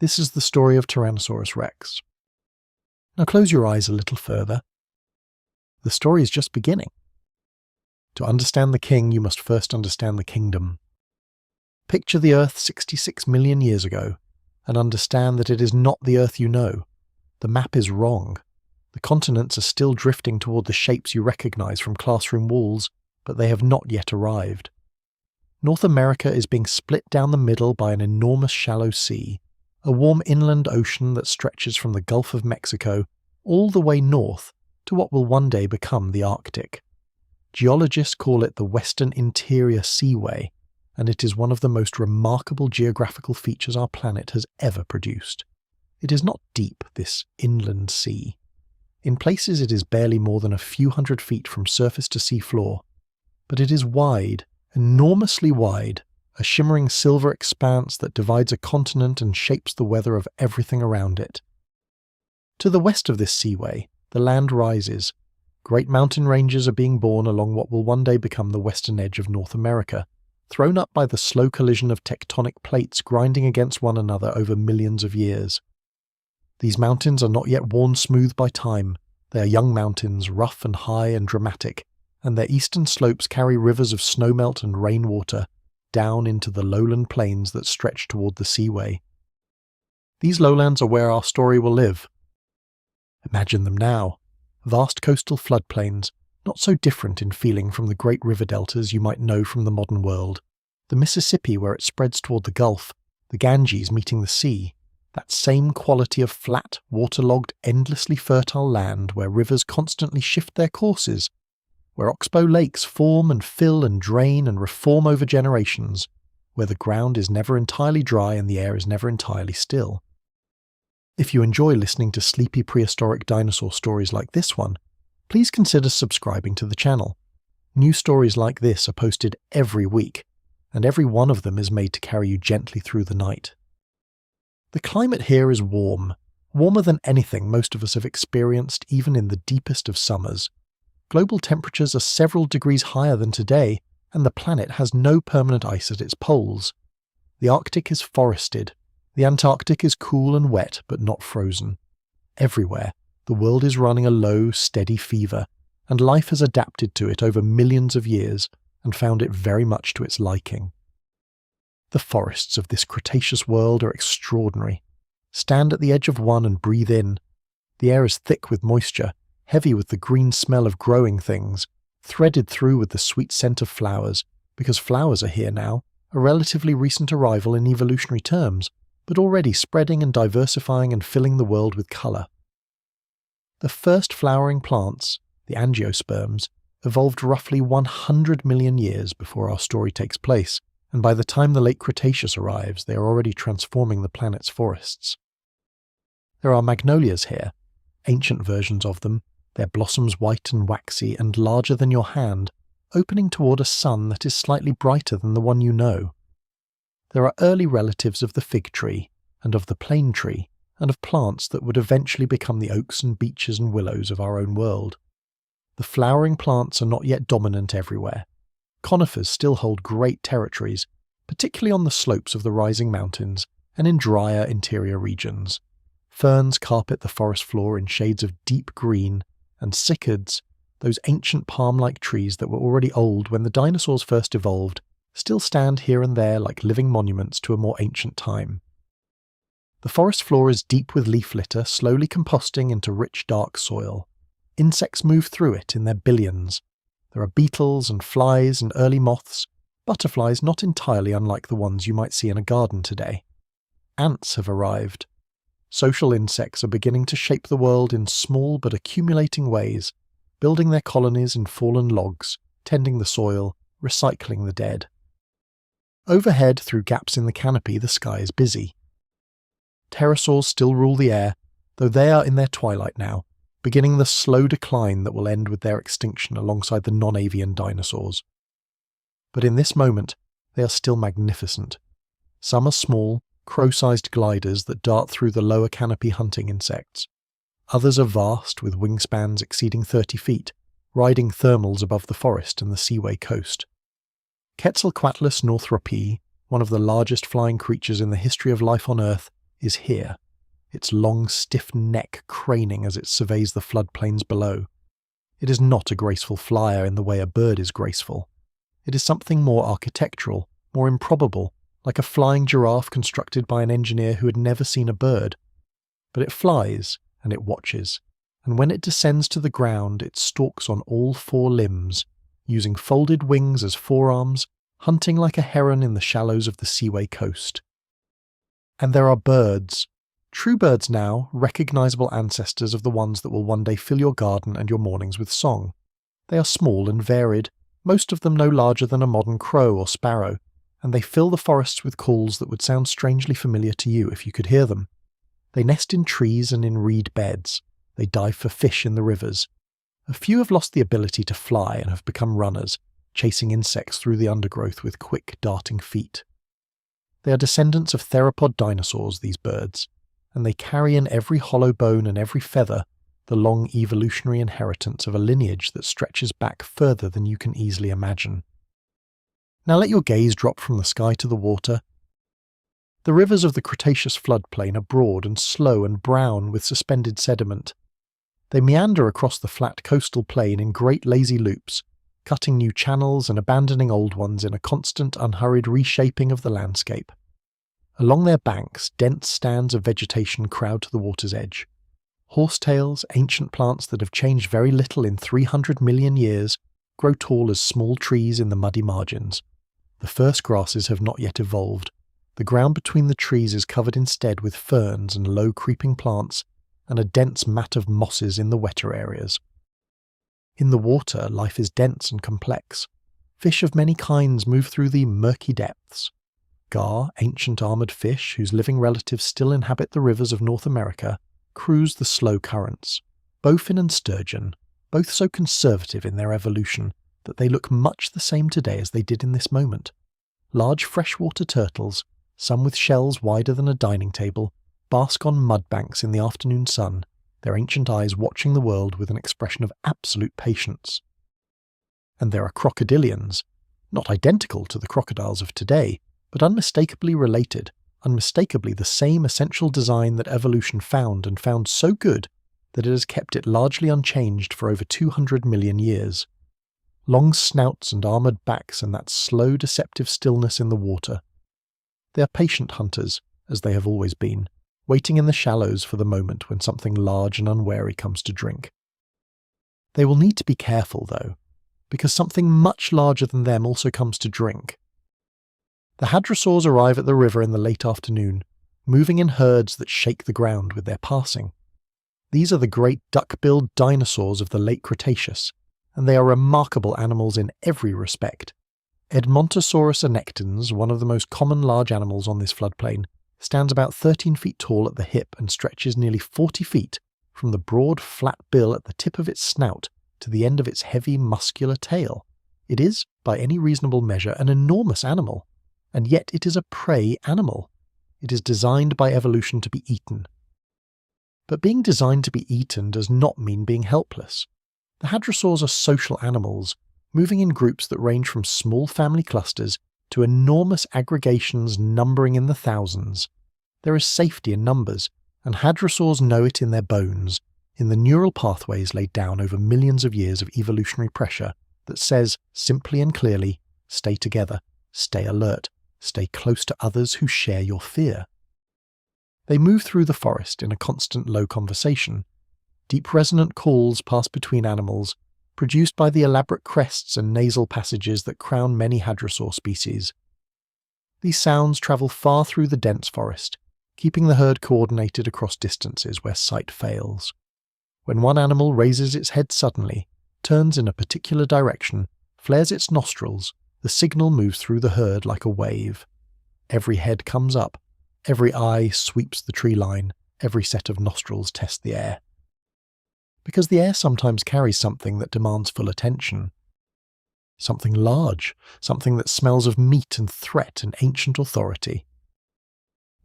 This is the story of Tyrannosaurus rex. Now close your eyes a little further. The story is just beginning. To understand the king, you must first understand the kingdom. Picture the Earth 66 million years ago, and understand that it is not the Earth you know. The map is wrong. The continents are still drifting toward the shapes you recognize from classroom walls, but they have not yet arrived. North America is being split down the middle by an enormous shallow sea, a warm inland ocean that stretches from the Gulf of Mexico all the way north to what will one day become the Arctic. Geologists call it the Western Interior Seaway, and it is one of the most remarkable geographical features our planet has ever produced. It is not deep, this inland sea. In places it is barely more than a few hundred feet from surface to sea floor, but it is wide, enormously wide, a shimmering silver expanse that divides a continent and shapes the weather of everything around it. To the west of this seaway, the land rises. Great mountain ranges are being born along what will one day become the western edge of North America, thrown up by the slow collision of tectonic plates grinding against one another over millions of years. These mountains are not yet worn smooth by time. They are young mountains, rough and high and dramatic, and their eastern slopes carry rivers of snowmelt and rainwater down into the lowland plains that stretch toward the seaway. These lowlands are where our story will live. Imagine them now. Vast coastal floodplains, not so different in feeling from the great river deltas you might know from the modern world. The Mississippi where it spreads toward the Gulf, the Ganges meeting the sea, that same quality of flat, waterlogged, endlessly fertile land where rivers constantly shift their courses, where oxbow lakes form and fill and drain and reform over generations, where the ground is never entirely dry and the air is never entirely still. If you enjoy listening to sleepy prehistoric dinosaur stories like this one, please consider subscribing to the channel. New stories like this are posted every week, and every one of them is made to carry you gently through the night. The climate here is warm, warmer than anything most of us have experienced even in the deepest of summers. Global temperatures are several degrees higher than today, and the planet has no permanent ice at its poles. The Arctic is forested. The Antarctic is cool and wet, but not frozen. Everywhere, the world is running a low, steady fever, and life has adapted to it over millions of years and found it very much to its liking. The forests of this Cretaceous world are extraordinary. Stand at the edge of one and breathe in. The air is thick with moisture, heavy with the green smell of growing things, threaded through with the sweet scent of flowers, because flowers are here now, a relatively recent arrival in evolutionary terms, but already spreading and diversifying and filling the world with colour. The first flowering plants, the angiosperms, evolved roughly 100 million years before our story takes place, and by the time the late Cretaceous arrives, they are already transforming the planet's forests. There are magnolias here, ancient versions of them, their blossoms white and waxy and larger than your hand, opening toward a sun that is slightly brighter than the one you know. There are early relatives of the fig tree, and of the plane tree, and of plants that would eventually become the oaks and beeches and willows of our own world. The flowering plants are not yet dominant everywhere. Conifers still hold great territories, particularly on the slopes of the rising mountains and in drier interior regions. Ferns carpet the forest floor in shades of deep green, and cycads, those ancient palm-like trees that were already old when the dinosaurs first evolved, still stand here and there like living monuments to a more ancient time. The forest floor is deep with leaf litter, slowly composting into rich dark soil. Insects move through it in their billions. There are beetles and flies and early moths, butterflies not entirely unlike the ones you might see in a garden today. Ants have arrived. Social insects are beginning to shape the world in small but accumulating ways, building their colonies in fallen logs, tending the soil, recycling the dead. Overhead, through gaps in the canopy, the sky is busy. Pterosaurs still rule the air, though they are in their twilight now, beginning the slow decline that will end with their extinction alongside the non-avian dinosaurs. But in this moment, they are still magnificent. Some are small, crow-sized gliders that dart through the lower canopy hunting insects. Others are vast, with wingspans exceeding 30 feet, riding thermals above the forest and the seaway coast. Quetzalcoatlus northropii, one of the largest flying creatures in the history of life on Earth, is here, its long, stiff neck craning as it surveys the floodplains below. It is not a graceful flyer in the way a bird is graceful. It is something more architectural, more improbable, like a flying giraffe constructed by an engineer who had never seen a bird. But it flies, and it watches, and when it descends to the ground, it stalks on all four limbs, using folded wings as forearms, hunting like a heron in the shallows of the seaway coast. And there are birds. True birds now, recognizable ancestors of the ones that will one day fill your garden and your mornings with song. They are small and varied, most of them no larger than a modern crow or sparrow, and they fill the forests with calls that would sound strangely familiar to you if you could hear them. They nest in trees and in reed beds. They dive for fish in the rivers. A few have lost the ability to fly and have become runners, chasing insects through the undergrowth with quick, darting feet. They are descendants of theropod dinosaurs, these birds, and they carry in every hollow bone and every feather the long evolutionary inheritance of a lineage that stretches back further than you can easily imagine. Now let your gaze drop from the sky to the water. The rivers of the Cretaceous floodplain are broad and slow and brown with suspended sediment. They meander across the flat coastal plain in great lazy loops, cutting new channels and abandoning old ones in a constant, unhurried reshaping of the landscape. Along their banks, dense stands of vegetation crowd to the water's edge. Horsetails, ancient plants that have changed very little in 300 million years, grow tall as small trees in the muddy margins. The first grasses have not yet evolved. The ground between the trees is covered instead with ferns and low creeping plants, and a dense mat of mosses in the wetter areas. In the water, life is dense and complex. Fish of many kinds move through the murky depths. Gar, ancient armoured fish whose living relatives still inhabit the rivers of North America, cruise the slow currents. Bowfin and sturgeon, both so conservative in their evolution that they look much the same today as they did in this moment. Large freshwater turtles, some with shells wider than a dining table, bask on mud banks in the afternoon sun, their ancient eyes watching the world with an expression of absolute patience. And there are crocodilians, not identical to the crocodiles of today, but unmistakably related, unmistakably the same essential design that evolution found, and found so good that it has kept it largely unchanged for over 200 million years. Long snouts and armoured backs and that slow deceptive stillness in the water. They are patient hunters, as they have always been, waiting in the shallows for the moment when something large and unwary comes to drink. They will need to be careful, though, because something much larger than them also comes to drink. The hadrosaurs arrive at the river in the late afternoon, moving in herds that shake the ground with their passing. These are the great duck-billed dinosaurs of the late Cretaceous, and they are remarkable animals in every respect. Edmontosaurus annectens, one of the most common large animals on this floodplain, stands about 13 feet tall at the hip and stretches nearly 40 feet from the broad, flat bill at the tip of its snout to the end of its heavy, muscular tail. It is, by any reasonable measure, an enormous animal, and yet it is a prey animal. It is designed by evolution to be eaten. But being designed to be eaten does not mean being helpless. The hadrosaurs are social animals, moving in groups that range from small family clusters to enormous aggregations numbering in the thousands. There is safety in numbers, and hadrosaurs know it in their bones, in the neural pathways laid down over millions of years of evolutionary pressure that says, simply and clearly, stay together, stay alert, stay close to others who share your fear. They move through the forest in a constant low conversation. Deep resonant calls pass between animals, produced by the elaborate crests and nasal passages that crown many hadrosaur species. These sounds travel far through the dense forest, keeping the herd coordinated across distances where sight fails. When one animal raises its head suddenly, turns in a particular direction, flares its nostrils, the signal moves through the herd like a wave. Every head comes up, every eye sweeps the tree line, every set of nostrils tests the air. Because the air sometimes carries something that demands full attention. Something large, something that smells of meat and threat and ancient authority.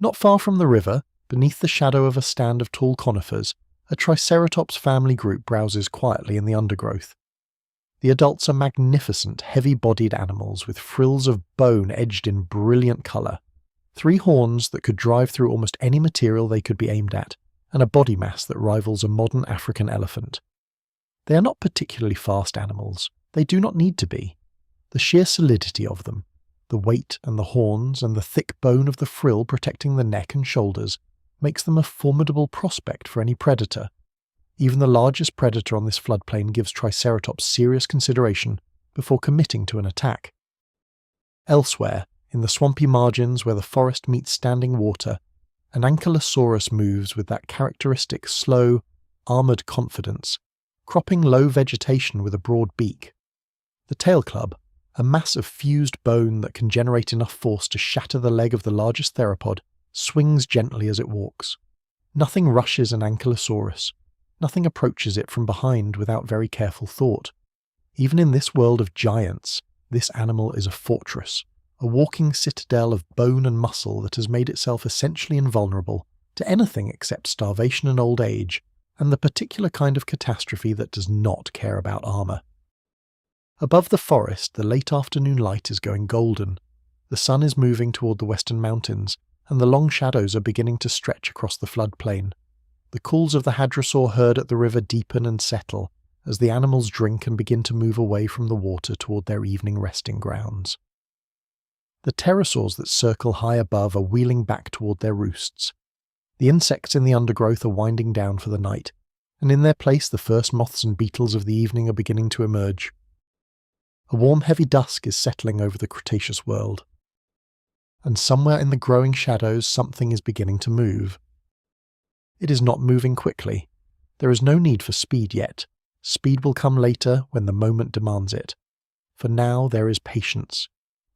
Not far from the river, beneath the shadow of a stand of tall conifers, a Triceratops family group browses quietly in the undergrowth. The adults are magnificent, heavy-bodied animals with frills of bone edged in brilliant colour. 3 horns that could drive through almost any material they could be aimed at, and a body mass that rivals a modern African elephant. They are not particularly fast animals. They do not need to be. The sheer solidity of them, the weight and the horns and the thick bone of the frill protecting the neck and shoulders, makes them a formidable prospect for any predator. Even the largest predator on this floodplain gives Triceratops serious consideration before committing to an attack. Elsewhere, in the swampy margins where the forest meets standing water, an ankylosaurus moves with that characteristic slow, armoured confidence, cropping low vegetation with a broad beak. The tail club, a mass of fused bone that can generate enough force to shatter the leg of the largest theropod, swings gently as it walks. Nothing rushes an ankylosaurus. Nothing approaches it from behind without very careful thought. Even in this world of giants, this animal is a fortress, a walking citadel of bone and muscle that has made itself essentially invulnerable to anything except starvation and old age, and the particular kind of catastrophe that does not care about armour. Above the forest, the late afternoon light is going golden. The sun is moving toward the western mountains, and the long shadows are beginning to stretch across the floodplain. The calls of the hadrosaur heard at the river deepen and settle as the animals drink and begin to move away from the water toward their evening resting grounds. The pterosaurs that circle high above are wheeling back toward their roosts. The insects in the undergrowth are winding down for the night, and in their place the first moths and beetles of the evening are beginning to emerge. A warm, heavy dusk is settling over the Cretaceous world, and somewhere in the growing shadows something is beginning to move. It is not moving quickly. There is no need for speed yet. Speed will come later when the moment demands it. For now there is patience.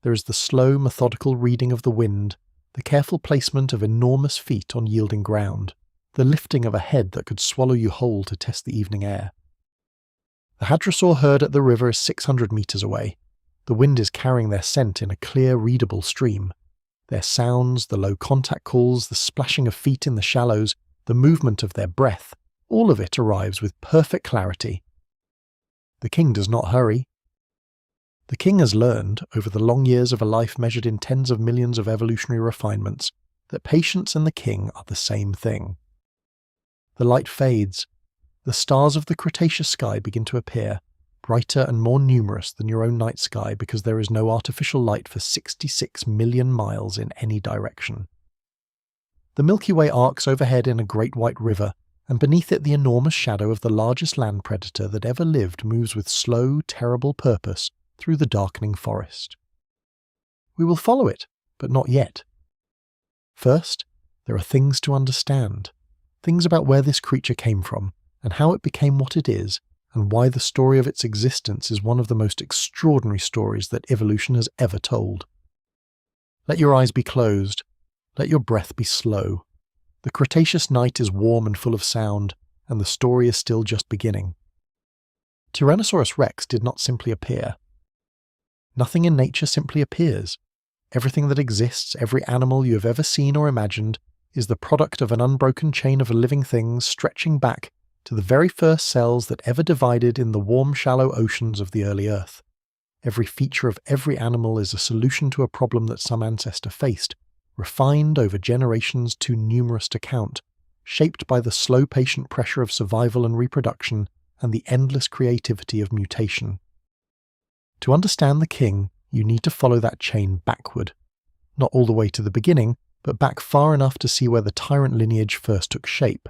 There is the slow, methodical reading of the wind, the careful placement of enormous feet on yielding ground, the lifting of a head that could swallow you whole to test the evening air. The hadrosaur herd at the river is 600 meters away. The wind is carrying their scent in a clear, readable stream. Their sounds, the low contact calls, the splashing of feet in the shallows, the movement of their breath, all of it arrives with perfect clarity. The king does not hurry. The king has learned, over the long years of a life measured in tens of millions of evolutionary refinements, that patience and the king are the same thing. The light fades. The stars of the Cretaceous sky begin to appear, brighter and more numerous than your own night sky because there is no artificial light for 66 million miles in any direction. The Milky Way arcs overhead in a great white river, and beneath it the enormous shadow of the largest land predator that ever lived moves with slow, terrible purpose through the darkening forest. We will follow it, but not yet. First, there are things to understand, things about where this creature came from, and how it became what it is, and why the story of its existence is one of the most extraordinary stories that evolution has ever told. Let your eyes be closed. Let your breath be slow. The Cretaceous night is warm and full of sound, and the story is still just beginning. Tyrannosaurus rex did not simply appear. Nothing in nature simply appears. Everything that exists, every animal you have ever seen or imagined, is the product of an unbroken chain of living things stretching back to the very first cells that ever divided in the warm, shallow oceans of the early Earth. Every feature of every animal is a solution to a problem that some ancestor faced, refined over generations too numerous to count, shaped by the slow, patient pressure of survival and reproduction and the endless creativity of mutation. To understand the king, you need to follow that chain backward. Not all the way to the beginning, but back far enough to see where the tyrant lineage first took shape.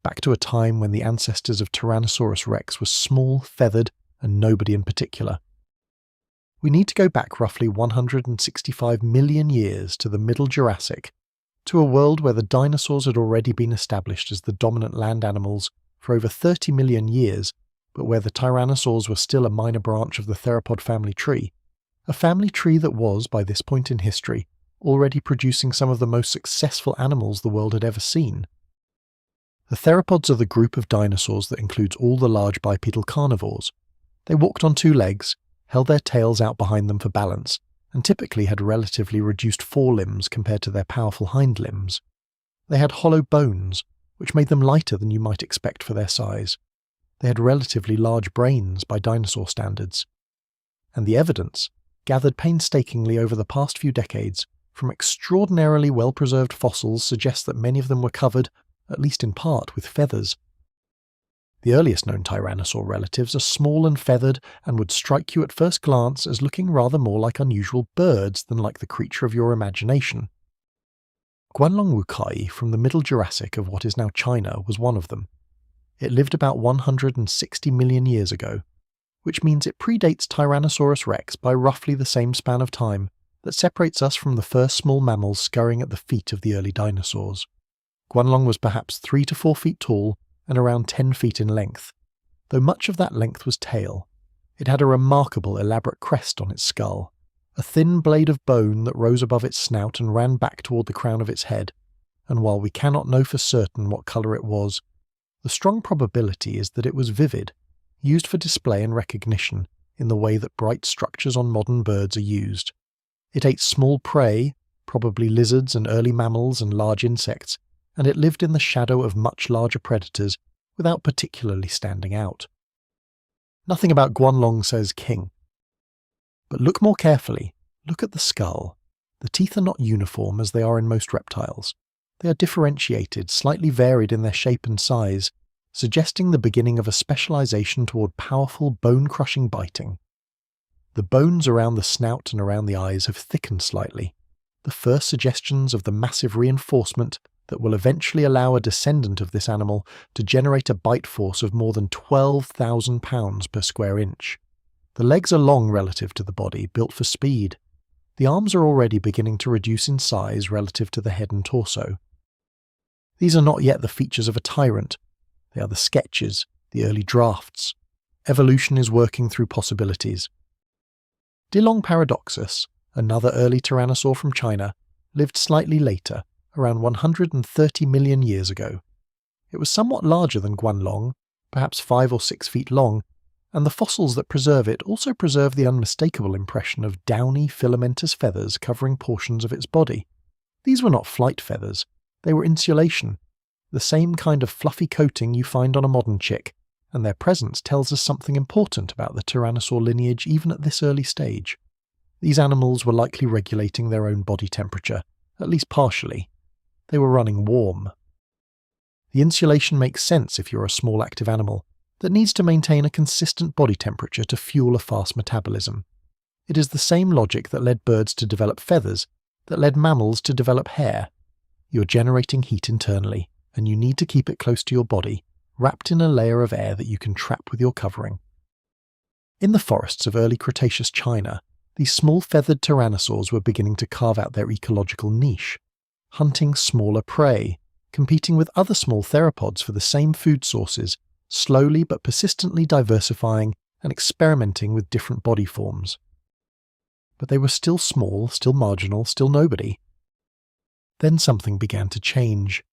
Back to a time when the ancestors of Tyrannosaurus rex were small, feathered, and nobody in particular. We need to go back roughly 165 million years to the Middle Jurassic, to a world where the dinosaurs had already been established as the dominant land animals for over 30 million years, but where the tyrannosaurs were still a minor branch of the theropod family tree, a family tree that was, by this point in history, already producing some of the most successful animals the world had ever seen. The theropods are the group of dinosaurs that includes all the large bipedal carnivores. They walked on 2 legs, held their tails out behind them for balance, and typically had relatively reduced forelimbs compared to their powerful hind limbs. They had hollow bones, which made them lighter than you might expect for their size. They had relatively large brains by dinosaur standards. And the evidence, gathered painstakingly over the past few decades, from extraordinarily well-preserved fossils suggest that many of them were covered, at least in part, with feathers. The earliest known tyrannosaur relatives are small and feathered and would strike you at first glance as looking rather more like unusual birds than like the creature of your imagination. Guanlong wukai from the Middle Jurassic of what is now China was one of them. It lived about 160 million years ago, which means it predates Tyrannosaurus rex by roughly the same span of time that separates us from the first small mammals scurrying at the feet of the early dinosaurs. Guanlong was perhaps 3 to 4 feet tall and around 10 feet in length, though much of that length was tail. It had a remarkable elaborate crest on its skull, a thin blade of bone that rose above its snout and ran back toward the crown of its head, and while we cannot know for certain what colour it was, the strong probability is that it was vivid, used for display and recognition in the way that bright structures on modern birds are used. It ate small prey, probably lizards and early mammals and large insects, and it lived in the shadow of much larger predators without particularly standing out. Nothing about Guanlong says king. But look more carefully. Look at the skull. The teeth are not uniform as they are in most reptiles. They are differentiated, slightly varied in their shape and size, suggesting the beginning of a specialization toward powerful bone-crushing biting. The bones around the snout and around the eyes have thickened slightly, the first suggestions of the massive reinforcement that will eventually allow a descendant of this animal to generate a bite force of more than 12,000 pounds per square inch. The legs are long relative to the body, built for speed. The arms are already beginning to reduce in size relative to the head and torso. These are not yet the features of a tyrant. They are the sketches, the early drafts. Evolution is working through possibilities. Dilong paradoxus, another early tyrannosaur from China, lived slightly later, around 130 million years ago. It was somewhat larger than Guanlong, perhaps 5 or 6 feet long, and the fossils that preserve it also preserve the unmistakable impression of downy filamentous feathers covering portions of its body. These were not flight feathers, they were insulation, the same kind of fluffy coating you find on a modern chick, and their presence tells us something important about the tyrannosaur lineage even at this early stage. These animals were likely regulating their own body temperature, at least partially. They were running warm. The insulation makes sense if you're a small active animal that needs to maintain a consistent body temperature to fuel a fast metabolism. It is the same logic that led birds to develop feathers, that led mammals to develop hair. You're generating heat internally, and you need to keep it close to your body, wrapped in a layer of air that you can trap with your covering. In the forests of early Cretaceous China, these small feathered tyrannosaurs were beginning to carve out their ecological niche, hunting smaller prey, competing with other small theropods for the same food sources, slowly but persistently diversifying and experimenting with different body forms. But they were still small, still marginal, still nobody. Then something began to change.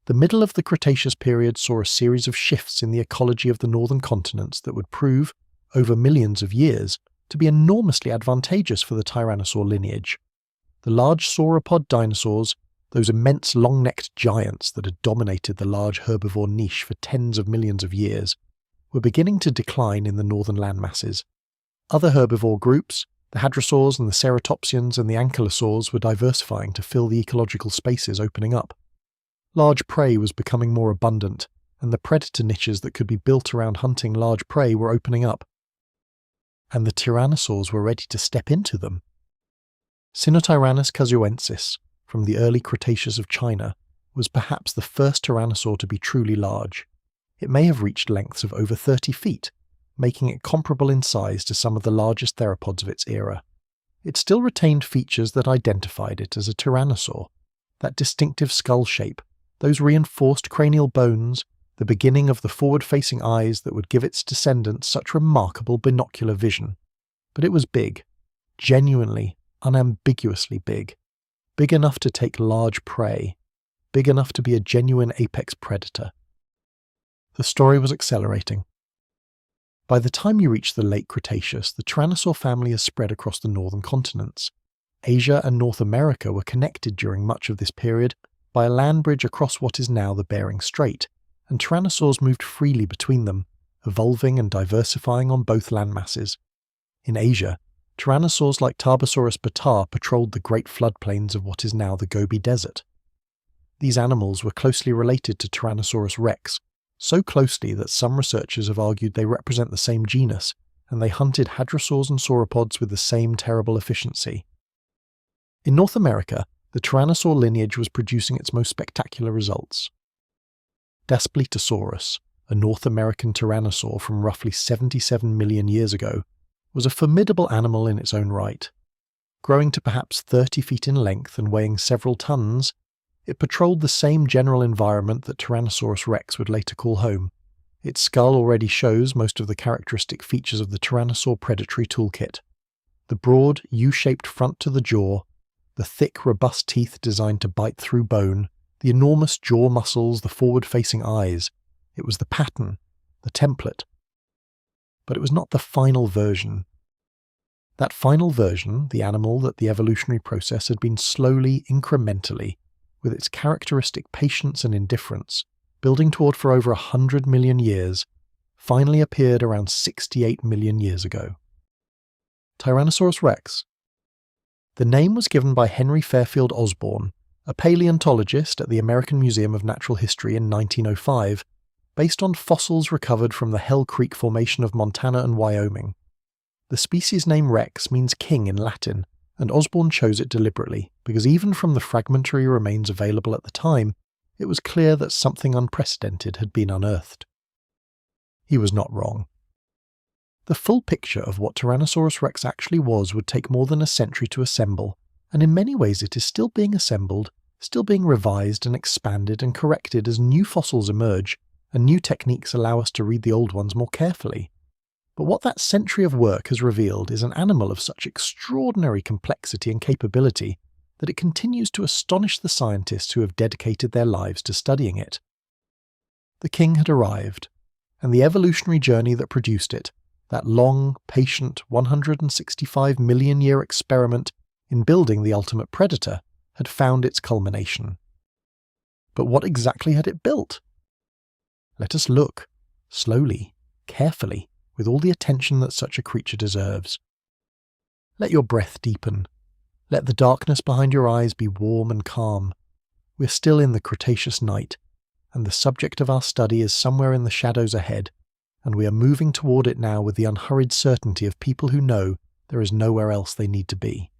The middle of the Cretaceous period saw a series of shifts in the ecology of the northern continents that would prove, over millions of years, to be enormously advantageous for the tyrannosaur lineage. The large sauropod dinosaurs, those immense long-necked giants that had dominated the large herbivore niche for tens of millions of years, were beginning to decline in the northern landmasses. Other herbivore groups, the hadrosaurs and the ceratopsians and the ankylosaurs, were diversifying to fill the ecological spaces opening up. Large prey was becoming more abundant, and the predator niches that could be built around hunting large prey were opening up. And the tyrannosaurs were ready to step into them. Sinotyrannus casuensis, from the early Cretaceous of China, was perhaps the first tyrannosaur to be truly large. It may have reached lengths of over 30 feet, making it comparable in size to some of the largest theropods of its era. It still retained features that identified it as a tyrannosaur, that distinctive skull shape, those reinforced cranial bones, the beginning of the forward-facing eyes that would give its descendants such remarkable binocular vision. But it was big, genuinely, unambiguously big enough to take large prey, big enough to be a genuine apex predator. The story was accelerating. By the time you reach the late Cretaceous, the Tyrannosaur family has spread across the northern continents. Asia and North America were connected during much of this period by a land bridge across what is now the Bering Strait, and tyrannosaurs moved freely between them, evolving and diversifying on both landmasses. In Asia, Tyrannosaurs like Tarbosaurus bataar patrolled the great floodplains of what is now the Gobi Desert. These animals were closely related to Tyrannosaurus rex, so closely that some researchers have argued they represent the same genus, and they hunted hadrosaurs and sauropods with the same terrible efficiency. In North America, the Tyrannosaur lineage was producing its most spectacular results. Daspletosaurus, a North American tyrannosaur from roughly 77 million years ago, was a formidable animal in its own right. Growing to perhaps 30 feet in length and weighing several tons, it patrolled the same general environment that Tyrannosaurus rex would later call home. Its skull already shows most of the characteristic features of the Tyrannosaur predatory toolkit. The broad, U-shaped front to the jaw, the thick, robust teeth designed to bite through bone, the enormous jaw muscles, the forward-facing eyes. It was the pattern, the template. But it was not the final version. That final version, the animal that the evolutionary process had been slowly, incrementally, with its characteristic patience and indifference, building toward for over 100 million years, finally appeared around 68 million years ago. Tyrannosaurus rex. The name was given by Henry Fairfield Osborn, a paleontologist at the American Museum of Natural History in 1905, based on fossils recovered from the Hell Creek Formation of Montana and Wyoming. The species name rex means king in Latin, and Osborn chose it deliberately, because even from the fragmentary remains available at the time, it was clear that something unprecedented had been unearthed. He was not wrong. The full picture of what Tyrannosaurus rex actually was would take more than a century to assemble, and in many ways it is still being assembled, still being revised and expanded and corrected as new fossils emerge, and new techniques allow us to read the old ones more carefully. But what that century of work has revealed is an animal of such extraordinary complexity and capability that it continues to astonish the scientists who have dedicated their lives to studying it. The king had arrived, and the evolutionary journey that produced it, that long, patient, 165 million year experiment in building the ultimate predator, had found its culmination. But what exactly had it built? Let us look, slowly, carefully, with all the attention that such a creature deserves. Let your breath deepen. Let the darkness behind your eyes be warm and calm. We're still in the Cretaceous night, and the subject of our study is somewhere in the shadows ahead, and we are moving toward it now with the unhurried certainty of people who know there is nowhere else they need to be.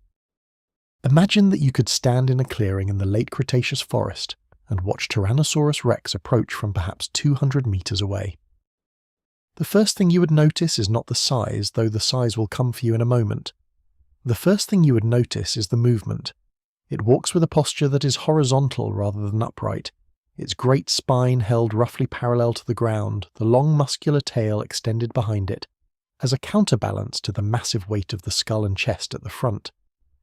Imagine that you could stand in a clearing in the late Cretaceous forest and watch Tyrannosaurus rex approach from perhaps 200 meters away. The first thing you would notice is not the size, though the size will come for you in a moment. The first thing you would notice is the movement. It walks with a posture that is horizontal rather than upright, its great spine held roughly parallel to the ground, the long muscular tail extended behind it, as a counterbalance to the massive weight of the skull and chest at the front.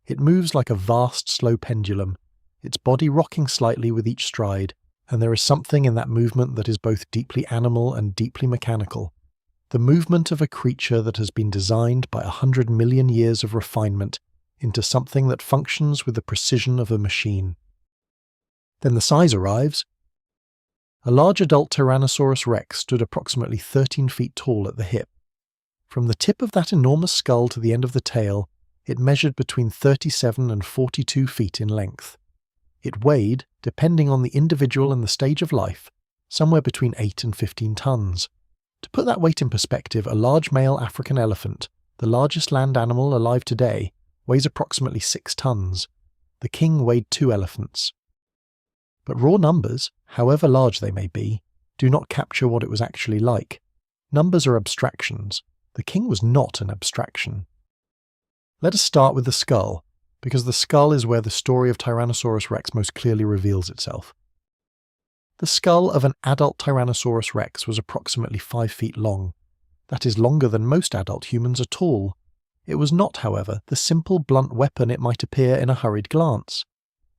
It moves like a vast, slow pendulum, its body rocking slightly with each stride, and there is something in that movement that is both deeply animal and deeply mechanical. The movement of a creature that has been designed by 100 million years of refinement into something that functions with the precision of a machine. Then the size arrives. A large adult Tyrannosaurus rex stood approximately 13 feet tall at the hip. From the tip of that enormous skull to the end of the tail, it measured between 37 and 42 feet in length. It weighed, depending on the individual and the stage of life, somewhere between 8 and 15 tons. To put that weight in perspective, a large male African elephant, the largest land animal alive today, weighs approximately 6 tons. The king weighed 2 elephants. But raw numbers, however large they may be, do not capture what it was actually like. Numbers are abstractions. The king was not an abstraction. Let us start with the skull, because the skull is where the story of Tyrannosaurus rex most clearly reveals itself. The skull of an adult Tyrannosaurus rex was approximately 5 feet long. That is longer than most adult humans are tall. It was not, however, the simple blunt weapon it might appear in a hurried glance.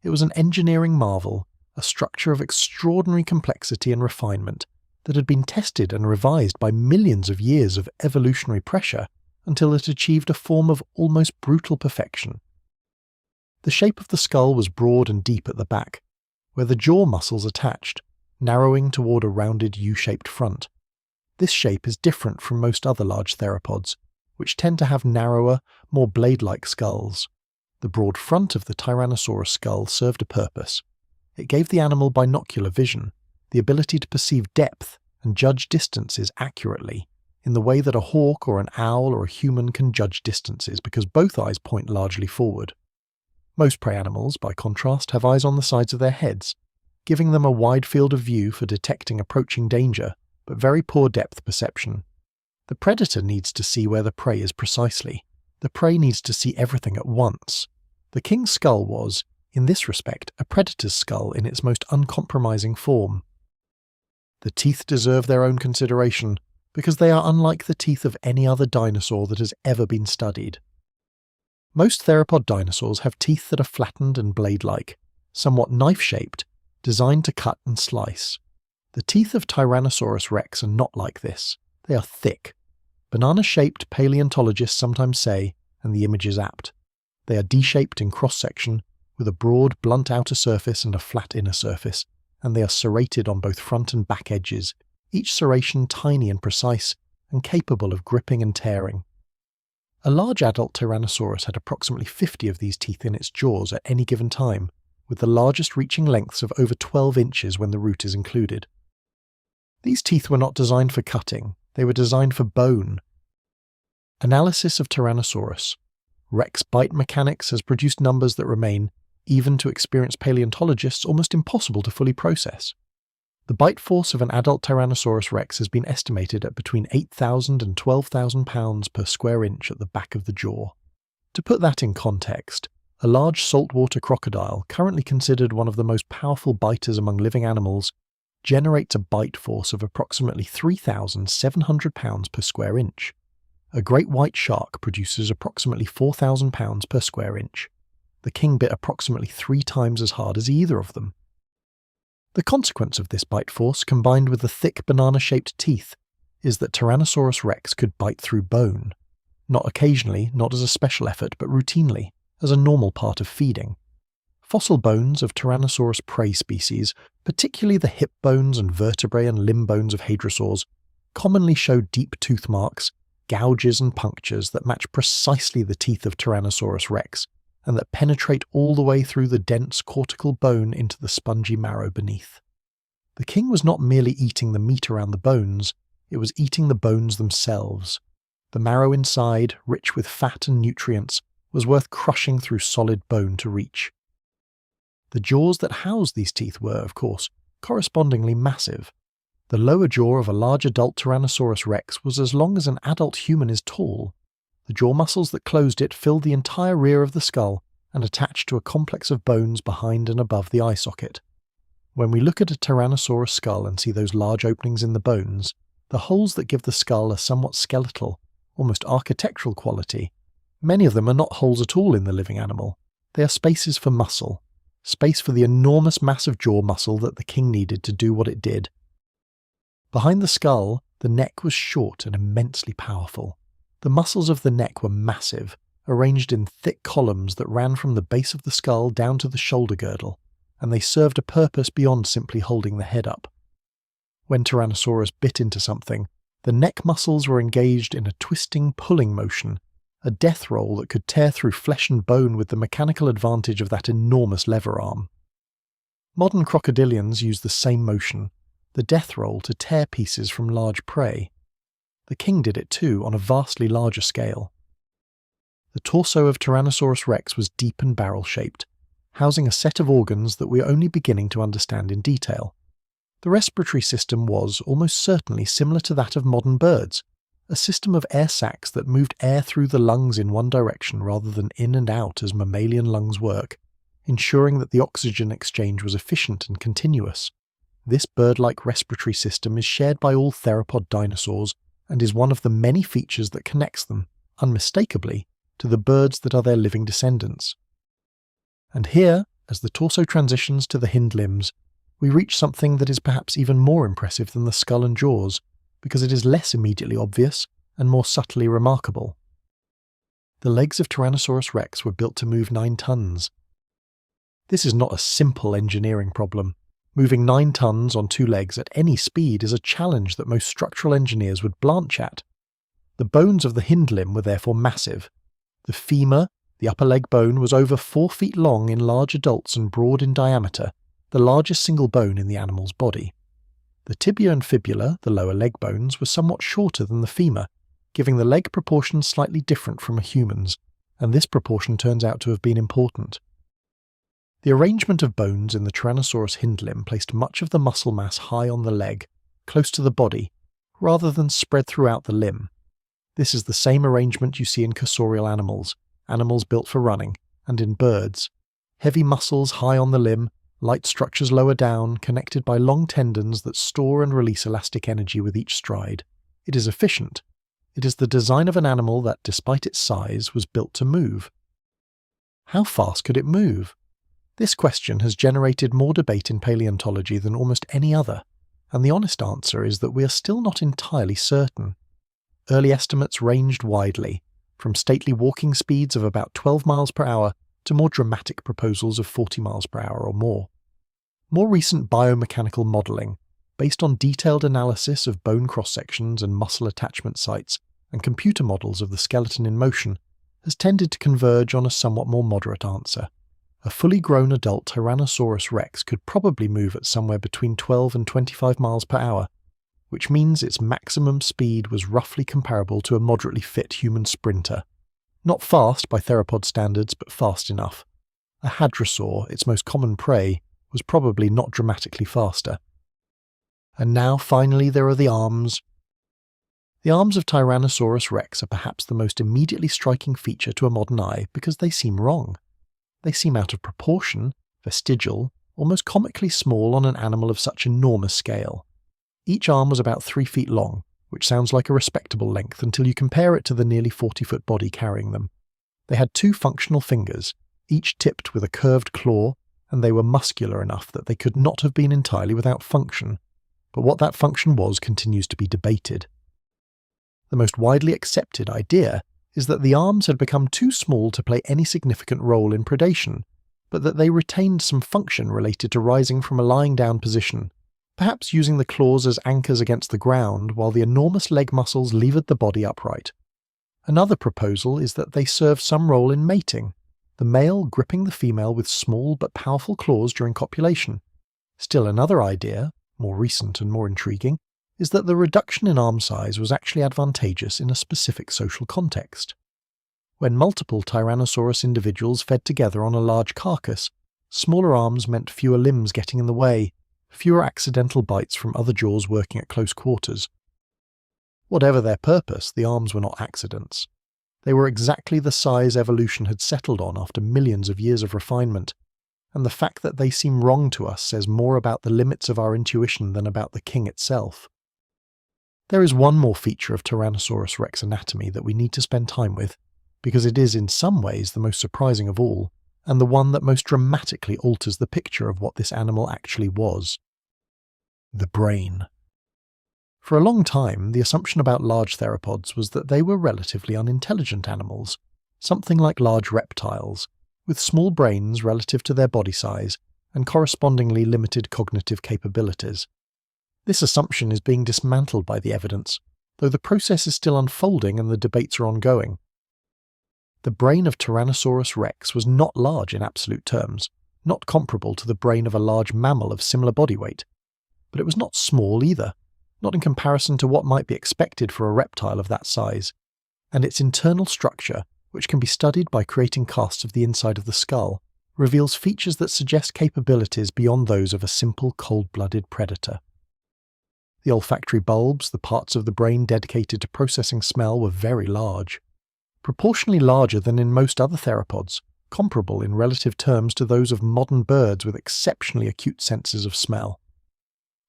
It was an engineering marvel, a structure of extraordinary complexity and refinement that had been tested and revised by millions of years of evolutionary pressure until it achieved a form of almost brutal perfection. The shape of the skull was broad and deep at the back, where the jaw muscles attached, narrowing toward a rounded U-shaped front. This shape is different from most other large theropods, which tend to have narrower, more blade-like skulls. The broad front of the Tyrannosaurus skull served a purpose. It gave the animal binocular vision, the ability to perceive depth and judge distances accurately, in the way that a hawk or an owl or a human can judge distances because both eyes point largely forward. Most prey animals, by contrast, have eyes on the sides of their heads, giving them a wide field of view for detecting approaching danger, but very poor depth perception. The predator needs to see where the prey is precisely. The prey needs to see everything at once. The king's skull was, in this respect, a predator's skull in its most uncompromising form. The teeth deserve their own consideration, because they are unlike the teeth of any other dinosaur that has ever been studied. Most theropod dinosaurs have teeth that are flattened and blade-like, somewhat knife-shaped, designed to cut and slice. The teeth of Tyrannosaurus rex are not like this. They are thick. Banana-shaped paleontologists sometimes say, and the image is apt. They are D-shaped in cross-section, with a broad, blunt outer surface and a flat inner surface, and they are serrated on both front and back edges, each serration tiny and precise, and capable of gripping and tearing. A large adult Tyrannosaurus had approximately 50 of these teeth in its jaws at any given time, with the largest reaching lengths of over 12 inches when the root is included. These teeth were not designed for cutting, they were designed for bone. Analysis of Tyrannosaurus. Rex bite mechanics has produced numbers that remain, even to experienced paleontologists, almost impossible to fully process. The bite force of an adult Tyrannosaurus rex has been estimated at between 8,000 and 12,000 pounds per square inch at the back of the jaw. To put that in context, a large saltwater crocodile, currently considered one of the most powerful biters among living animals, generates a bite force of approximately 3,700 pounds per square inch. A great white shark produces approximately 4,000 pounds per square inch. The king bit approximately 3 times as hard as either of them. The consequence of this bite force, combined with the thick banana-shaped teeth, is that Tyrannosaurus rex could bite through bone. Not occasionally, not as a special effort, but routinely, as a normal part of feeding. Fossil bones of Tyrannosaurus prey species, particularly the hip bones and vertebrae and limb bones of hadrosaurs, commonly show deep tooth marks, gouges and punctures that match precisely the teeth of Tyrannosaurus rex, and that penetrate all the way through the dense cortical bone into the spongy marrow beneath. The king was not merely eating the meat around the bones, it was eating the bones themselves. The marrow inside, rich with fat and nutrients, was worth crushing through solid bone to reach. The jaws that housed these teeth were, of course, correspondingly massive. The lower jaw of a large adult Tyrannosaurus rex was as long as an adult human is tall. The jaw muscles that closed it filled the entire rear of the skull and attached to a complex of bones behind and above the eye socket. When we look at a Tyrannosaurus skull and see those large openings in the bones, the holes that give the skull a somewhat skeletal, almost architectural quality, many of them are not holes at all in the living animal. They are spaces for muscle, space for the enormous mass of jaw muscle that the king needed to do what it did. Behind the skull, the neck was short and immensely powerful. The muscles of the neck were massive, arranged in thick columns that ran from the base of the skull down to the shoulder girdle, and they served a purpose beyond simply holding the head up. When Tyrannosaurus bit into something, the neck muscles were engaged in a twisting, pulling motion, a death roll that could tear through flesh and bone with the mechanical advantage of that enormous lever arm. Modern crocodilians use the same motion, the death roll, to tear pieces from large prey. The king did it too, on a vastly larger scale. The torso of Tyrannosaurus rex was deep and barrel-shaped, housing a set of organs that we are only beginning to understand in detail. The respiratory system was, almost certainly, similar to that of modern birds, a system of air sacs that moved air through the lungs in one direction rather than in and out as mammalian lungs work, ensuring that the oxygen exchange was efficient and continuous. This bird-like respiratory system is shared by all theropod dinosaurs and is one of the many features that connects them, unmistakably, to the birds that are their living descendants. And here, as the torso transitions to the hind limbs, we reach something that is perhaps even more impressive than the skull and jaws, because it is less immediately obvious and more subtly remarkable. The legs of Tyrannosaurus rex were built to move 9 tons. This is not a simple engineering problem. Moving 9 tons on 2 legs at any speed is a challenge that most structural engineers would blanch at. The bones of the hind limb were therefore massive. The femur, the upper leg bone, was over 4 feet long in large adults and broad in diameter, the largest single bone in the animal's body. The tibia and fibula, the lower leg bones, were somewhat shorter than the femur, giving the leg proportions slightly different from a human's, and this proportion turns out to have been important. The arrangement of bones in the Tyrannosaurus hind limb placed much of the muscle mass high on the leg, close to the body, rather than spread throughout the limb. This is the same arrangement you see in cursorial animals, animals built for running, and in birds. Heavy muscles high on the limb, light structures lower down, connected by long tendons that store and release elastic energy with each stride. It is efficient. It is the design of an animal that, despite its size, was built to move. How fast could it move? This question has generated more debate in paleontology than almost any other, and the honest answer is that we are still not entirely certain. Early estimates ranged widely, from stately walking speeds of about 12 miles per hour to more dramatic proposals of 40 miles per hour or more. More recent biomechanical modelling, based on detailed analysis of bone cross-sections and muscle attachment sites and computer models of the skeleton in motion, has tended to converge on a somewhat more moderate answer. A fully grown adult Tyrannosaurus rex could probably move at somewhere between 12 and 25 miles per hour, which means its maximum speed was roughly comparable to a moderately fit human sprinter. Not fast by theropod standards, but fast enough. A hadrosaur, its most common prey, was probably not dramatically faster. And now finally there are the arms. The arms of Tyrannosaurus rex are perhaps the most immediately striking feature to a modern eye because they seem wrong. They seem out of proportion, vestigial, almost comically small on an animal of such enormous scale. Each arm was about 3 feet long, which sounds like a respectable length until you compare it to the nearly 40-foot body carrying them. They had 2 functional fingers, each tipped with a curved claw, and they were muscular enough that they could not have been entirely without function. But what that function was continues to be debated. The most widely accepted idea is that the arms had become too small to play any significant role in predation, but that they retained some function related to rising from a lying down position, perhaps using the claws as anchors against the ground while the enormous leg muscles levered the body upright. Another proposal is that they serve some role in mating, the male gripping the female with small but powerful claws during copulation. Still another idea, more recent and more intriguing, is that the reduction in arm size was actually advantageous in a specific social context. When multiple Tyrannosaurus individuals fed together on a large carcass, smaller arms meant fewer limbs getting in the way, fewer accidental bites from other jaws working at close quarters. Whatever their purpose, the arms were not accidents. They were exactly the size evolution had settled on after millions of years of refinement, and the fact that they seem wrong to us says more about the limits of our intuition than about the king itself. There is one more feature of Tyrannosaurus rex anatomy that we need to spend time with, because it is in some ways the most surprising of all, and the one that most dramatically alters the picture of what this animal actually was. The brain. For a long time, the assumption about large theropods was that they were relatively unintelligent animals, something like large reptiles, with small brains relative to their body size and correspondingly limited cognitive capabilities. This assumption is being dismantled by the evidence, though the process is still unfolding and the debates are ongoing. The brain of Tyrannosaurus rex was not large in absolute terms, not comparable to the brain of a large mammal of similar body weight, but it was not small either, not in comparison to what might be expected for a reptile of that size, and its internal structure, which can be studied by creating casts of the inside of the skull, reveals features that suggest capabilities beyond those of a simple cold-blooded predator. The olfactory bulbs, the parts of the brain dedicated to processing smell, were very large, proportionally larger than in most other theropods, comparable in relative terms to those of modern birds with exceptionally acute senses of smell.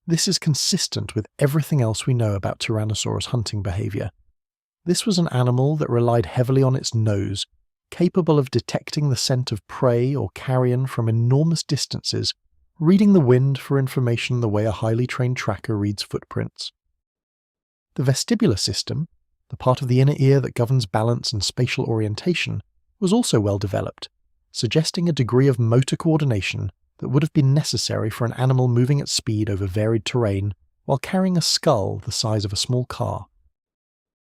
This is consistent with everything else we know about Tyrannosaurus hunting behavior. This was an animal that relied heavily on its nose, capable of detecting the scent of prey or carrion from enormous distances, reading the wind for information the way a highly trained tracker reads footprints. The vestibular system, the part of the inner ear that governs balance and spatial orientation, was also well developed, suggesting a degree of motor coordination that would have been necessary for an animal moving at speed over varied terrain while carrying a skull the size of a small car.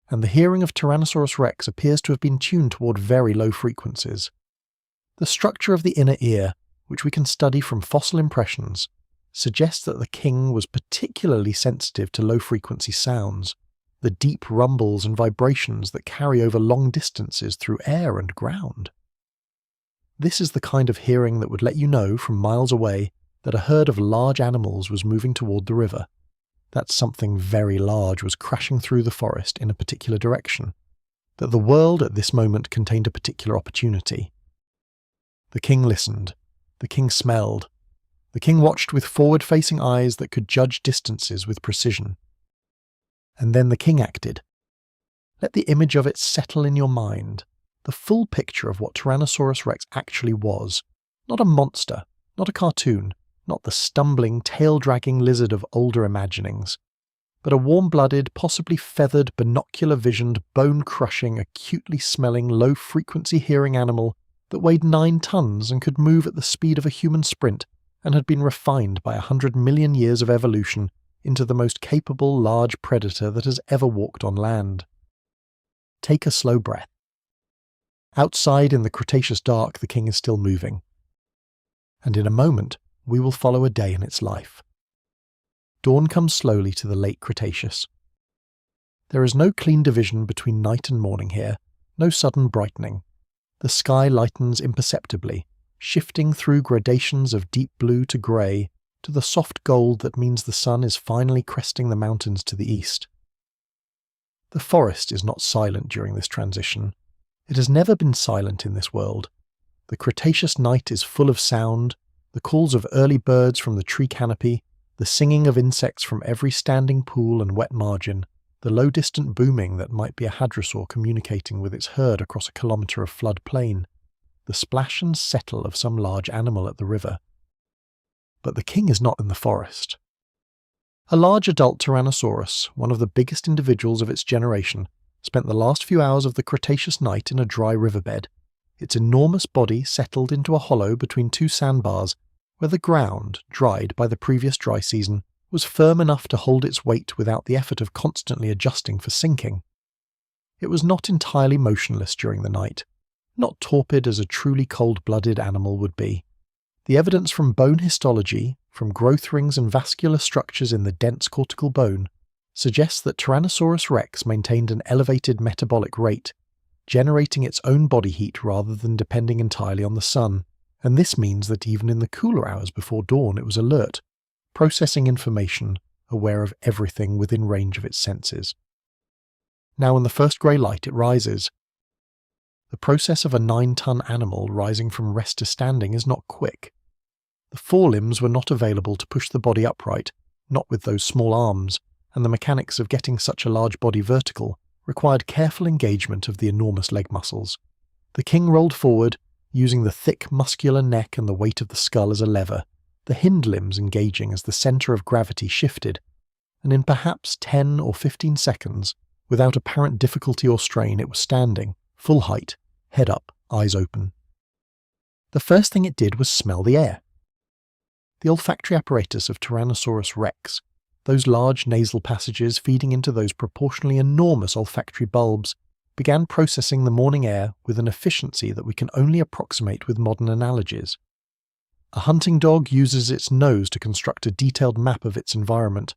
and the hearing of Tyrannosaurus rex appears to have been tuned toward very low frequencies. The structure of the inner ear, which we can study from fossil impressions, suggests that the king was particularly sensitive to low-frequency sounds, the deep rumbles and vibrations that carry over long distances through air and ground. This is the kind of hearing that would let you know from miles away that a herd of large animals was moving toward the river, that something very large was crashing through the forest in a particular direction, that the world at this moment contained a particular opportunity. The king listened. The king smelled. The king watched with forward-facing eyes that could judge distances with precision. And then the king acted. Let the image of it settle in your mind, the full picture of what Tyrannosaurus rex actually was, not a monster, not a cartoon, not the stumbling, tail-dragging lizard of older imaginings, but a warm-blooded, possibly feathered, binocular-visioned, bone-crushing, acutely smelling, low-frequency hearing animal that weighed 9 tons and could move at the speed of a human sprint and had been refined by 100 million years of evolution into the most capable large predator that has ever walked on land. Take a slow breath. Outside in the Cretaceous dark, the king is still moving. And in a moment, we will follow a day in its life. Dawn comes slowly to the late Cretaceous. There is no clean division between night and morning here, no sudden brightening. The sky lightens imperceptibly, shifting through gradations of deep blue to grey to the soft gold that means the sun is finally cresting the mountains to the east. The forest is not silent during this transition. It has never been silent in this world. The Cretaceous night is full of sound, the calls of early birds from the tree canopy, the singing of insects from every standing pool and wet margin, the low distant booming that might be a hadrosaur communicating with its herd across a kilometre of flood plain, the splash and settle of some large animal at the river. But the king is not in the forest. A large adult Tyrannosaurus, one of the biggest individuals of its generation, spent the last few hours of the Cretaceous night in a dry riverbed, its enormous body settled into a hollow between 2 sandbars where the ground, dried by the previous dry season, was firm enough to hold its weight without the effort of constantly adjusting for sinking. It was not entirely motionless during the night, not torpid as a truly cold-blooded animal would be. The evidence from bone histology, from growth rings and vascular structures in the dense cortical bone, suggests that Tyrannosaurus rex maintained an elevated metabolic rate, generating its own body heat rather than depending entirely on the sun, and this means that even in the cooler hours before dawn it was alert, processing information, aware of everything within range of its senses. Now in the first grey light it rises. The process of a 9-ton animal rising from rest to standing is not quick. The forelimbs were not available to push the body upright, not with those small arms, and the mechanics of getting such a large body vertical required careful engagement of the enormous leg muscles. The king rolled forward, using the thick muscular neck and the weight of the skull as a lever, the hind limbs engaging as the centre of gravity shifted, and in perhaps 10 or 15 seconds, without apparent difficulty or strain, it was standing, full height, head up, eyes open. The first thing it did was smell the air. The olfactory apparatus of Tyrannosaurus rex, those large nasal passages feeding into those proportionally enormous olfactory bulbs, began processing the morning air with an efficiency that we can only approximate with modern analogies. A hunting dog uses its nose to construct a detailed map of its environment,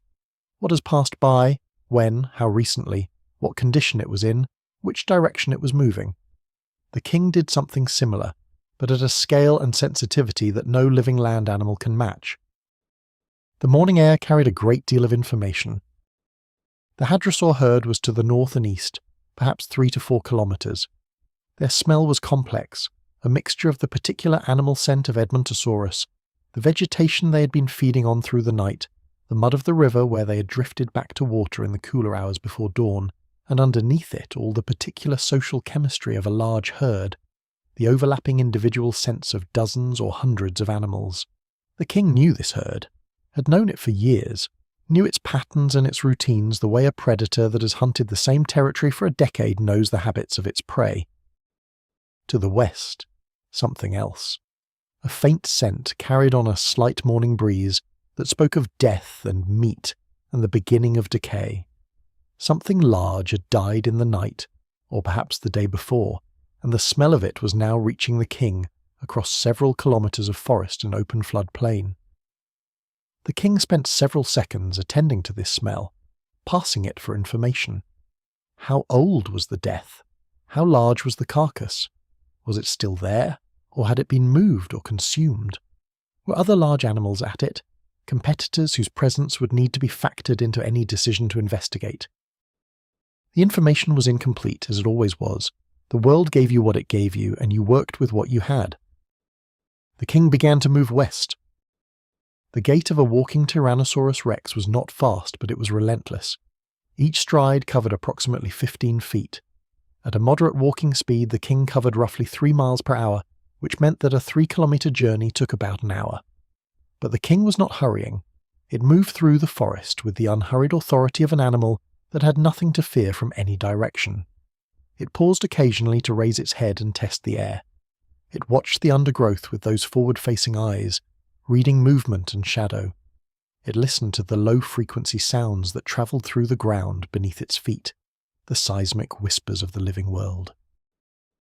what has passed by, when, how recently, what condition it was in, which direction it was moving. The king did something similar, but at a scale and sensitivity that no living land animal can match. The morning air carried a great deal of information. The hadrosaur herd was to the north and east, perhaps 3 to 4 kilometres. Their smell was complex, a mixture of the particular animal scent of Edmontosaurus, the vegetation they had been feeding on through the night, the mud of the river where they had drifted back to water in the cooler hours before dawn, and underneath it all the particular social chemistry of a large herd, the overlapping individual scents of dozens or hundreds of animals. The king knew this herd, had known it for years, knew its patterns and its routines the way a predator that has hunted the same territory for a decade knows the habits of its prey. To the west, something else. A faint scent carried on a slight morning breeze that spoke of death and meat and the beginning of decay. Something large had died in the night, or perhaps the day before, and the smell of it was now reaching the king across several kilometres of forest and open flood plain. The king spent several seconds attending to this smell, passing it for information. How old was the death? How large was the carcass? Was it still there, or had it been moved or consumed? Were other large animals at it, competitors whose presence would need to be factored into any decision to investigate? The information was incomplete, as it always was. The world gave you what it gave you, and you worked with what you had. The king began to move west. The gait of a walking Tyrannosaurus rex was not fast, but it was relentless. Each stride covered approximately 15 feet. At a moderate walking speed, the king covered roughly 3 miles per hour, which meant that a 3-kilometre journey took about an hour. But the king was not hurrying. It moved through the forest with the unhurried authority of an animal that had nothing to fear from any direction. It paused occasionally to raise its head and test the air. It watched the undergrowth with those forward-facing eyes, reading movement and shadow. It listened to the low-frequency sounds that travelled through the ground beneath its feet, the seismic whispers of the living world.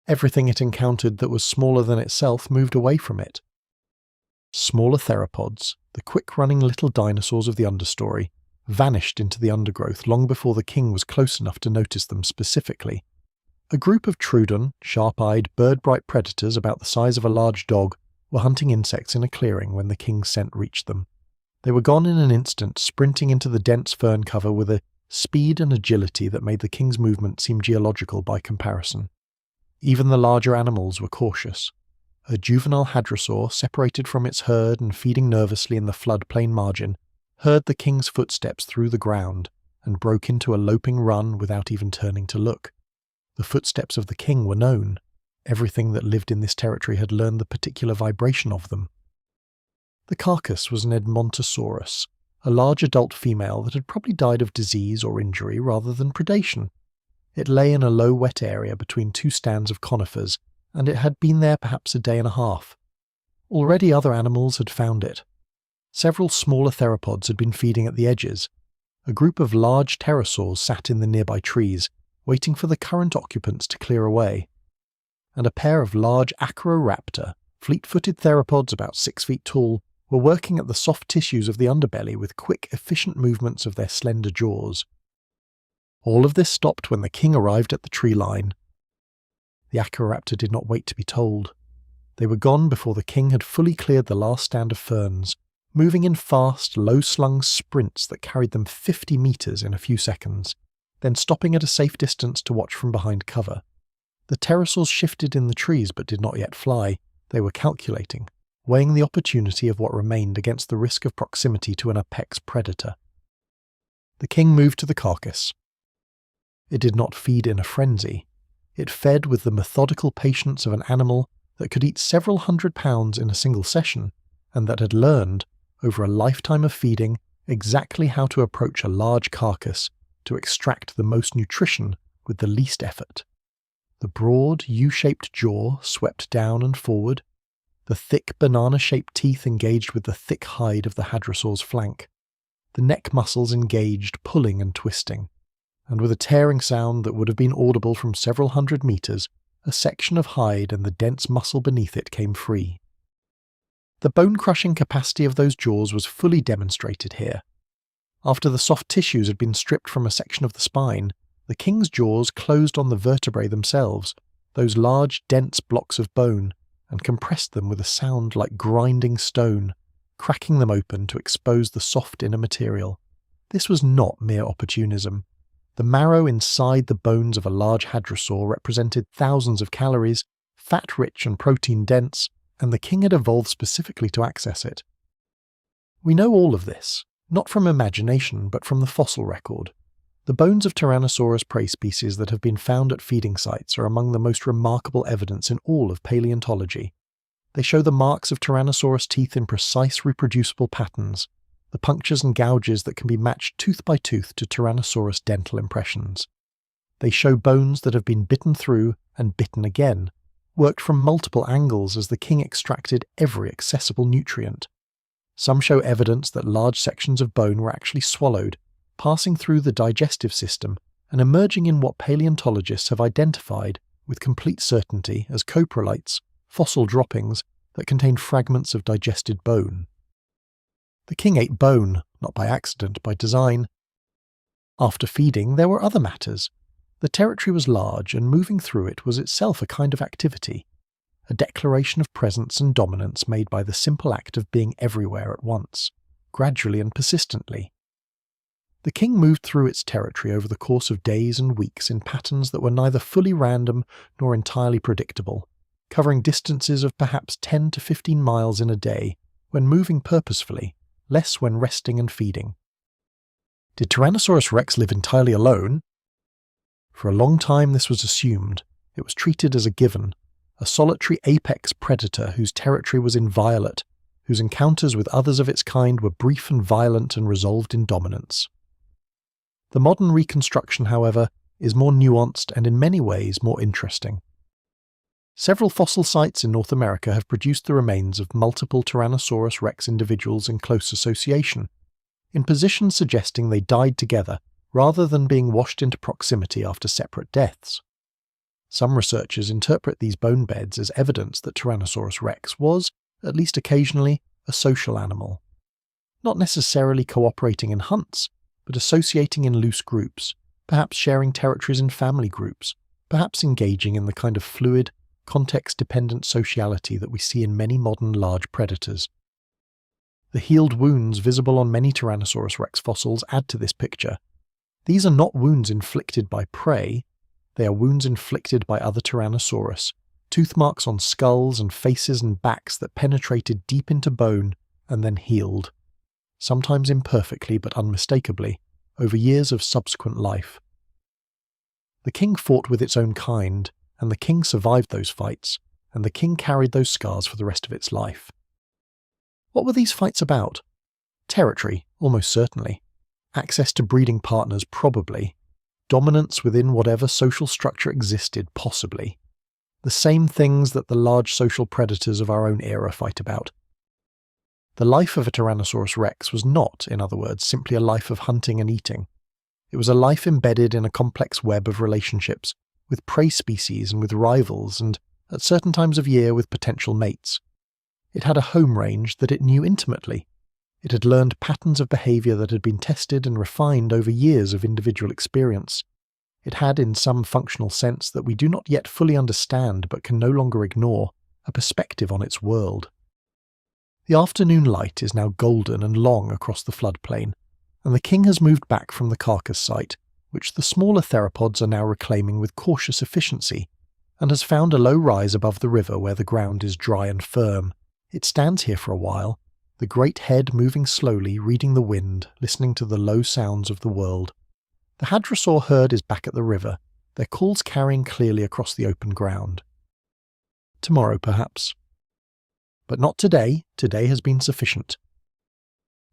Everything it encountered that was smaller than itself moved away from it. Smaller theropods, the quick-running little dinosaurs of the understory, vanished into the undergrowth long before the king was close enough to notice them specifically. A group of Troodon, sharp-eyed, bird-bright predators about the size of a large dog were hunting insects in a clearing when the king's scent reached them. They were gone in an instant, sprinting into the dense fern cover with a speed and agility that made the king's movement seem geological by comparison. Even the larger animals were cautious. A juvenile hadrosaur, separated from its herd and feeding nervously in the floodplain margin, heard the king's footsteps through the ground and broke into a loping run without even turning to look. The footsteps of the king were known. Everything that lived in this territory had learned the particular vibration of them. The carcass was an Edmontosaurus, a large adult female that had probably died of disease or injury rather than predation. It lay in a low wet area between 2 stands of conifers, and it had been there perhaps a day and a half. Already other animals had found it. Several smaller theropods had been feeding at the edges. A group of large pterosaurs sat in the nearby trees, waiting for the current occupants to clear away. And a pair of large Acroraptor, fleet-footed theropods about 6 feet tall, were working at the soft tissues of the underbelly with quick, efficient movements of their slender jaws. All of this stopped when the king arrived at the tree line. The Acroraptor did not wait to be told. They were gone before the king had fully cleared the last stand of ferns, moving in fast, low-slung sprints that carried them 50 meters in a few seconds, then stopping at a safe distance to watch from behind cover. The pterosaurs shifted in the trees but did not yet fly. They were calculating, weighing the opportunity of what remained against the risk of proximity to an apex predator. The king moved to the carcass. It did not feed in a frenzy. It fed with the methodical patience of an animal that could eat several 100 pounds in a single session, and that had learned, over a lifetime of feeding, exactly how to approach a large carcass to extract the most nutrition with the least effort. The broad, U-shaped jaw swept down and forward. The thick, banana-shaped teeth engaged with the thick hide of the hadrosaur's flank. The neck muscles engaged, pulling and twisting. And with a tearing sound that would have been audible from several 100 meters, a section of hide and the dense muscle beneath it came free. The bone-crushing capacity of those jaws was fully demonstrated here. After the soft tissues had been stripped from a section of the spine, the king's jaws closed on the vertebrae themselves, those large, dense blocks of bone, and compressed them with a sound like grinding stone, cracking them open to expose the soft inner material. This was not mere opportunism. The marrow inside the bones of a large hadrosaur represented thousands of calories, fat-rich and protein-dense, and the king had evolved specifically to access it. We know all of this, not from imagination but from the fossil record. The bones of Tyrannosaurus prey species that have been found at feeding sites are among the most remarkable evidence in all of paleontology. They show the marks of Tyrannosaurus teeth in precise reproducible patterns, the punctures and gouges that can be matched tooth by tooth to Tyrannosaurus dental impressions. They show bones that have been bitten through and bitten again, worked from multiple angles as the king extracted every accessible nutrient. Some show evidence that large sections of bone were actually swallowed, passing through the digestive system and emerging in what paleontologists have identified with complete certainty as coprolites, fossil droppings that contain fragments of digested bone. The king ate bone, not by accident, by design. After feeding, there were other matters. The territory was large, and moving through it was itself a kind of activity, a declaration of presence and dominance made by the simple act of being everywhere at once, gradually and persistently. The king moved through its territory over the course of days and weeks in patterns that were neither fully random nor entirely predictable, covering distances of perhaps 10 to 15 miles in a day when moving purposefully, less when resting and feeding. Did Tyrannosaurus rex live entirely alone? For a long time this was assumed. It was treated as a given, a solitary apex predator whose territory was inviolate, whose encounters with others of its kind were brief and violent and resolved in dominance. The modern reconstruction, however, is more nuanced and in many ways more interesting. Several fossil sites in North America have produced the remains of multiple Tyrannosaurus rex individuals in close association, in positions suggesting they died together rather than being washed into proximity after separate deaths. Some researchers interpret these bone beds as evidence that Tyrannosaurus rex was, at least occasionally, a social animal. Not necessarily cooperating in hunts, but associating in loose groups, perhaps sharing territories in family groups, perhaps engaging in the kind of fluid, context-dependent sociality that we see in many modern large predators. The healed wounds visible on many Tyrannosaurus rex fossils add to this picture. These are not wounds inflicted by prey, they are wounds inflicted by other Tyrannosaurus, tooth marks on skulls and faces and backs that penetrated deep into bone and then healed, sometimes imperfectly but unmistakably, over years of subsequent life. The king fought with its own kind, and the king survived those fights, and the king carried those scars for the rest of its life. What were these fights about? Territory, almost certainly. Access to breeding partners, probably. Dominance within whatever social structure existed, possibly. The same things that the large social predators of our own era fight about. The life of a Tyrannosaurus rex was not, in other words, simply a life of hunting and eating. It was a life embedded in a complex web of relationships, with prey species and with rivals, and, at certain times of year, with potential mates. It had a home range that it knew intimately. It had learned patterns of behaviour that had been tested and refined over years of individual experience. It had, in some functional sense that we do not yet fully understand but can no longer ignore, a perspective on its world. The afternoon light is now golden and long across the floodplain, and the king has moved back from the carcass site, which the smaller theropods are now reclaiming with cautious efficiency, and has found a low rise above the river where the ground is dry and firm. It stands here for a while, the great head moving slowly, reading the wind, listening to the low sounds of the world. The hadrosaur herd is back at the river, their calls carrying clearly across the open ground. Tomorrow, perhaps. But not today. Today has been sufficient.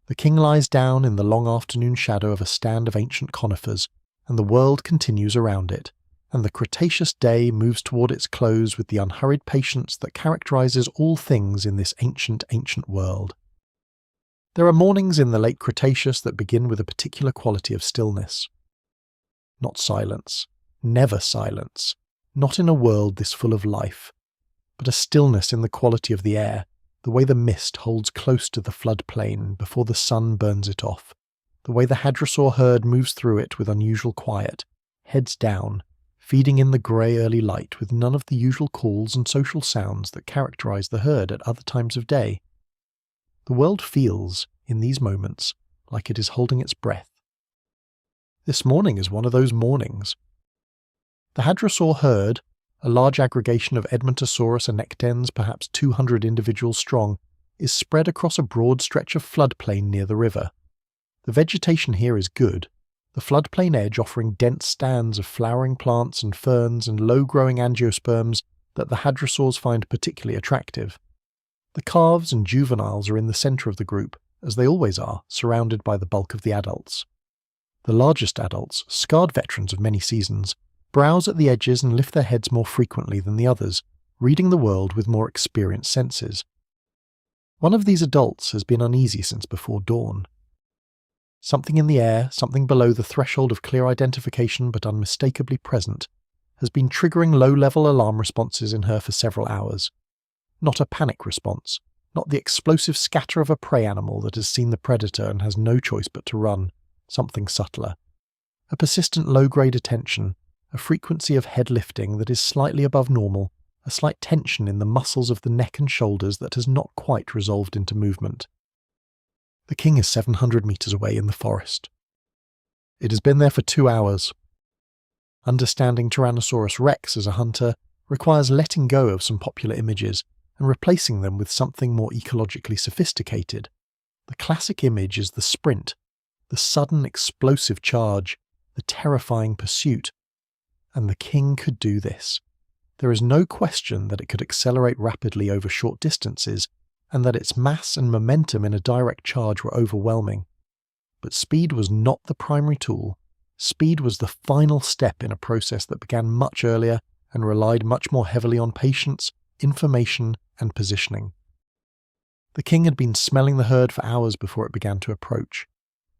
The king lies down in the long afternoon shadow of a stand of ancient conifers, and the world continues around it, and the Cretaceous day moves toward its close with the unhurried patience that characterizes all things in this ancient, ancient world. There are mornings in the late Cretaceous that begin with a particular quality of stillness. Not silence, never silence, not in a world this full of life, but a stillness in the quality of the air, the way the mist holds close to the floodplain before the sun burns it off, the way the hadrosaur herd moves through it with unusual quiet, heads down, feeding in the grey early light with none of the usual calls and social sounds that characterize the herd at other times of day. The world feels, in these moments, like it is holding its breath. This morning is one of those mornings. The hadrosaur herd, a large aggregation of Edmontosaurus annectens, perhaps 200 individuals strong, is spread across a broad stretch of floodplain near the river. The vegetation here is good, the floodplain edge offering dense stands of flowering plants and ferns and low-growing angiosperms that the hadrosaurs find particularly attractive. The calves and juveniles are in the centre of the group, as they always are, surrounded by the bulk of the adults. The largest adults, scarred veterans of many seasons, browse at the edges and lift their heads more frequently than the others, reading the world with more experienced senses. One of these adults has been uneasy since before dawn. Something in the air, something below the threshold of clear identification but unmistakably present, has been triggering low-level alarm responses in her for several hours. Not a panic response, not the explosive scatter of a prey animal that has seen the predator and has no choice but to run, something subtler. A persistent low-grade attention, a frequency of head lifting that is slightly above normal, a slight tension in the muscles of the neck and shoulders that has not quite resolved into movement. The king is 700 meters away in the forest. It has been there for 2 hours. Understanding Tyrannosaurus rex as a hunter requires letting go of some popular images and replacing them with something more ecologically sophisticated. The classic image is the sprint, the sudden explosive charge, the terrifying pursuit. And the king could do this. There is no question that it could accelerate rapidly over short distances, and that its mass and momentum in a direct charge were overwhelming. But speed was not the primary tool. Speed was the final step in a process that began much earlier and relied much more heavily on patience, information, and positioning. The king had been smelling the herd for hours before it began to approach.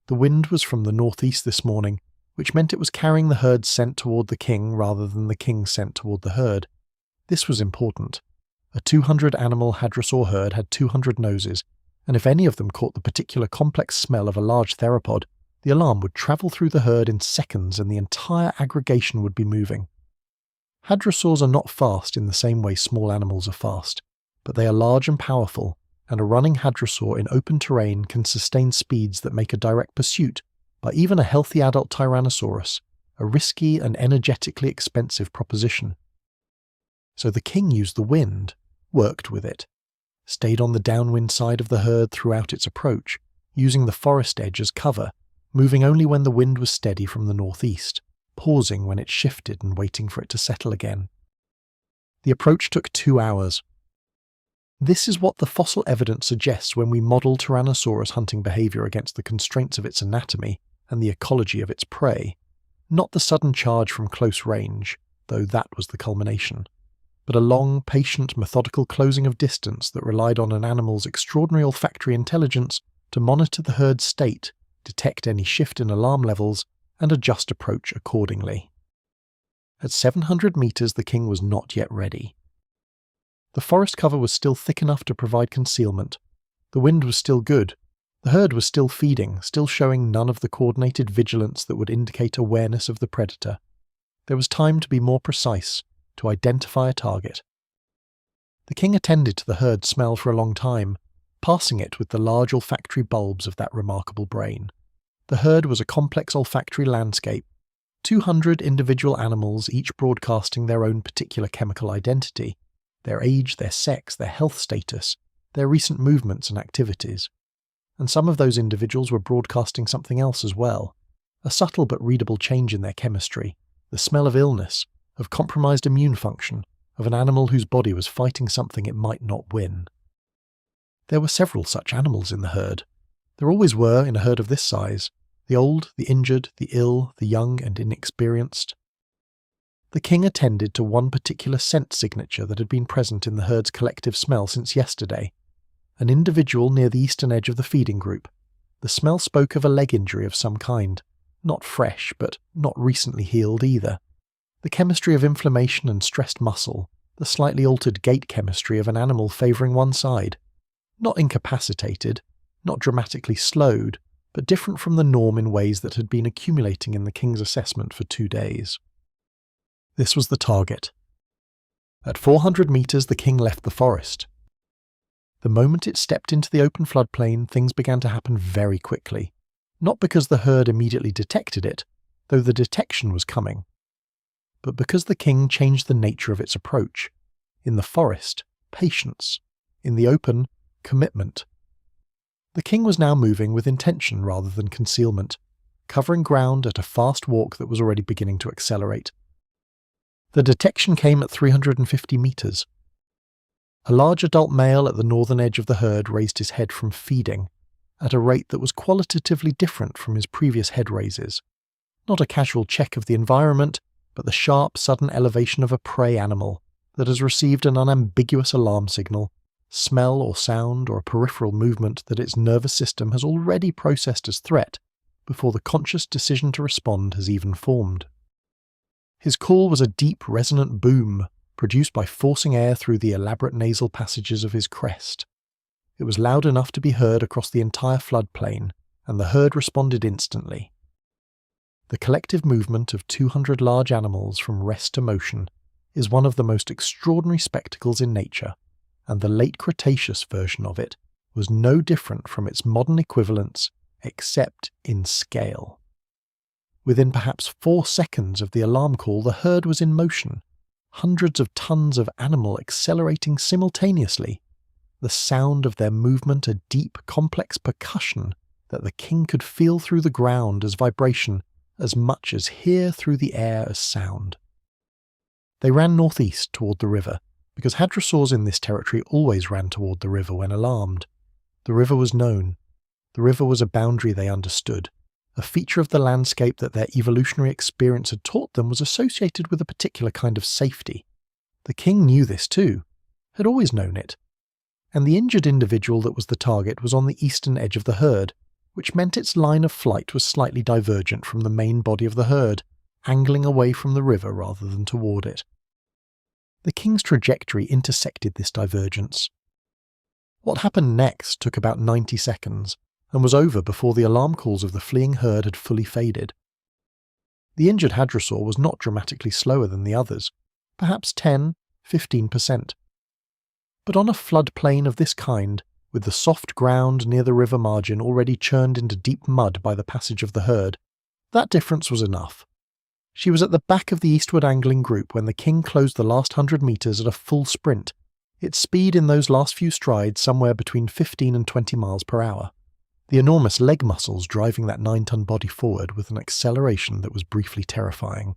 The wind was from the northeast this morning, which meant it was carrying the herd's scent toward the king rather than the king's scent toward the herd. This was important. A 200-animal hadrosaur herd had 200 noses, and if any of them caught the particular complex smell of a large theropod, the alarm would travel through the herd in seconds and the entire aggregation would be moving. Hadrosaurs are not fast in the same way small animals are fast, but they are large and powerful, and a running hadrosaur in open terrain can sustain speeds that make a direct pursuit by even a healthy adult Tyrannosaurus a risky and energetically expensive proposition. So the king used the wind, worked with it, stayed on the downwind side of the herd throughout its approach, using the forest edge as cover, moving only when the wind was steady from the northeast, pausing when it shifted and waiting for it to settle again. The approach took 2 hours. This is what the fossil evidence suggests when we model Tyrannosaurus hunting behavior against the constraints of its anatomy and the ecology of its prey, not the sudden charge from close range, though that was the culmination, but a long, patient, methodical closing of distance that relied on an animal's extraordinary olfactory intelligence to monitor the herd's state, detect any shift in alarm levels, and adjust approach accordingly. At 700 meters, the king was not yet ready. The forest cover was still thick enough to provide concealment. The wind was still good. The herd was still feeding, still showing none of the coordinated vigilance that would indicate awareness of the predator. There was time to be more precise, to identify a target. The king attended to the herd's smell for a long time, passing it with the large olfactory bulbs of that remarkable brain. The herd was a complex olfactory landscape, 200 individual animals each broadcasting their own particular chemical identity, their age, their sex, their health status, their recent movements and activities. And some of those individuals were broadcasting something else as well, a subtle but readable change in their chemistry, the smell of illness, of compromised immune function, of an animal whose body was fighting something it might not win. There were several such animals in the herd. There always were in a herd of this size, the old, the injured, the ill, the young and inexperienced. The king attended to one particular scent signature that had been present in the herd's collective smell since yesterday, an individual near the eastern edge of the feeding group. The smell spoke of a leg injury of some kind, not fresh, but not recently healed either. The chemistry of inflammation and stressed muscle, the slightly altered gait chemistry of an animal favouring one side. Not incapacitated, not dramatically slowed, but different from the norm in ways that had been accumulating in the king's assessment for 2 days. This was the target. At 400 meters, the king left the forest. The moment it stepped into the open floodplain, things began to happen very quickly. Not because the herd immediately detected it, though the detection was coming, but because the king changed the nature of its approach. In the forest, patience. In the open, commitment. The king was now moving with intention rather than concealment, covering ground at a fast walk that was already beginning to accelerate. The detection came at 350 meters. A large adult male at the northern edge of the herd raised his head from feeding, at a rate that was qualitatively different from his previous head raises. Not a casual check of the environment, but the sharp, sudden elevation of a prey animal that has received an unambiguous alarm signal, smell or sound or a peripheral movement that its nervous system has already processed as threat, before the conscious decision to respond has even formed. His call was a deep, resonant boom, produced by forcing air through the elaborate nasal passages of his crest. It was loud enough to be heard across the entire floodplain, and the herd responded instantly. The collective movement of 200 large animals from rest to motion is one of the most extraordinary spectacles in nature, and the late Cretaceous version of it was no different from its modern equivalents except in scale. Within perhaps 4 seconds of the alarm call, the herd was in motion, hundreds of tons of animal accelerating simultaneously, the sound of their movement a deep, complex percussion that the king could feel through the ground as vibration as much as hear through the air as sound. They ran northeast toward the river, because hadrosaurs in this territory always ran toward the river when alarmed. The river was known. The river was a boundary they understood. A feature of the landscape that their evolutionary experience had taught them was associated with a particular kind of safety. The king knew this too, had always known it. And the injured individual that was the target was on the eastern edge of the herd, which meant its line of flight was slightly divergent from the main body of the herd, angling away from the river rather than toward it. The king's trajectory intersected this divergence. What happened next took about 90 seconds, and was over before the alarm calls of the fleeing herd had fully faded. The injured hadrosaur was not dramatically slower than the others, perhaps 10–15%. But on a floodplain of this kind, with the soft ground near the river margin already churned into deep mud by the passage of the herd, that difference was enough. She was at the back of the eastward angling group when the king closed the last 100 meters at a full sprint, its speed in those last few strides somewhere between 15 and 20 miles per hour. The enormous leg muscles driving that 9-ton body forward with an acceleration that was briefly terrifying.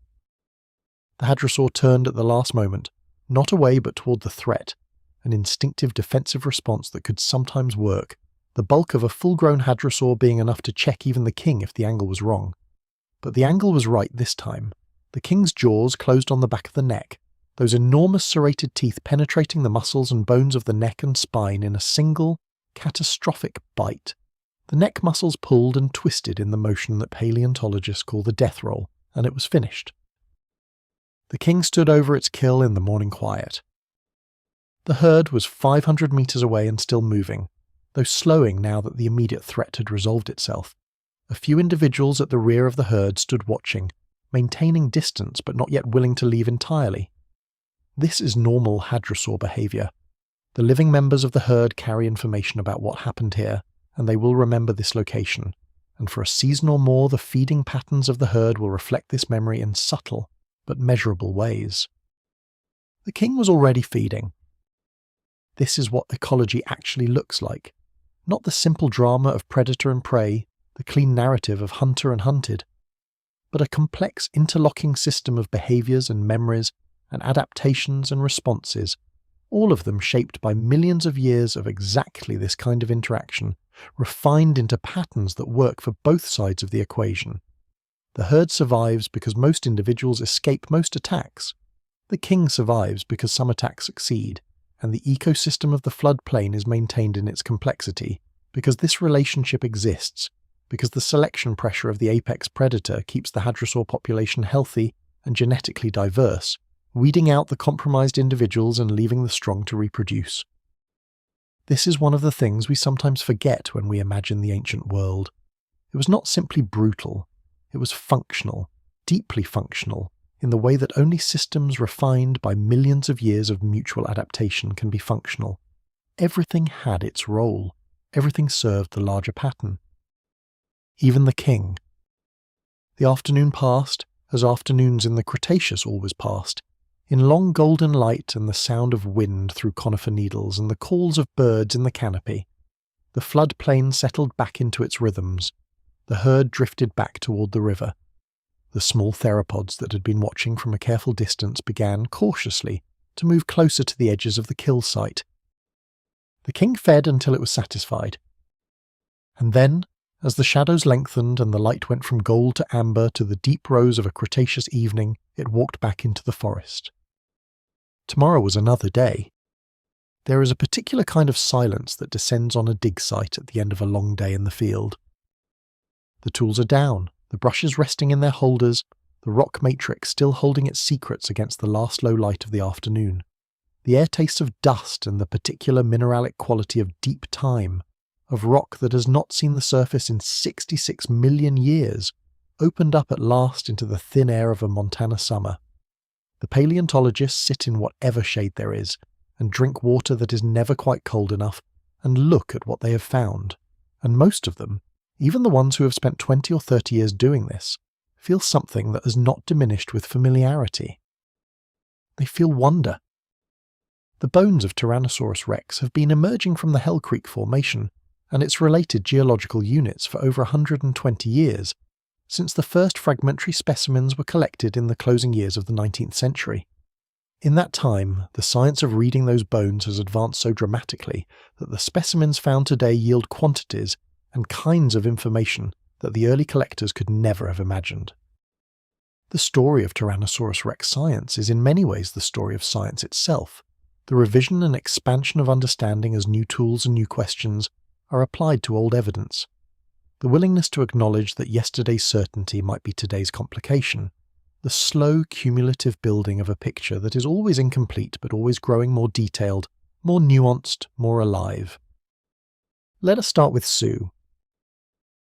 The hadrosaur turned at the last moment, not away but toward the threat, an instinctive defensive response that could sometimes work, the bulk of a full-grown hadrosaur being enough to check even the king if the angle was wrong. But the angle was right this time. The king's jaws closed on the back of the neck, those enormous serrated teeth penetrating the muscles and bones of the neck and spine in a single, catastrophic bite. The neck muscles pulled and twisted in the motion that paleontologists call the death roll, and it was finished. The king stood over its kill in the morning quiet. The herd was 500 meters away and still moving, though slowing now that the immediate threat had resolved itself. A few individuals at the rear of the herd stood watching, maintaining distance but not yet willing to leave entirely. This is normal hadrosaur behavior. The living members of the herd carry information about what happened here, and they will remember this location, and for a season or more the feeding patterns of the herd will reflect this memory in subtle but measurable ways. The king was already feeding. This is what ecology actually looks like, not the simple drama of predator and prey, the clean narrative of hunter and hunted, but a complex interlocking system of behaviors and memories and adaptations and responses, all of them shaped by millions of years of exactly this kind of interaction, refined into patterns that work for both sides of the equation. The herd survives because most individuals escape most attacks. The king survives because some attacks succeed, and the ecosystem of the floodplain is maintained in its complexity, because this relationship exists, because the selection pressure of the apex predator keeps the hadrosaur population healthy and genetically diverse, weeding out the compromised individuals and leaving the strong to reproduce. This is one of the things we sometimes forget when we imagine the ancient world. It was not simply brutal, it was functional, deeply functional, in the way that only systems refined by millions of years of mutual adaptation can be functional. Everything had its role, everything served the larger pattern. Even the king. The afternoon passed, as afternoons in the Cretaceous always passed, in long golden light and the sound of wind through conifer needles and the calls of birds in the canopy. The floodplain settled back into its rhythms. The herd drifted back toward the river. The small theropods that had been watching from a careful distance began, cautiously, to move closer to the edges of the kill site. The king fed until it was satisfied. And then, as the shadows lengthened and the light went from gold to amber to the deep rose of a Cretaceous evening, it walked back into the forest. Tomorrow was another day. There is a particular kind of silence that descends on a dig site at the end of a long day in the field. The tools are down, the brushes resting in their holders, the rock matrix still holding its secrets against the last low light of the afternoon. The air tastes of dust and the particular mineralic quality of deep time, of rock that has not seen the surface in 66 million years, opened up at last into the thin air of a Montana summer. The paleontologists sit in whatever shade there is, and drink water that is never quite cold enough, and look at what they have found. And most of them, even the ones who have spent 20 or 30 years doing this, feel something that has not diminished with familiarity. They feel wonder. The bones of Tyrannosaurus rex have been emerging from the Hell Creek Formation and its related geological units for over 120 years, since the first fragmentary specimens were collected in the closing years of the 19th century. In that time, the science of reading those bones has advanced so dramatically that the specimens found today yield quantities and kinds of information that the early collectors could never have imagined. The story of Tyrannosaurus rex science is in many ways the story of science itself, the revision and expansion of understanding as new tools and new questions are applied to old evidence, the willingness to acknowledge that yesterday's certainty might be today's complication, the slow cumulative building of a picture that is always incomplete but always growing more detailed, more nuanced, more alive. Let us start with Sue.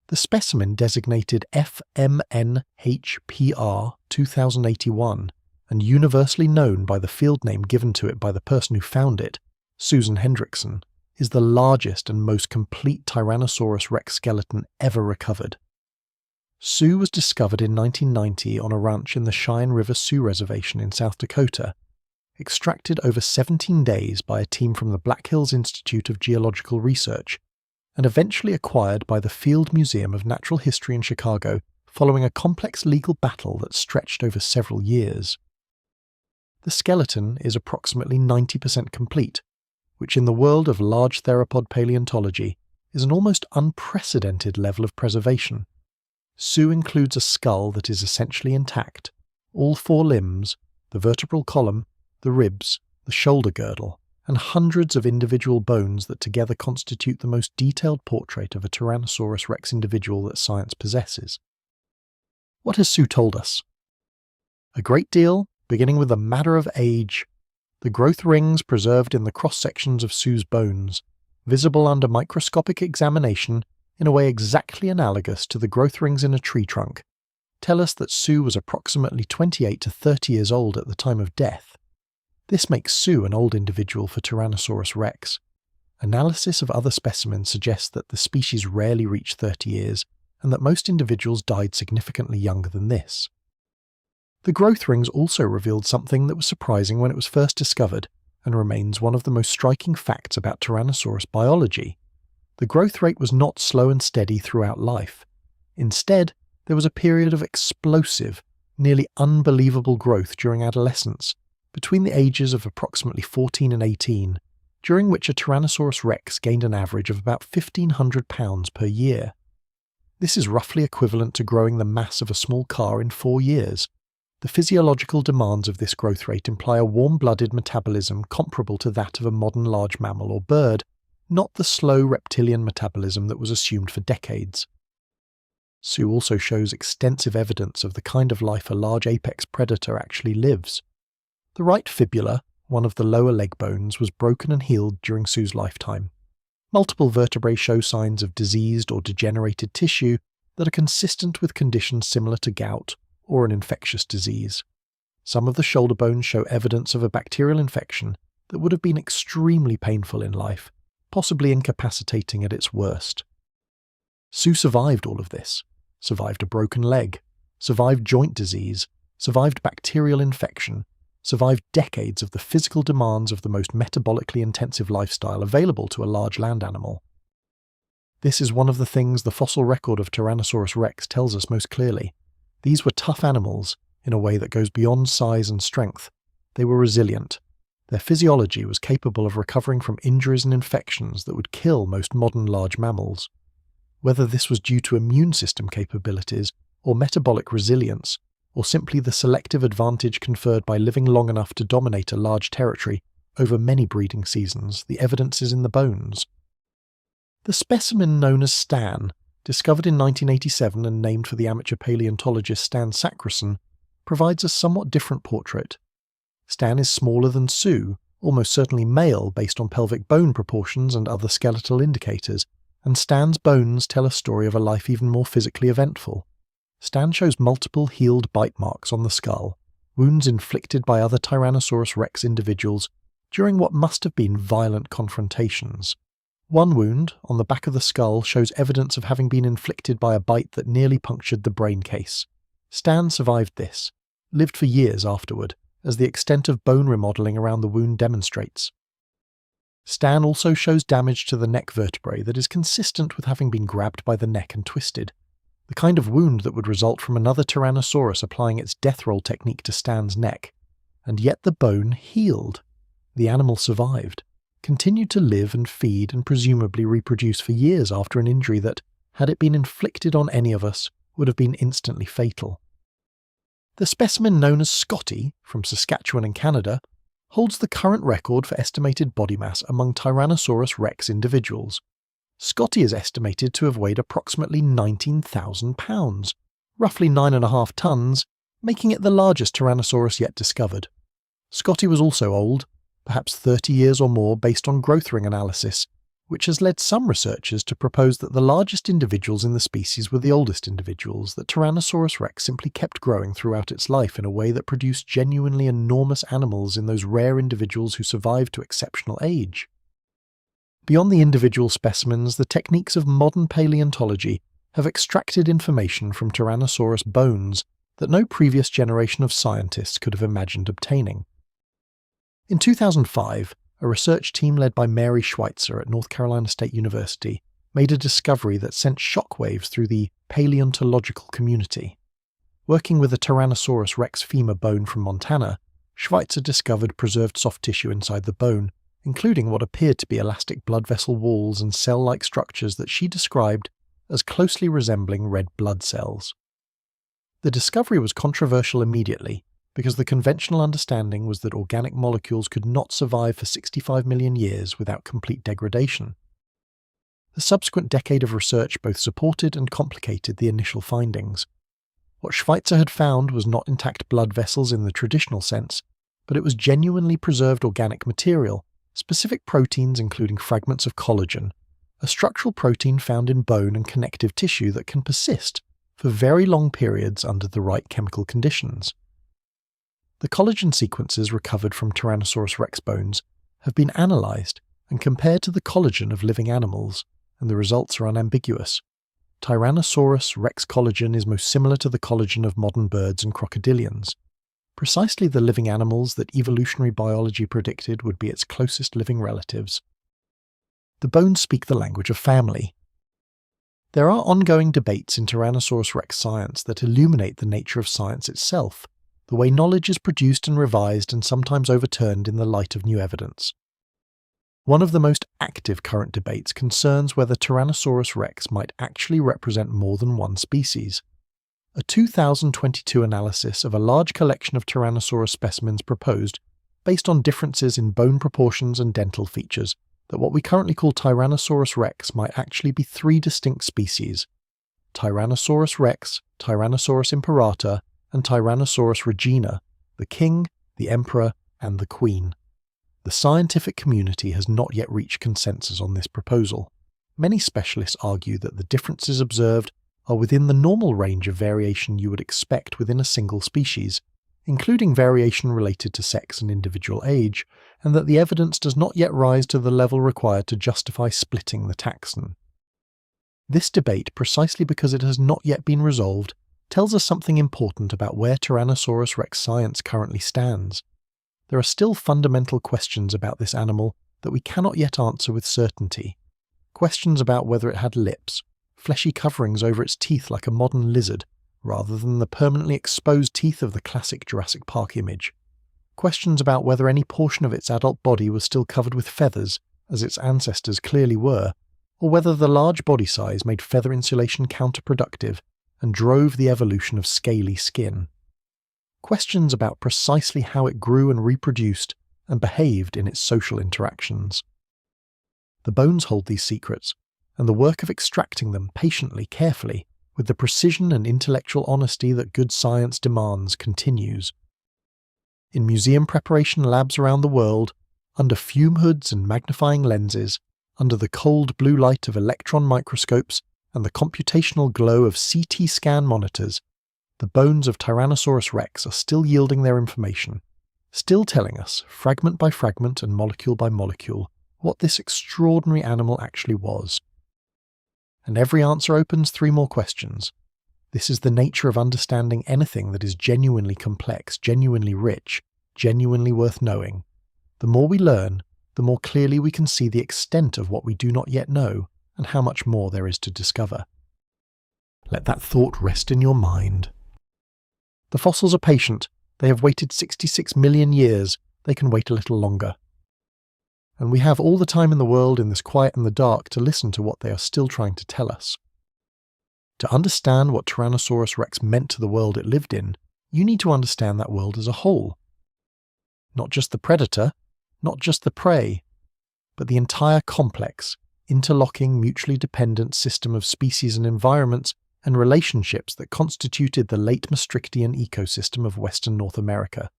The specimen designated FMNHPR 2081 and universally known by the field name given to it by the person who found it, Susan Hendrickson, is the largest and most complete Tyrannosaurus rex skeleton ever recovered. Sue was discovered in 1990 on a ranch in the Cheyenne River Sioux Reservation in South Dakota, extracted over 17 days by a team from the Black Hills Institute of Geological Research, and eventually acquired by the Field Museum of Natural History in Chicago following a complex legal battle that stretched over several years. The skeleton is approximately 90% complete, which in the world of large theropod paleontology is an almost unprecedented level of preservation. Sue includes a skull that is essentially intact, all four limbs, the vertebral column, the ribs, the shoulder girdle, and hundreds of individual bones that together constitute the most detailed portrait of a Tyrannosaurus rex individual that science possesses. What has Sue told us? A great deal, beginning with a matter of age. The growth rings preserved in the cross-sections of Sue's bones, visible under microscopic examination in a way exactly analogous to the growth rings in a tree trunk, tell us that Sue was approximately 28 to 30 years old at the time of death. This makes Sue an old individual for Tyrannosaurus rex. Analysis of other specimens suggests that the species rarely reached 30 years and that most individuals died significantly younger than this. The growth rings also revealed something that was surprising when it was first discovered and remains one of the most striking facts about Tyrannosaurus biology. The growth rate was not slow and steady throughout life. Instead, there was a period of explosive, nearly unbelievable growth during adolescence, between the ages of approximately 14 and 18, during which a Tyrannosaurus rex gained an average of about 1,500 pounds per year. This is roughly equivalent to growing the mass of a small car in 4 years. The physiological demands of this growth rate imply a warm-blooded metabolism comparable to that of a modern large mammal or bird, not the slow reptilian metabolism that was assumed for decades. Sue also shows extensive evidence of the kind of life a large apex predator actually lives. The right fibula, one of the lower leg bones, was broken and healed during Sue's lifetime. Multiple vertebrae show signs of diseased or degenerated tissue that are consistent with conditions similar to gout or an infectious disease. Some of the shoulder bones show evidence of a bacterial infection that would have been extremely painful in life, possibly incapacitating at its worst. Sue survived all of this, survived a broken leg, survived joint disease, survived bacterial infection, survived decades of the physical demands of the most metabolically intensive lifestyle available to a large land animal. This is one of the things the fossil record of Tyrannosaurus rex tells us most clearly. These were tough animals in a way that goes beyond size and strength. They were resilient. Their physiology was capable of recovering from injuries and infections that would kill most modern large mammals. Whether this was due to immune system capabilities, or metabolic resilience, or simply the selective advantage conferred by living long enough to dominate a large territory over many breeding seasons, the evidence is in the bones. The specimen known as Stan discovered in 1987 and named for the amateur paleontologist Stan Sakrason, provides a somewhat different portrait. Stan is smaller than Sue, almost certainly male based on pelvic bone proportions and other skeletal indicators, and Stan's bones tell a story of a life even more physically eventful. Stan shows multiple healed bite marks on the skull, wounds inflicted by other Tyrannosaurus rex individuals during what must have been violent confrontations. One wound, on the back of the skull, shows evidence of having been inflicted by a bite that nearly punctured the brain case. Stan survived this, lived for years afterward, as the extent of bone remodeling around the wound demonstrates. Stan also shows damage to the neck vertebrae that is consistent with having been grabbed by the neck and twisted, the kind of wound that would result from another Tyrannosaurus applying its death roll technique to Stan's neck. And yet the bone healed. The animal survived, continued to live and feed and presumably reproduce for years after an injury that, had it been inflicted on any of us, would have been instantly fatal. The specimen known as Scotty, from Saskatchewan in Canada, holds the current record for estimated body mass among Tyrannosaurus rex individuals. Scotty is estimated to have weighed approximately 19,000 pounds, roughly 9.5 tons, making it the largest Tyrannosaurus yet discovered. Scotty was also old, perhaps 30 years or more based on growth ring analysis, which has led some researchers to propose that the largest individuals in the species were the oldest individuals, that Tyrannosaurus rex simply kept growing throughout its life in a way that produced genuinely enormous animals in those rare individuals who survived to exceptional age. Beyond the individual specimens, the techniques of modern paleontology have extracted information from Tyrannosaurus bones that no previous generation of scientists could have imagined obtaining. In 2005, a research team led by Mary Schweitzer at North Carolina State University made a discovery that sent shockwaves through the paleontological community. Working with a Tyrannosaurus rex femur bone from Montana, Schweitzer discovered preserved soft tissue inside the bone, including what appeared to be elastic blood vessel walls and cell-like structures that she described as closely resembling red blood cells. The discovery was controversial immediately, because the conventional understanding was that organic molecules could not survive for 65 million years without complete degradation. The subsequent decade of research both supported and complicated the initial findings. What Schweitzer had found was not intact blood vessels in the traditional sense, but it was genuinely preserved organic material, specific proteins including fragments of collagen, a structural protein found in bone and connective tissue that can persist for very long periods under the right chemical conditions. The collagen sequences recovered from Tyrannosaurus rex bones have been analysed and compared to the collagen of living animals, and the results are unambiguous. Tyrannosaurus rex collagen is most similar to the collagen of modern birds and crocodilians, precisely the living animals that evolutionary biology predicted would be its closest living relatives. The bones speak the language of family. There are ongoing debates in Tyrannosaurus rex science that illuminate the nature of science itself, the way knowledge is produced and revised and sometimes overturned in the light of new evidence. One of the most active current debates concerns whether Tyrannosaurus rex might actually represent more than one species. A 2022 analysis of a large collection of Tyrannosaurus specimens proposed, based on differences in bone proportions and dental features, that what we currently call Tyrannosaurus rex might actually be 3 distinct species: Tyrannosaurus rex, Tyrannosaurus imperator, and Tyrannosaurus regina, the king, the emperor, and the queen. The scientific community has not yet reached consensus on this proposal. Many specialists argue that the differences observed are within the normal range of variation you would expect within a single species, including variation related to sex and individual age, and that the evidence does not yet rise to the level required to justify splitting the taxon. This debate, precisely because it has not yet been resolved, tells us something important about where Tyrannosaurus rex science currently stands. There are still fundamental questions about this animal that we cannot yet answer with certainty. Questions about whether it had lips, fleshy coverings over its teeth like a modern lizard, rather than the permanently exposed teeth of the classic Jurassic Park image. Questions about whether any portion of its adult body was still covered with feathers, as its ancestors clearly were, or whether the large body size made feather insulation counterproductive and drove the evolution of scaly skin. Questions about precisely how it grew and reproduced and behaved in its social interactions. The bones hold these secrets, and the work of extracting them patiently, carefully, with the precision and intellectual honesty that good science demands, continues. In museum preparation labs around the world, under fume hoods and magnifying lenses, under the cold blue light of electron microscopes and the computational glow of CT scan monitors, the bones of Tyrannosaurus rex are still yielding their information, still telling us, fragment by fragment and molecule by molecule, what this extraordinary animal actually was. And every answer opens 3 more questions. This is the nature of understanding anything that is genuinely complex, genuinely rich, genuinely worth knowing. The more we learn, the more clearly we can see the extent of what we do not yet know and how much more there is to discover. Let that thought rest in your mind. The fossils are patient. They have waited 66 million years. They can wait a little longer. And we have all the time in the world in this quiet and the dark to listen to what they are still trying to tell us. To understand what Tyrannosaurus rex meant to the world it lived in, you need to understand that world as a whole. Not just the predator, not just the prey, but the entire complex, interlocking, mutually dependent system of species and environments and relationships that constituted the late Maastrichtian ecosystem of Western North America,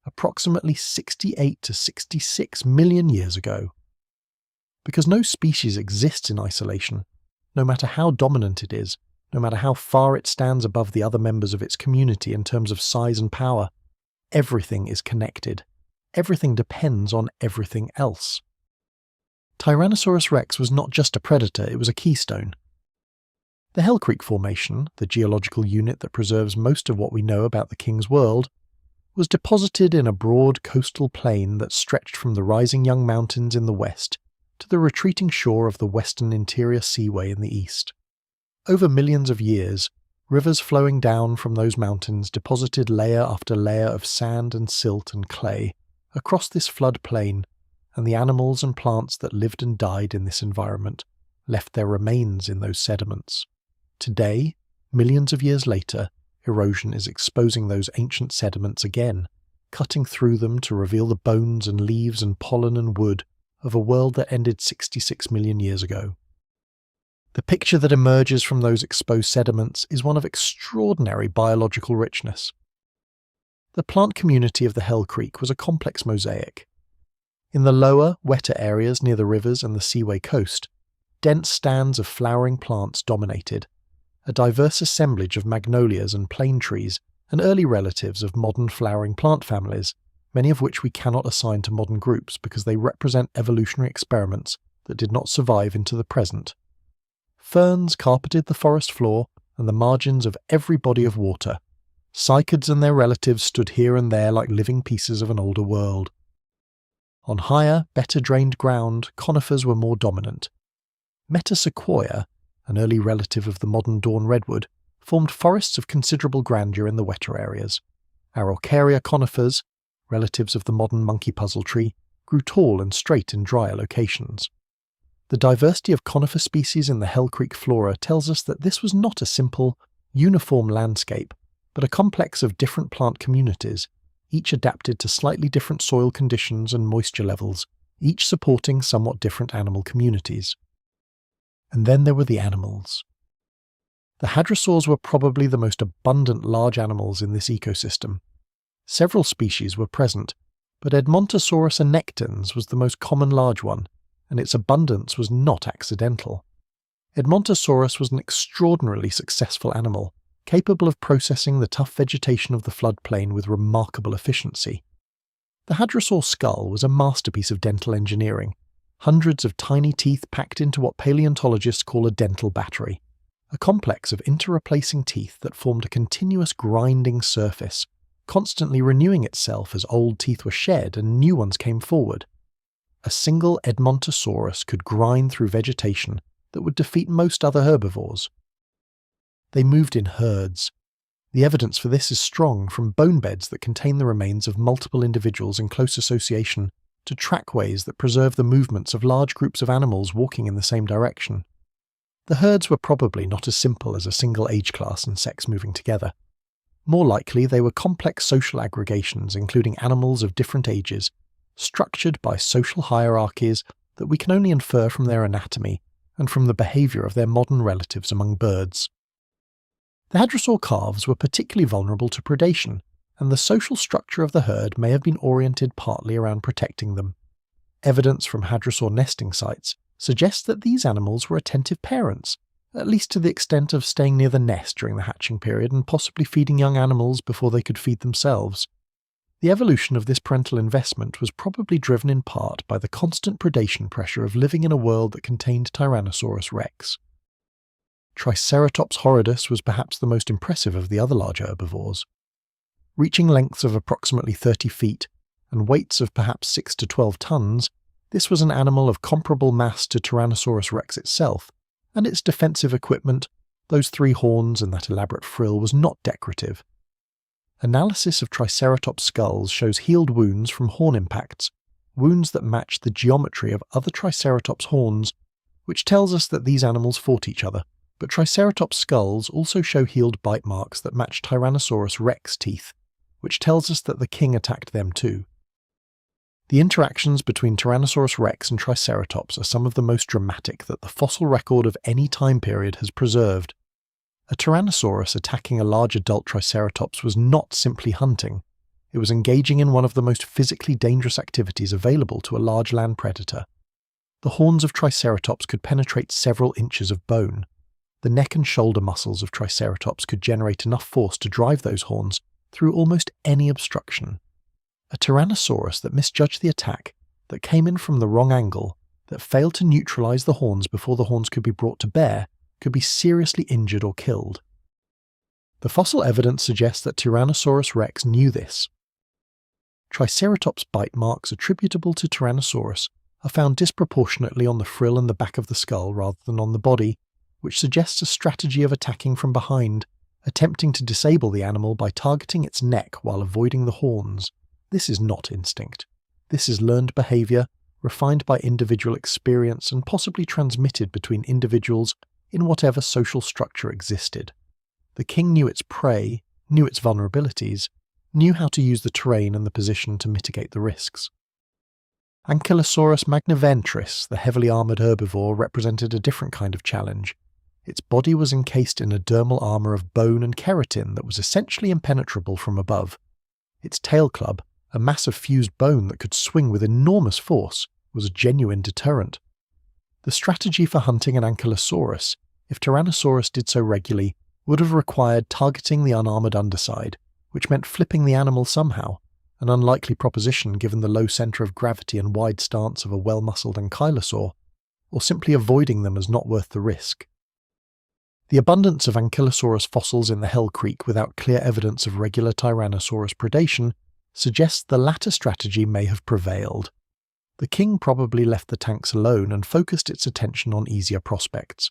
approximately 68 to 66 million years ago. Because no species exists in isolation, no matter how dominant it is, no matter how far it stands above the other members of its community in terms of size and power, everything is connected. Everything depends on everything else. Tyrannosaurus rex was not just a predator, it was a keystone. The Hell Creek Formation, the geological unit that preserves most of what we know about the King's World, was deposited in a broad coastal plain that stretched from the rising young mountains in the west to the retreating shore of the western interior seaway in the east. Over millions of years, rivers flowing down from those mountains deposited layer after layer of sand and silt and clay across this flood plain, and the animals and plants that lived and died in this environment left their remains in those sediments. Today, millions of years later, erosion is exposing those ancient sediments again, cutting through them to reveal the bones and leaves and pollen and wood of a world that ended 66 million years ago. The picture that emerges from those exposed sediments is one of extraordinary biological richness. The plant community of the Hell Creek was a complex mosaic. In the lower, wetter areas near the rivers and the seaway coast, dense stands of flowering plants dominated, a diverse assemblage of magnolias and plane trees and early relatives of modern flowering plant families, many of which we cannot assign to modern groups because they represent evolutionary experiments that did not survive into the present. Ferns carpeted the forest floor and the margins of every body of water. Cycads and their relatives stood here and there like living pieces of an older world. On higher, better drained ground, conifers were more dominant. Metasequoia, an early relative of the modern dawn redwood, formed forests of considerable grandeur in the wetter areas. Araucaria conifers, relatives of the modern monkey puzzle tree, grew tall and straight in drier locations. The diversity of conifer species in the Hell Creek flora tells us that this was not a simple, uniform landscape, but a complex of different plant communities, each adapted to slightly different soil conditions and moisture levels, each supporting somewhat different animal communities. And then there were the animals. The hadrosaurs were probably the most abundant large animals in this ecosystem. Several species were present, but Edmontosaurus annectans was the most common large one, and its abundance was not accidental. Edmontosaurus was an extraordinarily successful animal, capable of processing the tough vegetation of the floodplain with remarkable efficiency. The hadrosaur skull was a masterpiece of dental engineering, hundreds of tiny teeth packed into what paleontologists call a dental battery, a complex of interreplacing teeth that formed a continuous grinding surface, constantly renewing itself as old teeth were shed and new ones came forward. A single Edmontosaurus could grind through vegetation that would defeat most other herbivores. They moved in herds. The evidence for this is strong from bone beds that contain the remains of multiple individuals in close association to trackways that preserve the movements of large groups of animals walking in the same direction. The herds were probably not as simple as a single age class and sex moving together. More likely, they were complex social aggregations including animals of different ages, structured by social hierarchies that we can only infer from their anatomy and from the behaviour of their modern relatives among birds. The hadrosaur calves were particularly vulnerable to predation, and the social structure of the herd may have been oriented partly around protecting them. Evidence from hadrosaur nesting sites suggests that these animals were attentive parents, at least to the extent of staying near the nest during the hatching period and possibly feeding young animals before they could feed themselves. The evolution of this parental investment was probably driven in part by the constant predation pressure of living in a world that contained Tyrannosaurus rex. Triceratops horridus was perhaps the most impressive of the other large herbivores. Reaching lengths of approximately 30 feet and weights of perhaps 6 to 12 tons, this was an animal of comparable mass to Tyrannosaurus rex itself, and its defensive equipment, those 3 horns and that elaborate frill, was not decorative. Analysis of Triceratops skulls shows healed wounds from horn impacts, wounds that match the geometry of other Triceratops horns, which tells us that these animals fought each other. But Triceratops skulls also show healed bite marks that match Tyrannosaurus rex teeth, which tells us that the king attacked them too. The interactions between Tyrannosaurus rex and Triceratops are some of the most dramatic that the fossil record of any time period has preserved. A Tyrannosaurus attacking a large adult Triceratops was not simply hunting, it was engaging in one of the most physically dangerous activities available to a large land predator. The horns of Triceratops could penetrate several inches of bone. The neck and shoulder muscles of Triceratops could generate enough force to drive those horns through almost any obstruction. A Tyrannosaurus that misjudged the attack, that came in from the wrong angle, that failed to neutralize the horns before the horns could be brought to bear, could be seriously injured or killed. The fossil evidence suggests that Tyrannosaurus rex knew this. Triceratops bite marks attributable to Tyrannosaurus are found disproportionately on the frill and the back of the skull rather than on the body, which suggests a strategy of attacking from behind, attempting to disable the animal by targeting its neck while avoiding the horns. This is not instinct. This is learned behaviour, refined by individual experience and possibly transmitted between individuals in whatever social structure existed. The king knew its prey, knew its vulnerabilities, knew how to use the terrain and the position to mitigate the risks. Ankylosaurus magniventris, the heavily armoured herbivore, represented a different kind of challenge. Its body was encased in a dermal armour of bone and keratin that was essentially impenetrable from above. Its tail club, a mass of fused bone that could swing with enormous force, was a genuine deterrent. The strategy for hunting an Ankylosaurus, if Tyrannosaurus did so regularly, would have required targeting the unarmoured underside, which meant flipping the animal somehow, an unlikely proposition given the low centre of gravity and wide stance of a well-muscled ankylosaur, or simply avoiding them as not worth the risk. The abundance of Ankylosaurus fossils in the Hell Creek without clear evidence of regular Tyrannosaurus predation suggests the latter strategy may have prevailed. The king probably left the tanks alone and focused its attention on easier prospects.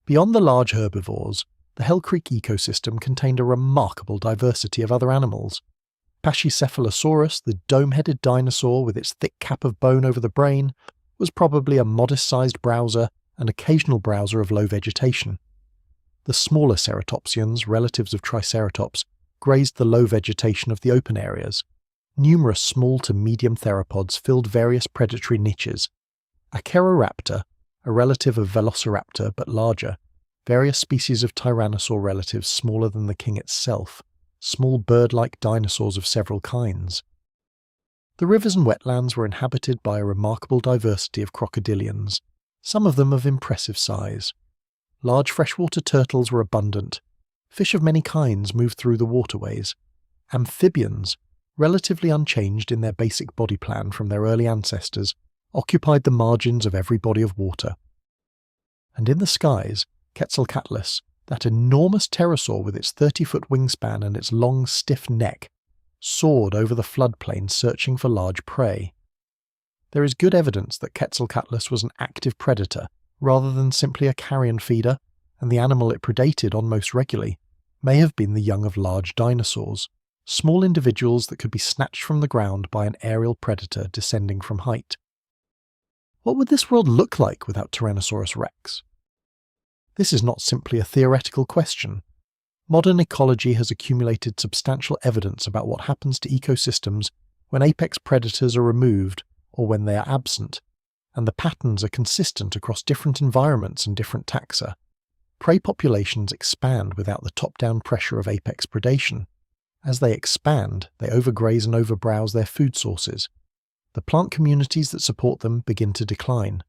Beyond the large herbivores, the Hell Creek ecosystem contained a remarkable diversity of other animals. Pachycephalosaurus, the dome-headed dinosaur with its thick cap of bone over the brain, was probably a modest-sized browser and occasional browser of low vegetation. The smaller ceratopsians, relatives of Triceratops, grazed the low vegetation of the open areas. Numerous small to medium theropods filled various predatory niches. Acheroraptor, a relative of Velociraptor but larger, various species of tyrannosaur relatives smaller than the king itself, small bird-like dinosaurs of several kinds. The rivers and wetlands were inhabited by a remarkable diversity of crocodilians, some of them of impressive size. Large freshwater turtles were abundant. Fish of many kinds moved through the waterways. Amphibians, relatively unchanged in their basic body plan from their early ancestors, occupied the margins of every body of water. And in the skies, Quetzalcoatlus, that enormous pterosaur with its 30-foot wingspan and its long, stiff neck, soared over the floodplain searching for large prey. There is good evidence that Quetzalcoatlus was an active predator rather than simply a carrion feeder, and the animal it predated on most regularly may have been the young of large dinosaurs, small individuals that could be snatched from the ground by an aerial predator descending from height. What would this world look like without Tyrannosaurus rex? This is not simply a theoretical question. Modern ecology has accumulated substantial evidence about what happens to ecosystems when apex predators are removed or when they are absent, and the patterns are consistent across different environments and different taxa. Prey populations expand without the top-down pressure of apex predation. As they expand, they overgraze and overbrowse their food sources. The plant communities that support them begin to decline.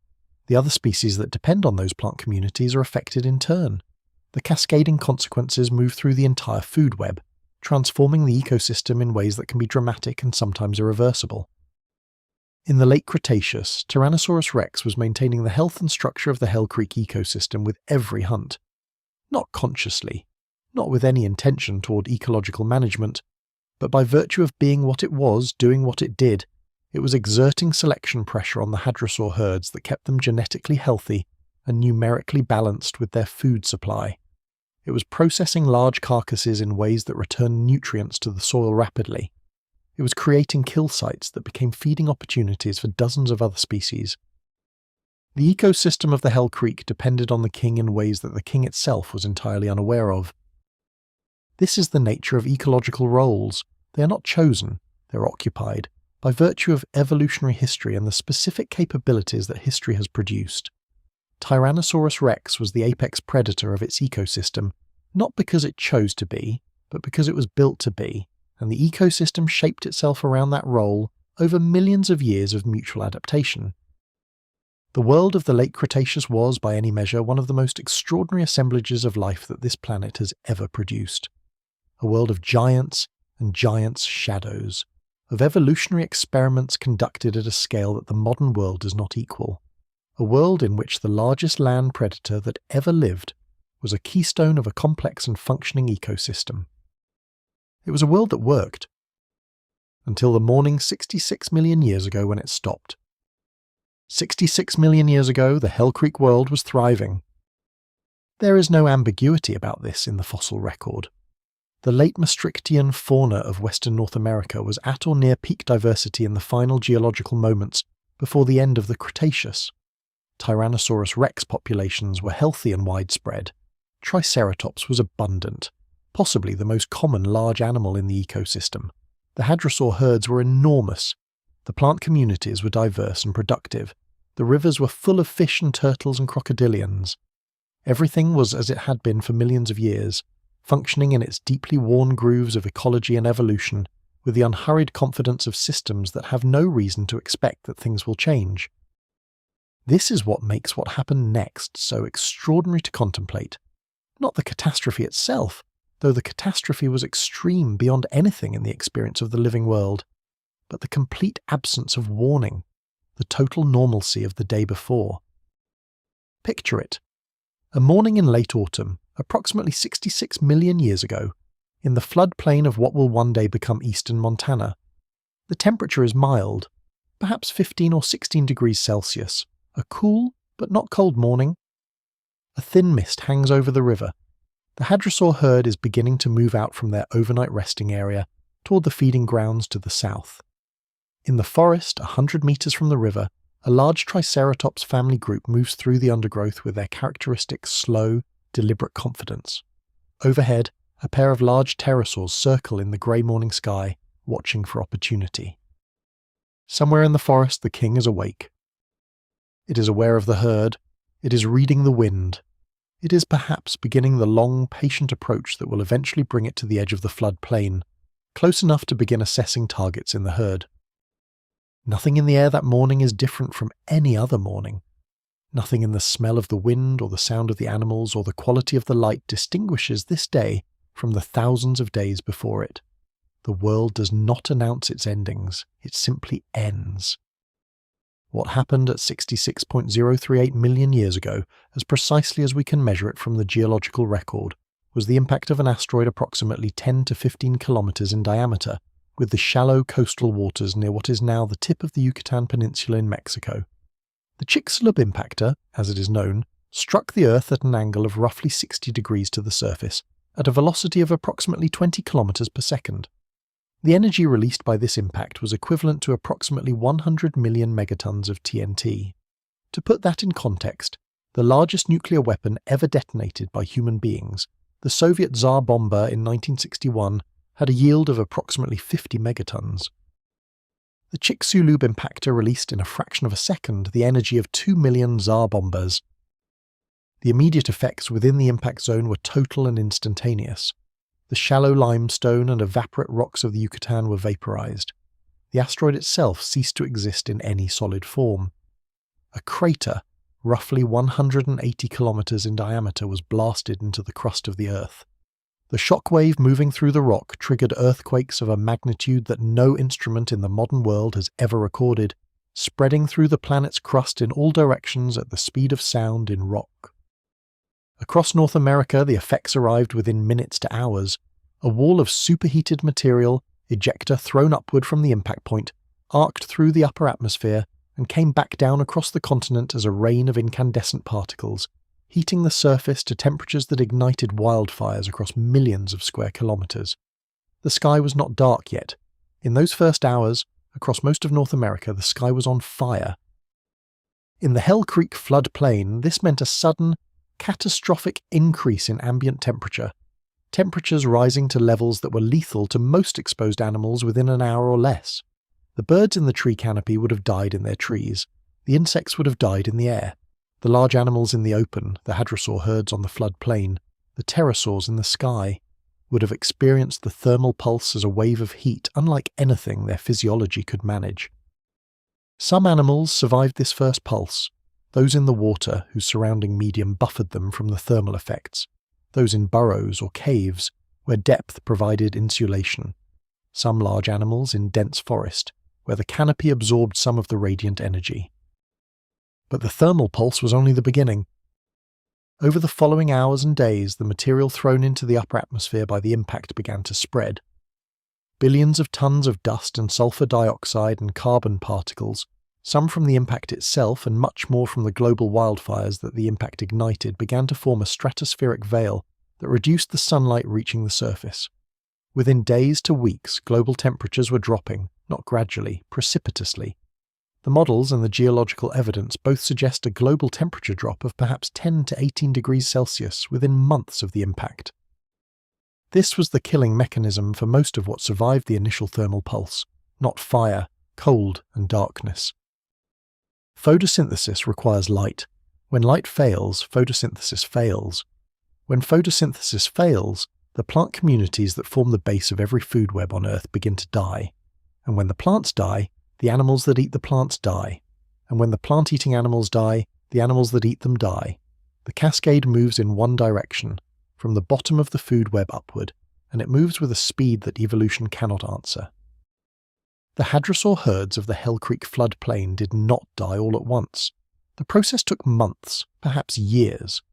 The other species that depend on those plant communities are affected in turn. The cascading consequences move through the entire food web, transforming the ecosystem in ways that can be dramatic and sometimes irreversible. In the late Cretaceous, Tyrannosaurus rex was maintaining the health and structure of the Hell Creek ecosystem with every hunt. Not consciously, not with any intention toward ecological management, but by virtue of being what it was, doing what it did, it was exerting selection pressure on the hadrosaur herds that kept them genetically healthy and numerically balanced with their food supply. It was processing large carcasses in ways that returned nutrients to the soil rapidly. It was creating kill sites that became feeding opportunities for dozens of other species. The ecosystem of the Hell Creek depended on the king in ways that the king itself was entirely unaware of. This is the nature of ecological roles. They are not chosen, they are occupied, by virtue of evolutionary history and the specific capabilities that history has produced. Tyrannosaurus rex was the apex predator of its ecosystem, not because it chose to be, but because it was built to be, and the ecosystem shaped itself around that role over millions of years of mutual adaptation. The world of the late Cretaceous was, by any measure, one of the most extraordinary assemblages of life that this planet has ever produced. A world of giants and giants' shadows, of evolutionary experiments conducted at a scale that the modern world does not equal. A world in which the largest land predator that ever lived was a keystone of a complex and functioning ecosystem. It was a world that worked, until the morning 66 million years ago when it stopped. 66 million years ago, the Hell Creek world was thriving. There is no ambiguity about this in the fossil record. The late Maastrichtian fauna of Western North America was at or near peak diversity in the final geological moments before the end of the Cretaceous. Tyrannosaurus rex populations were healthy and widespread. Triceratops was abundant, possibly the most common large animal in the ecosystem. The hadrosaur herds were enormous. The plant communities were diverse and productive. The rivers were full of fish and turtles and crocodilians. Everything was as it had been for millions of years, functioning in its deeply worn grooves of ecology and evolution, with the unhurried confidence of systems that have no reason to expect that things will change. This is what makes what happened next so extraordinary to contemplate. Not the catastrophe itself, though the catastrophe was extreme beyond anything in the experience of the living world, but the complete absence of warning, the total normalcy of the day before. Picture it. A morning in late autumn, approximately 66 million years ago, in the floodplain of what will one day become eastern Montana. The temperature is mild, perhaps 15 or 16 degrees Celsius, a cool but not cold morning. A thin mist hangs over the river. The hadrosaur herd is beginning to move out from their overnight resting area toward the feeding grounds to the south. In the forest, 100 meters from the river, a large Triceratops family group moves through the undergrowth with their characteristic slow, deliberate confidence. Overhead, a pair of large pterosaurs circle in the grey morning sky, watching for opportunity. Somewhere in the forest, the king is awake. It is aware of the herd. It is reading the wind. It is perhaps beginning the long, patient approach that will eventually bring it to the edge of the floodplain, close enough to begin assessing targets in the herd. Nothing in the air that morning is different from any other morning. Nothing in the smell of the wind or the sound of the animals or the quality of the light distinguishes this day from the thousands of days before it. The world does not announce its endings, it simply ends. What happened at 66.038 million years ago, as precisely as we can measure it from the geological record, was the impact of an asteroid approximately 10 to 15 kilometers in diameter, with the shallow coastal waters near what is now the tip of the Yucatan Peninsula in Mexico. The Chicxulub impactor, as it is known, struck the Earth at an angle of roughly 60 degrees to the surface, at a velocity of approximately 20 kilometers per second. The energy released by this impact was equivalent to approximately 100 million megatons of TNT. To put that in context, the largest nuclear weapon ever detonated by human beings, the Soviet Tsar Bomba in 1961, had a yield of approximately 50 megatons. The Chicxulub impactor released in a fraction of a second the energy of 2 million Tsar bombers. The immediate effects within the impact zone were total and instantaneous. The shallow limestone and evaporate rocks of the Yucatan were vaporized. The asteroid itself ceased to exist in any solid form. A crater, roughly 180 kilometers in diameter, was blasted into the crust of the Earth. The shock wave moving through the rock triggered earthquakes of a magnitude that no instrument in the modern world has ever recorded, spreading through the planet's crust in all directions at the speed of sound in rock. Across North America, the effects arrived within minutes to hours. A wall of superheated material, ejecta thrown upward from the impact point, arced through the upper atmosphere and came back down across the continent as a rain of incandescent particles, heating the surface to temperatures that ignited wildfires across millions of square kilometers. The sky was not dark yet. In those first hours, across most of North America, the sky was on fire. In the Hell Creek floodplain, this meant a sudden, catastrophic increase in ambient temperature, temperatures rising to levels that were lethal to most exposed animals within an hour or less. The birds in the tree canopy would have died in their trees. The insects would have died in the air. The large animals in the open, the hadrosaur herds on the floodplain, the pterosaurs in the sky, would have experienced the thermal pulse as a wave of heat unlike anything their physiology could manage. Some animals survived this first pulse, those in the water whose surrounding medium buffered them from the thermal effects, those in burrows or caves where depth provided insulation, some large animals in dense forest where the canopy absorbed some of the radiant energy. But the thermal pulse was only the beginning. Over the following hours and days, the material thrown into the upper atmosphere by the impact began to spread. Billions of tons of dust and sulfur dioxide and carbon particles, some from the impact itself and much more from the global wildfires that the impact ignited, began to form a stratospheric veil that reduced the sunlight reaching the surface. Within days to weeks, global temperatures were dropping, not gradually, precipitously. The models and the geological evidence both suggest a global temperature drop of perhaps 10 to 18 degrees Celsius within months of the impact. This was the killing mechanism for most of what survived the initial thermal pulse, not fire, cold, and darkness. Photosynthesis requires light. When light fails, photosynthesis fails. When photosynthesis fails, the plant communities that form the base of every food web on Earth begin to die. And when the plants die, the animals that eat the plants die. And when the plant-eating animals die, the animals that eat them die. The cascade moves in one direction, from the bottom of the food web upward, and it moves with a speed that evolution cannot answer. The hadrosaur herds of the Hell Creek floodplain did not die all at once. The process took months, perhaps years.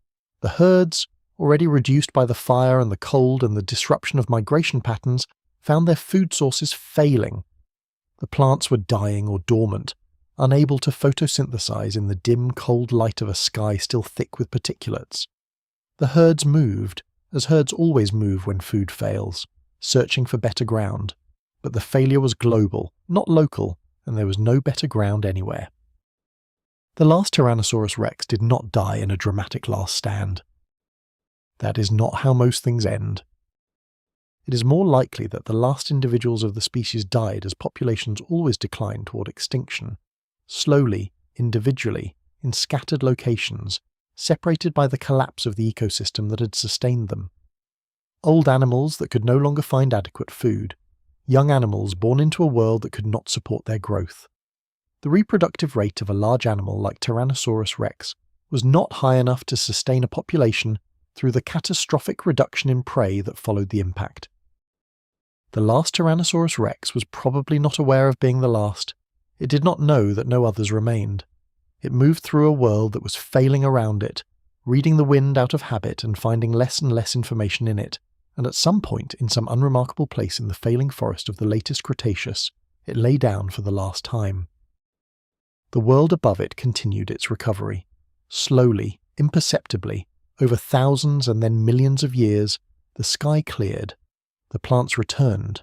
The herds, already reduced by the fire and the cold and the disruption of migration patterns, found their food sources failing. The plants were dying or dormant, unable to photosynthesize in the dim, cold light of a sky still thick with particulates. The herds moved, as herds always move when food fails, searching for better ground. But the failure was global, not local, and there was no better ground anywhere. The last Tyrannosaurus rex did not die in a dramatic last stand. That is not how most things end. It is more likely that the last individuals of the species died as populations always decline toward extinction, slowly, individually, in scattered locations, separated by the collapse of the ecosystem that had sustained them. Old animals that could no longer find adequate food, young animals born into a world that could not support their growth. The reproductive rate of a large animal like Tyrannosaurus rex was not high enough to sustain a population through the catastrophic reduction in prey that followed the impact. The last Tyrannosaurus rex was probably not aware of being the last. It did not know that no others remained. It moved through a world that was failing around it, reading the wind out of habit and finding less and less information in it, and at some point, in some unremarkable place in the failing forest of the latest Cretaceous, it lay down for the last time. The world above it continued its recovery. Slowly, imperceptibly, over thousands and then millions of years, the sky cleared. The plants returned.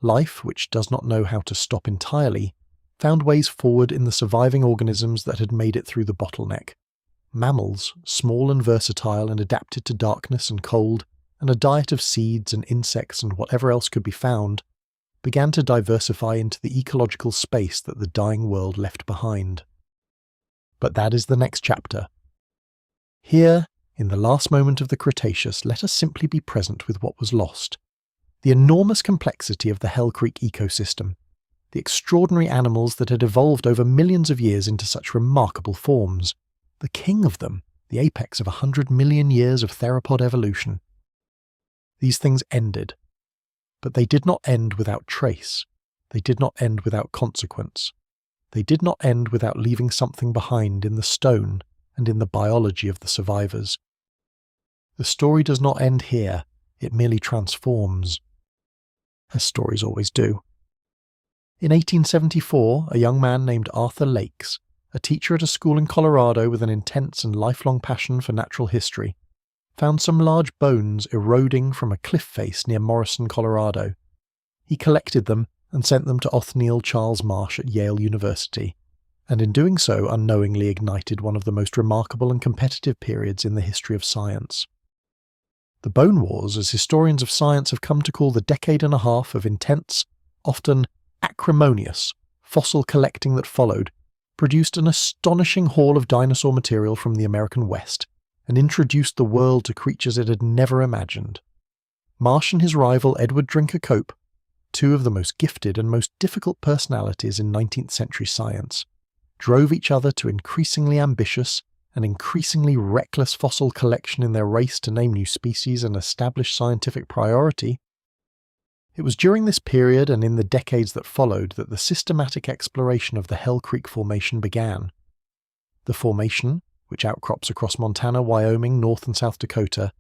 Life, which does not know how to stop entirely, found ways forward in the surviving organisms that had made it through the bottleneck. Mammals, small and versatile and adapted to darkness and cold, and a diet of seeds and insects and whatever else could be found, began to diversify into the ecological space that the dying world left behind. But that is the next chapter. Here, in the last moment of the Cretaceous, let us simply be present with what was lost. The enormous complexity of the Hell Creek ecosystem, the extraordinary animals that had evolved over millions of years into such remarkable forms, the king of them, the apex of 100 million years of theropod evolution. These things ended, but they did not end without trace. They did not end without consequence. They did not end without leaving something behind in the stone and in the biology of the survivors. The story does not end here, it merely transforms, as stories always do. In 1874, a young man named Arthur Lakes, a teacher at a school in Colorado with an intense and lifelong passion for natural history, found some large bones eroding from a cliff face near Morrison, Colorado. He collected them and sent them to Othniel Charles Marsh at Yale University, and in doing so unknowingly ignited one of the most remarkable and competitive periods in the history of science. The Bone Wars, as historians of science have come to call the decade and a half of intense, often acrimonious, fossil collecting that followed, produced an astonishing haul of dinosaur material from the American West, and introduced the world to creatures it had never imagined. Marsh and his rival Edward Drinker Cope, two of the most gifted and most difficult personalities in 19th century science, drove each other to increasingly ambitious and increasingly reckless fossil collection in their race to name new species and establish scientific priority. It was during this period and in the decades that followed that the systematic exploration of the Hell Creek Formation began. The formation, which outcrops across Montana, Wyoming, North and South Dakota,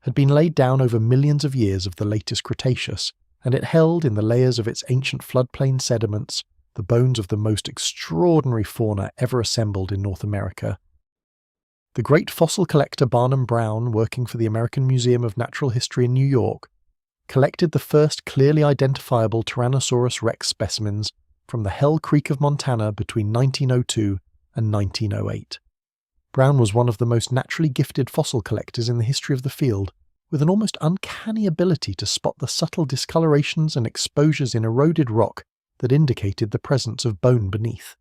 had been laid down over millions of years of the latest Cretaceous, and it held in the layers of its ancient floodplain sediments the bones of the most extraordinary fauna ever assembled in North America. The great fossil collector Barnum Brown, working for the American Museum of Natural History in New York, collected the first clearly identifiable Tyrannosaurus rex specimens from the Hell Creek of Montana between 1902 and 1908. Brown was one of the most naturally gifted fossil collectors in the history of the field, with an almost uncanny ability to spot the subtle discolorations and exposures in eroded rock that indicated the presence of bone beneath.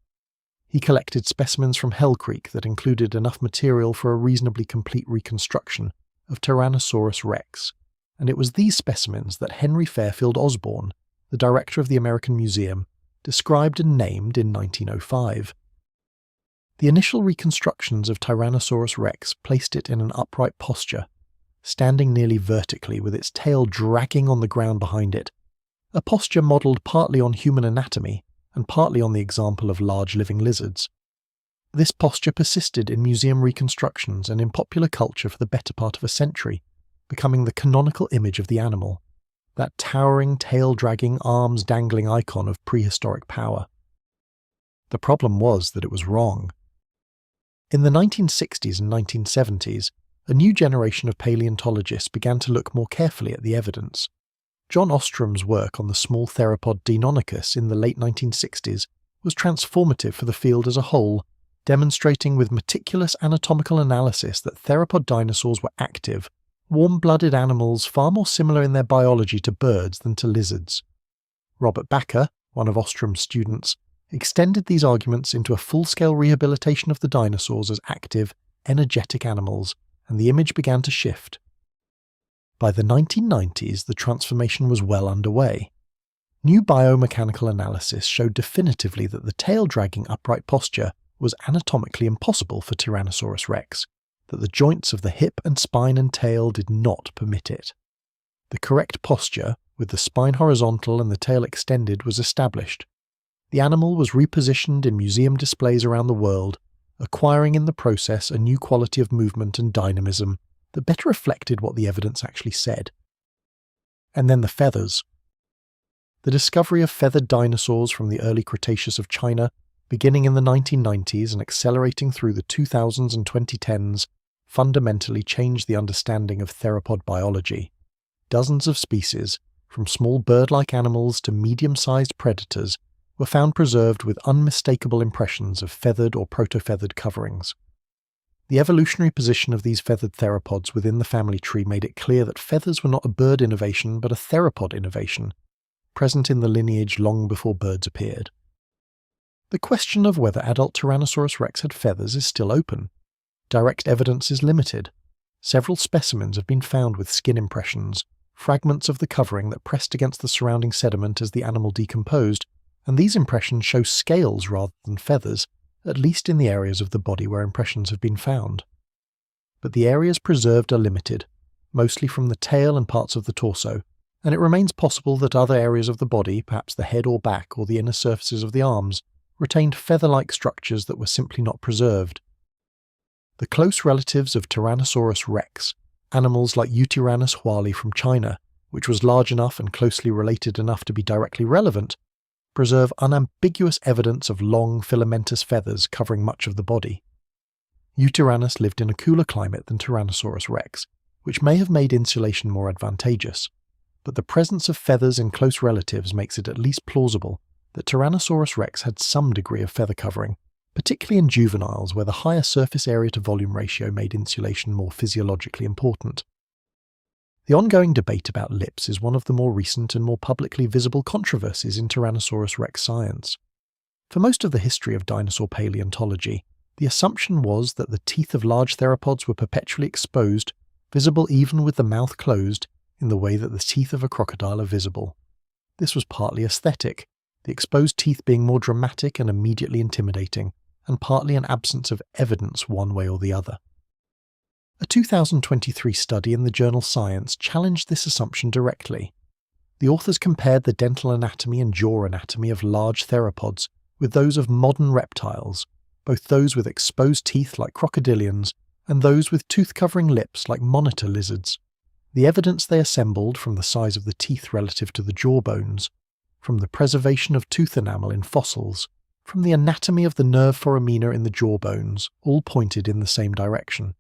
He collected specimens from Hell Creek that included enough material for a reasonably complete reconstruction of Tyrannosaurus rex, and it was these specimens that Henry Fairfield Osborn, the director of the American Museum, described and named in 1905. The initial reconstructions of Tyrannosaurus rex placed it in an upright posture, standing nearly vertically with its tail dragging on the ground behind it, a posture modelled partly on human anatomy and partly on the example of large living lizards. This posture persisted in museum reconstructions and in popular culture for the better part of a century, becoming the canonical image of the animal, that towering, tail-dragging, arms-dangling icon of prehistoric power. The problem was that it was wrong. In the 1960s and 1970s, a new generation of paleontologists began to look more carefully at the evidence. John Ostrom's work on the small theropod Deinonychus in the late 1960s was transformative for the field as a whole, demonstrating with meticulous anatomical analysis that theropod dinosaurs were active, warm-blooded animals far more similar in their biology to birds than to lizards. Robert Bakker, one of Ostrom's students, extended these arguments into a full-scale rehabilitation of the dinosaurs as active, energetic animals, and the image began to shift. By the 1990s, the transformation was well underway. New biomechanical analysis showed definitively that the tail-dragging upright posture was anatomically impossible for Tyrannosaurus rex, that the joints of the hip and spine and tail did not permit it. The correct posture, with the spine horizontal and the tail extended, was established. The animal was repositioned in museum displays around the world, acquiring in the process a new quality of movement and dynamism that better reflected what the evidence actually said. And then the feathers. The discovery of feathered dinosaurs from the early Cretaceous of China, beginning in the 1990s and accelerating through the 2000s and 2010s, fundamentally changed the understanding of theropod biology. Dozens of species, from small bird-like animals to medium-sized predators, were found preserved with unmistakable impressions of feathered or proto-feathered coverings. The evolutionary position of these feathered theropods within the family tree made it clear that feathers were not a bird innovation but a theropod innovation, present in the lineage long before birds appeared. The question of whether adult Tyrannosaurus rex had feathers is still open. Direct evidence is limited. Several specimens have been found with skin impressions, fragments of the covering that pressed against the surrounding sediment as the animal decomposed, and these impressions show scales rather than feathers, at least in the areas of the body where impressions have been found. But the areas preserved are limited, mostly from the tail and parts of the torso, and it remains possible that other areas of the body, perhaps the head or back or the inner surfaces of the arms, retained feather-like structures that were simply not preserved. The close relatives of Tyrannosaurus rex, animals like Yutyrannus huali from China, which was large enough and closely related enough to be directly relevant, preserve unambiguous evidence of long filamentous feathers covering much of the body. Yutyrannus lived in a cooler climate than Tyrannosaurus rex, which may have made insulation more advantageous, but the presence of feathers in close relatives makes it at least plausible that Tyrannosaurus rex had some degree of feather covering, particularly in juveniles where the higher surface area to volume ratio made insulation more physiologically important. The ongoing debate about lips is one of the more recent and more publicly visible controversies in Tyrannosaurus rex science. For most of the history of dinosaur paleontology, the assumption was that the teeth of large theropods were perpetually exposed, visible even with the mouth closed, in the way that the teeth of a crocodile are visible. This was partly aesthetic, the exposed teeth being more dramatic and immediately intimidating, and partly an absence of evidence one way or the other. A 2023 study in the journal Science challenged this assumption directly. The authors compared the dental anatomy and jaw anatomy of large theropods with those of modern reptiles, both those with exposed teeth like crocodilians and those with tooth-covering lips like monitor lizards. The evidence they assembled from the size of the teeth relative to the jaw bones, from the preservation of tooth enamel in fossils, from the anatomy of the nerve foramina in the jaw bones, all pointed in the same direction.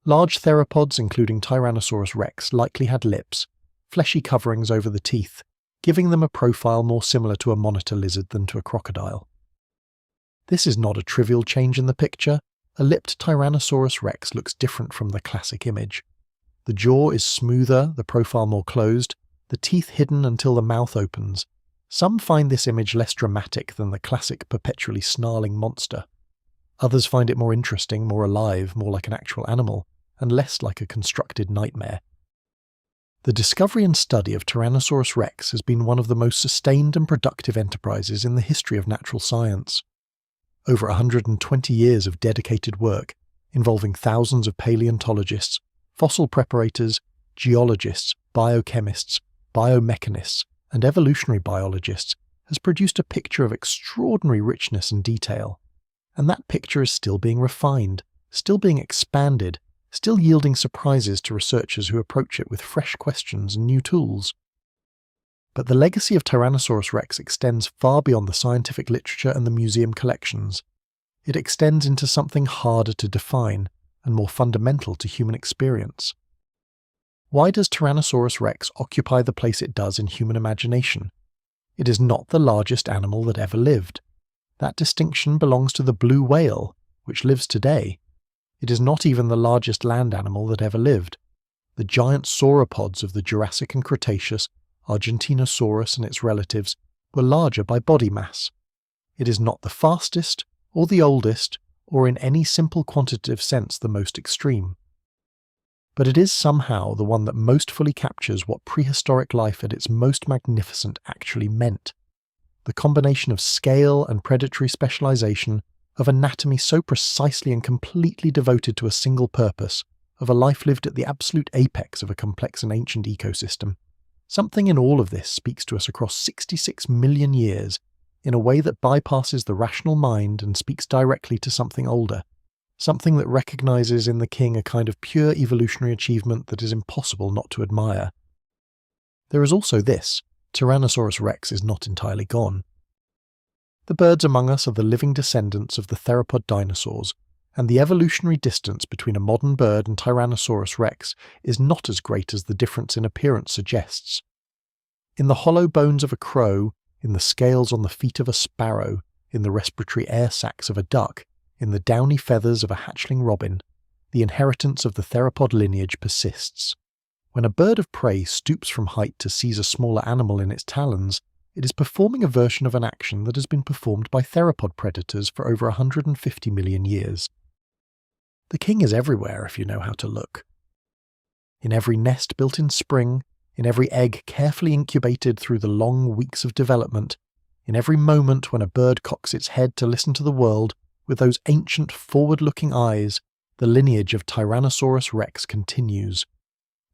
Large theropods, including Tyrannosaurus rex, likely had lips, fleshy coverings over the teeth, giving them a profile more similar to a monitor lizard than to a crocodile. This is not a trivial change in the picture. A lipped Tyrannosaurus rex looks different from the classic image. The jaw is smoother, the profile more closed, the teeth hidden until the mouth opens. Some find this image less dramatic than the classic perpetually snarling monster. Others find it more interesting, more alive, more like an actual animal, and less like a constructed nightmare. The discovery and study of Tyrannosaurus rex has been one of the most sustained and productive enterprises in the history of natural science. Over 120 years of dedicated work, involving thousands of paleontologists, fossil preparators, geologists, biochemists, biomechanists, and evolutionary biologists, has produced a picture of extraordinary richness and detail. And that picture is still being refined, still being expanded, still yielding surprises to researchers who approach it with fresh questions and new tools. But the legacy of Tyrannosaurus rex extends far beyond the scientific literature and the museum collections. It extends into something harder to define and more fundamental to human experience. Why does Tyrannosaurus rex occupy the place it does in human imagination? It is not the largest animal that ever lived. That distinction belongs to the blue whale, which lives today. It is not even the largest land animal that ever lived. The giant sauropods of the Jurassic and Cretaceous, Argentinosaurus and its relatives, were larger by body mass. It is not the fastest, or the oldest, or in any simple quantitative sense the most extreme. But it is somehow the one that most fully captures what prehistoric life at its most magnificent actually meant. The combination of scale and predatory specialization, of anatomy so precisely and completely devoted to a single purpose, of a life lived at the absolute apex of a complex and ancient ecosystem. Something in all of this speaks to us across 66 million years in a way that bypasses the rational mind and speaks directly to something older, something that recognizes in the king a kind of pure evolutionary achievement that is impossible not to admire. There is also this: Tyrannosaurus rex is not entirely gone. The birds among us are the living descendants of the theropod dinosaurs, and the evolutionary distance between a modern bird and Tyrannosaurus rex is not as great as the difference in appearance suggests. In the hollow bones of a crow, in the scales on the feet of a sparrow, in the respiratory air sacs of a duck, in the downy feathers of a hatchling robin, the inheritance of the theropod lineage persists. When a bird of prey stoops from height to seize a smaller animal in its talons, it is performing a version of an action that has been performed by theropod predators for over 150 million years. The king is everywhere if you know how to look. In every nest built in spring, in every egg carefully incubated through the long weeks of development, in every moment when a bird cocks its head to listen to the world, with those ancient forward-looking eyes, the lineage of Tyrannosaurus rex continues,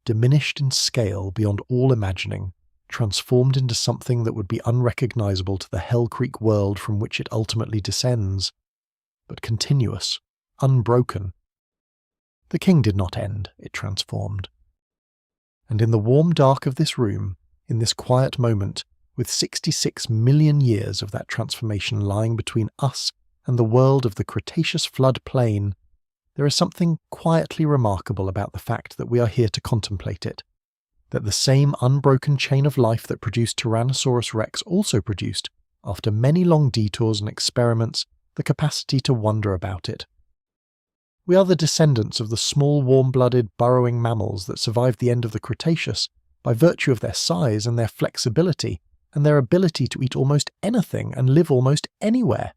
diminished in scale beyond all imagining, transformed into something that would be unrecognizable to the Hell Creek world from which it ultimately descends, but continuous, unbroken. The king did not end, it transformed. And in the warm dark of this room, in this quiet moment, with 66 million years of that transformation lying between us and the world of the Cretaceous flood plain, there is something quietly remarkable about the fact that we are here to contemplate it, that the same unbroken chain of life that produced Tyrannosaurus rex also produced, after many long detours and experiments, the capacity to wonder about it. We are the descendants of the small warm-blooded burrowing mammals that survived the end of the Cretaceous by virtue of their size and their flexibility and their ability to eat almost anything and live almost anywhere.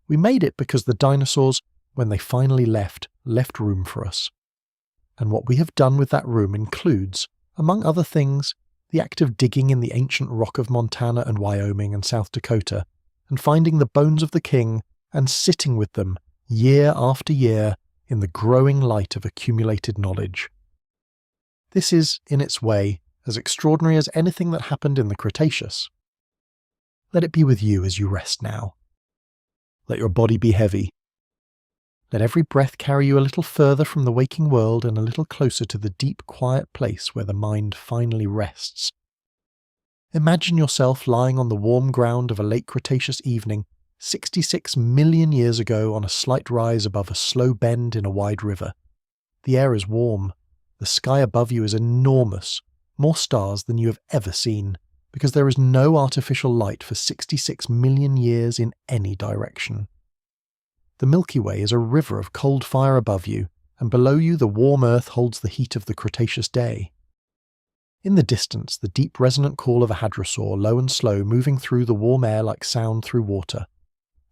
We made it because the dinosaurs, when they finally left room for us. And what we have done with that room includes, among other things, the act of digging in the ancient rock of Montana and Wyoming and South Dakota, and finding the bones of the king and sitting with them, year after year, in the growing light of accumulated knowledge. This is, in its way, as extraordinary as anything that happened in the Cretaceous. Let it be with you as you rest now. Let your body be heavy. Let every breath carry you a little further from the waking world and a little closer to the deep, quiet place where the mind finally rests. Imagine yourself lying on the warm ground of a late Cretaceous evening, 66 million years ago, on a slight rise above a slow bend in a wide river. The air is warm. The sky above you is enormous, more stars than you have ever seen, because there is no artificial light for 66 million years in any direction. The Milky Way is a river of cold fire above you, and below you the warm earth holds the heat of the Cretaceous day. In the distance, the deep resonant call of a hadrosaur, low and slow, moving through the warm air like sound through water.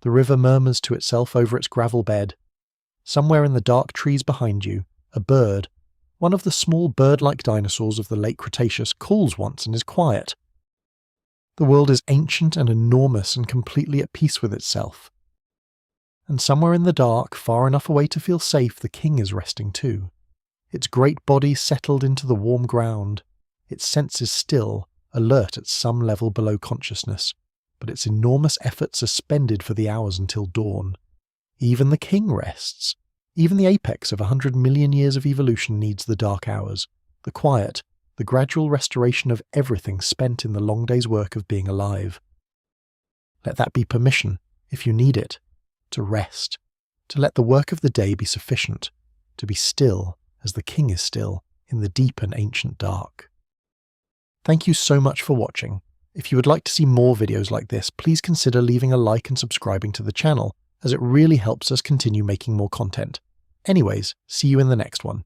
The river murmurs to itself over its gravel bed. Somewhere in the dark trees behind you, a bird, one of the small bird-like dinosaurs of the late Cretaceous, calls once and is quiet. The world is ancient and enormous and completely at peace with itself. And somewhere in the dark, far enough away to feel safe, the king is resting too. Its great body settled into the warm ground, its senses still, alert at some level below consciousness, but its enormous effort suspended for the hours until dawn. Even the king rests. Even the apex of 100 million years of evolution needs the dark hours, the quiet, the gradual restoration of everything spent in the long day's work of being alive. Let that be permission, if you need it, to rest, to let the work of the day be sufficient, to be still as the king is still in the deep and ancient dark. Thank you so much for watching. If you would like to see more videos like this, please consider leaving a like and subscribing to the channel, as it really helps us continue making more content. Anyways, see you in the next one.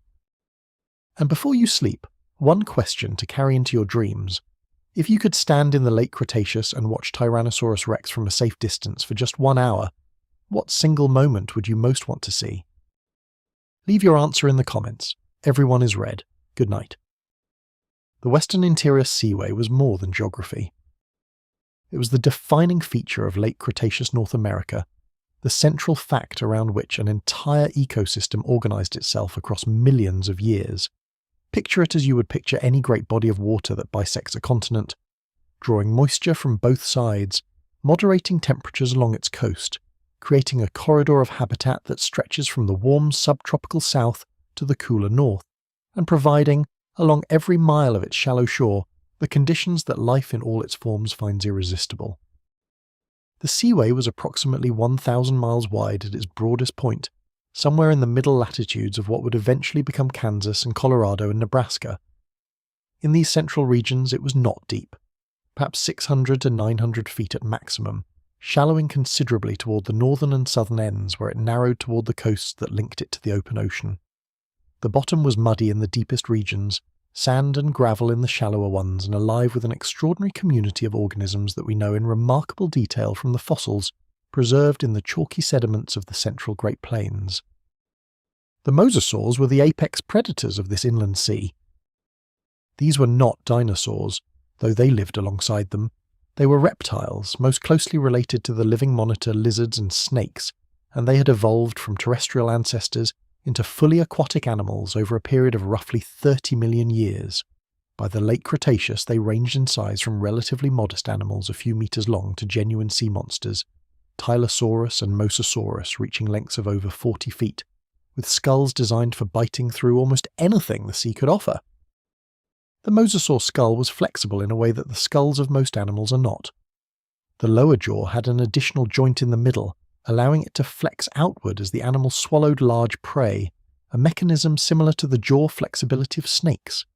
And before you sleep, one question to carry into your dreams. If you could stand in the late Cretaceous and watch Tyrannosaurus rex from a safe distance for just 1 hour, what single moment would you most want to see? Leave your answer in the comments. Everyone is read. Good night. The Western Interior Seaway was more than geography. It was the defining feature of late Cretaceous North America, the central fact around which an entire ecosystem organized itself across millions of years. Picture it as you would picture any great body of water that bisects a continent, drawing moisture from both sides, moderating temperatures along its coast, creating a corridor of habitat that stretches from the warm subtropical south to the cooler north, and providing, along every mile of its shallow shore, the conditions that life in all its forms finds irresistible. The seaway was approximately 1,000 miles wide at its broadest point, somewhere in the middle latitudes of what would eventually become Kansas and Colorado and Nebraska. In these central regions it was not deep, perhaps 600 to 900 feet at maximum, shallowing considerably toward the northern and southern ends where it narrowed toward the coasts that linked it to the open ocean. The bottom was muddy in the deepest regions, sand and gravel in the shallower ones, and alive with an extraordinary community of organisms that we know in remarkable detail from the fossils preserved in the chalky sediments of the central Great Plains. The mosasaurs were the apex predators of this inland sea. These were not dinosaurs, though they lived alongside them. They were reptiles, most closely related to the living monitor lizards and snakes, and they had evolved from terrestrial ancestors into fully aquatic animals over a period of roughly 30 million years. By the late Cretaceous, they ranged in size from relatively modest animals a few meters long to genuine sea monsters, Tylosaurus and Mosasaurus reaching lengths of over 40 feet, with skulls designed for biting through almost anything the sea could offer. The mosasaur skull was flexible in a way that the skulls of most animals are not. The lower jaw had an additional joint in the middle, allowing it to flex outward as the animal swallowed large prey, a mechanism similar to the jaw flexibility of snakes.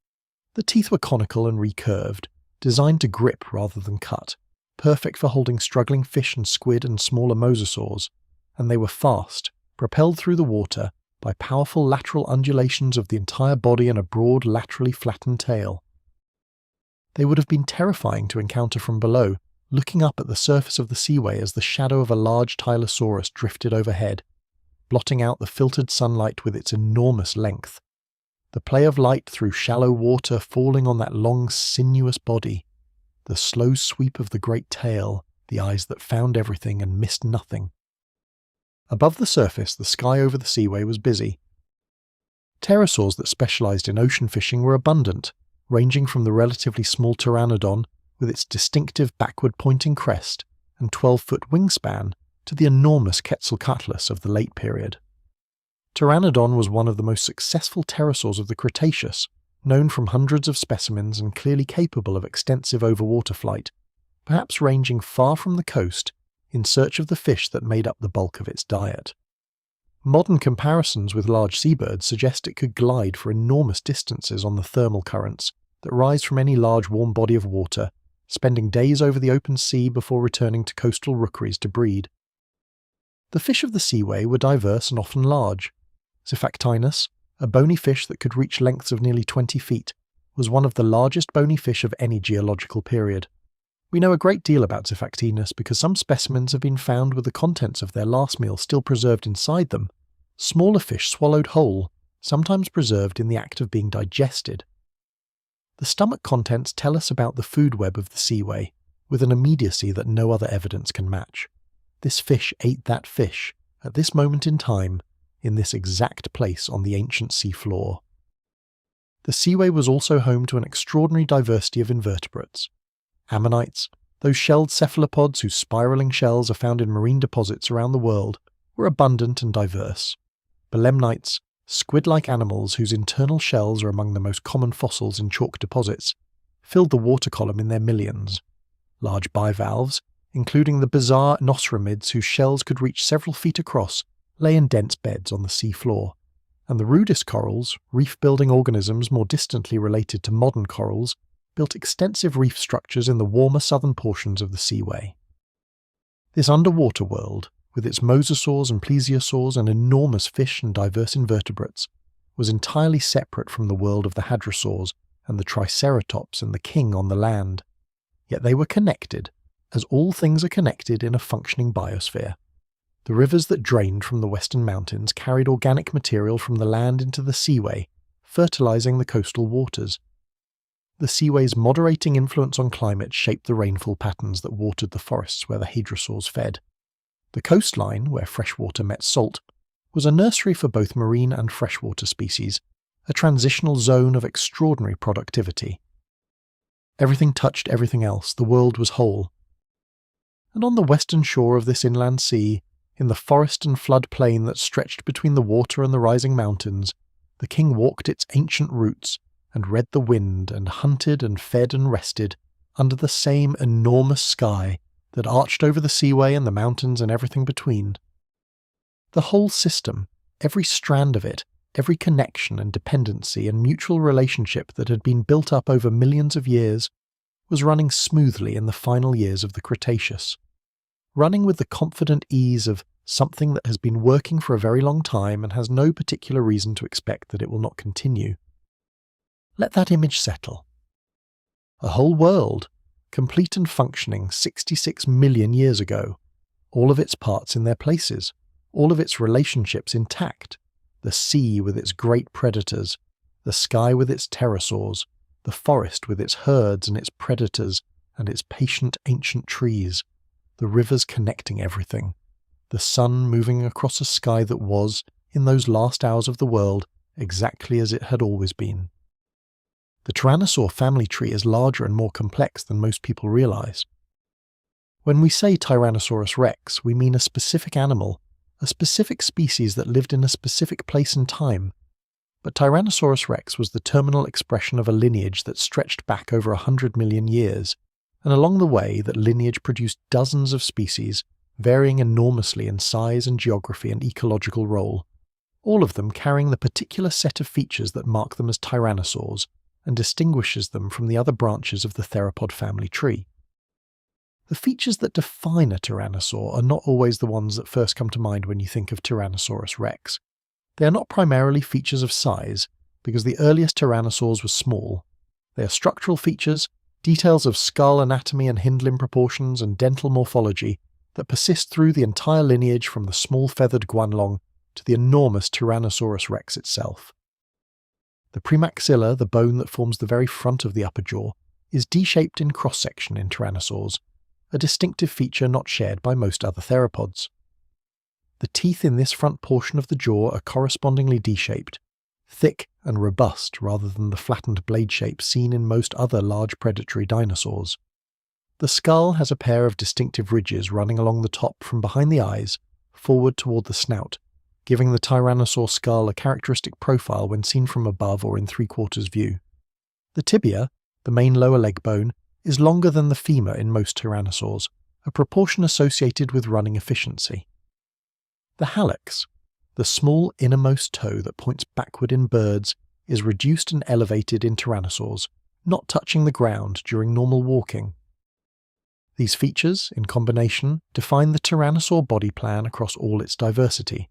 The teeth were conical and recurved, designed to grip rather than cut, perfect for holding struggling fish and squid and smaller mosasaurs, and they were fast, propelled through the water by powerful lateral undulations of the entire body and a broad laterally flattened tail. They would have been terrifying to encounter from below, looking up at the surface of the seaway as the shadow of a large Tylosaurus drifted overhead, blotting out the filtered sunlight with its enormous length. The play of light through shallow water falling on that long, sinuous body, the slow sweep of the great tail, the eyes that found everything and missed nothing. Above the surface, the sky over the seaway was busy. Pterosaurs that specialized in ocean fishing were abundant, ranging from the relatively small pteranodon, with its distinctive backward-pointing crest and 12-foot wingspan, to the enormous Quetzalcoatlus of the late period. Pteranodon was one of the most successful pterosaurs of the Cretaceous, known from hundreds of specimens and clearly capable of extensive overwater flight, perhaps ranging far from the coast in search of the fish that made up the bulk of its diet. Modern comparisons with large seabirds suggest it could glide for enormous distances on the thermal currents that rise from any large warm body of water, spending days over the open sea before returning to coastal rookeries to breed. The fish of the seaway were diverse and often large. Xiphactinus, a bony fish that could reach lengths of nearly 20 feet, was one of the largest bony fish of any geological period. We know a great deal about Xiphactinus because some specimens have been found with the contents of their last meal still preserved inside them, smaller fish swallowed whole, sometimes preserved in the act of being digested. The stomach contents tell us about the food web of the seaway, with an immediacy that no other evidence can match. This fish ate that fish, at this moment in time, in this exact place on the ancient seafloor. The seaway was also home to an extraordinary diversity of invertebrates. Ammonites, those shelled cephalopods whose spiraling shells are found in marine deposits around the world, were abundant and diverse. Belemnites, squid-like animals whose internal shells are among the most common fossils in chalk deposits, filled the water column in their millions. Large bivalves, including the bizarre nosramids whose shells could reach several feet across, lay in dense beds on the sea floor, and the rudest corals, reef-building organisms more distantly related to modern corals, built extensive reef structures in the warmer southern portions of the seaway. This underwater world, with its mosasaurs and plesiosaurs and enormous fish and diverse invertebrates, was entirely separate from the world of the hadrosaurs and the triceratops and the king on the land. Yet they were connected, as all things are connected in a functioning biosphere. The rivers that drained from the western mountains carried organic material from the land into the seaway, fertilizing the coastal waters. The seaway's moderating influence on climate shaped the rainfall patterns that watered the forests where the hadrosaurs fed. The coastline, where freshwater met salt, was a nursery for both marine and freshwater species, a transitional zone of extraordinary productivity. Everything touched everything else, the world was whole. And on the western shore of this inland sea, in the forest and flood plain that stretched between the water and the rising mountains, the king walked its ancient routes and read the wind and hunted and fed and rested under the same enormous sky that arched over the seaway and the mountains and everything between. The whole system, every strand of it, every connection and dependency and mutual relationship that had been built up over millions of years, was running smoothly in the final years of the Cretaceous, running with the confident ease of something that has been working for a very long time and has no particular reason to expect that it will not continue. Let that image settle. A whole world, complete and functioning 66 million years ago, all of its parts in their places, all of its relationships intact, the sea with its great predators, the sky with its pterosaurs, the forest with its herds and its predators and its patient ancient trees, the rivers connecting everything, the sun moving across a sky that was, in those last hours of the world, exactly as it had always been. The tyrannosaur family tree is larger and more complex than most people realize. When we say Tyrannosaurus rex, we mean a specific animal, a specific species that lived in a specific place and time. But Tyrannosaurus rex was the terminal expression of a lineage that stretched back over 100 million years, and along the way that lineage produced dozens of species, varying enormously in size and geography and ecological role, all of them carrying the particular set of features that mark them as tyrannosaurs and distinguishes them from the other branches of the theropod family tree. The features that define a tyrannosaur are not always the ones that first come to mind when you think of Tyrannosaurus rex. They are not primarily features of size, because the earliest tyrannosaurs were small. They are structural features, details of skull anatomy and hind limb proportions and dental morphology that persist through the entire lineage from the small feathered guanlong to the enormous Tyrannosaurus rex itself. The premaxilla, the bone that forms the very front of the upper jaw, is D-shaped in cross-section in tyrannosaurs, a distinctive feature not shared by most other theropods. The teeth in this front portion of the jaw are correspondingly D-shaped, thick and robust rather than the flattened blade shape seen in most other large predatory dinosaurs. The skull has a pair of distinctive ridges running along the top from behind the eyes, forward toward the snout, giving the tyrannosaur skull a characteristic profile when seen from above or in three-quarters view. The tibia, the main lower leg bone, is longer than the femur in most tyrannosaurs, a proportion associated with running efficiency. The hallux, the small innermost toe that points backward in birds, is reduced and elevated in tyrannosaurs, not touching the ground during normal walking. These features, in combination, define the tyrannosaur body plan across all its diversity.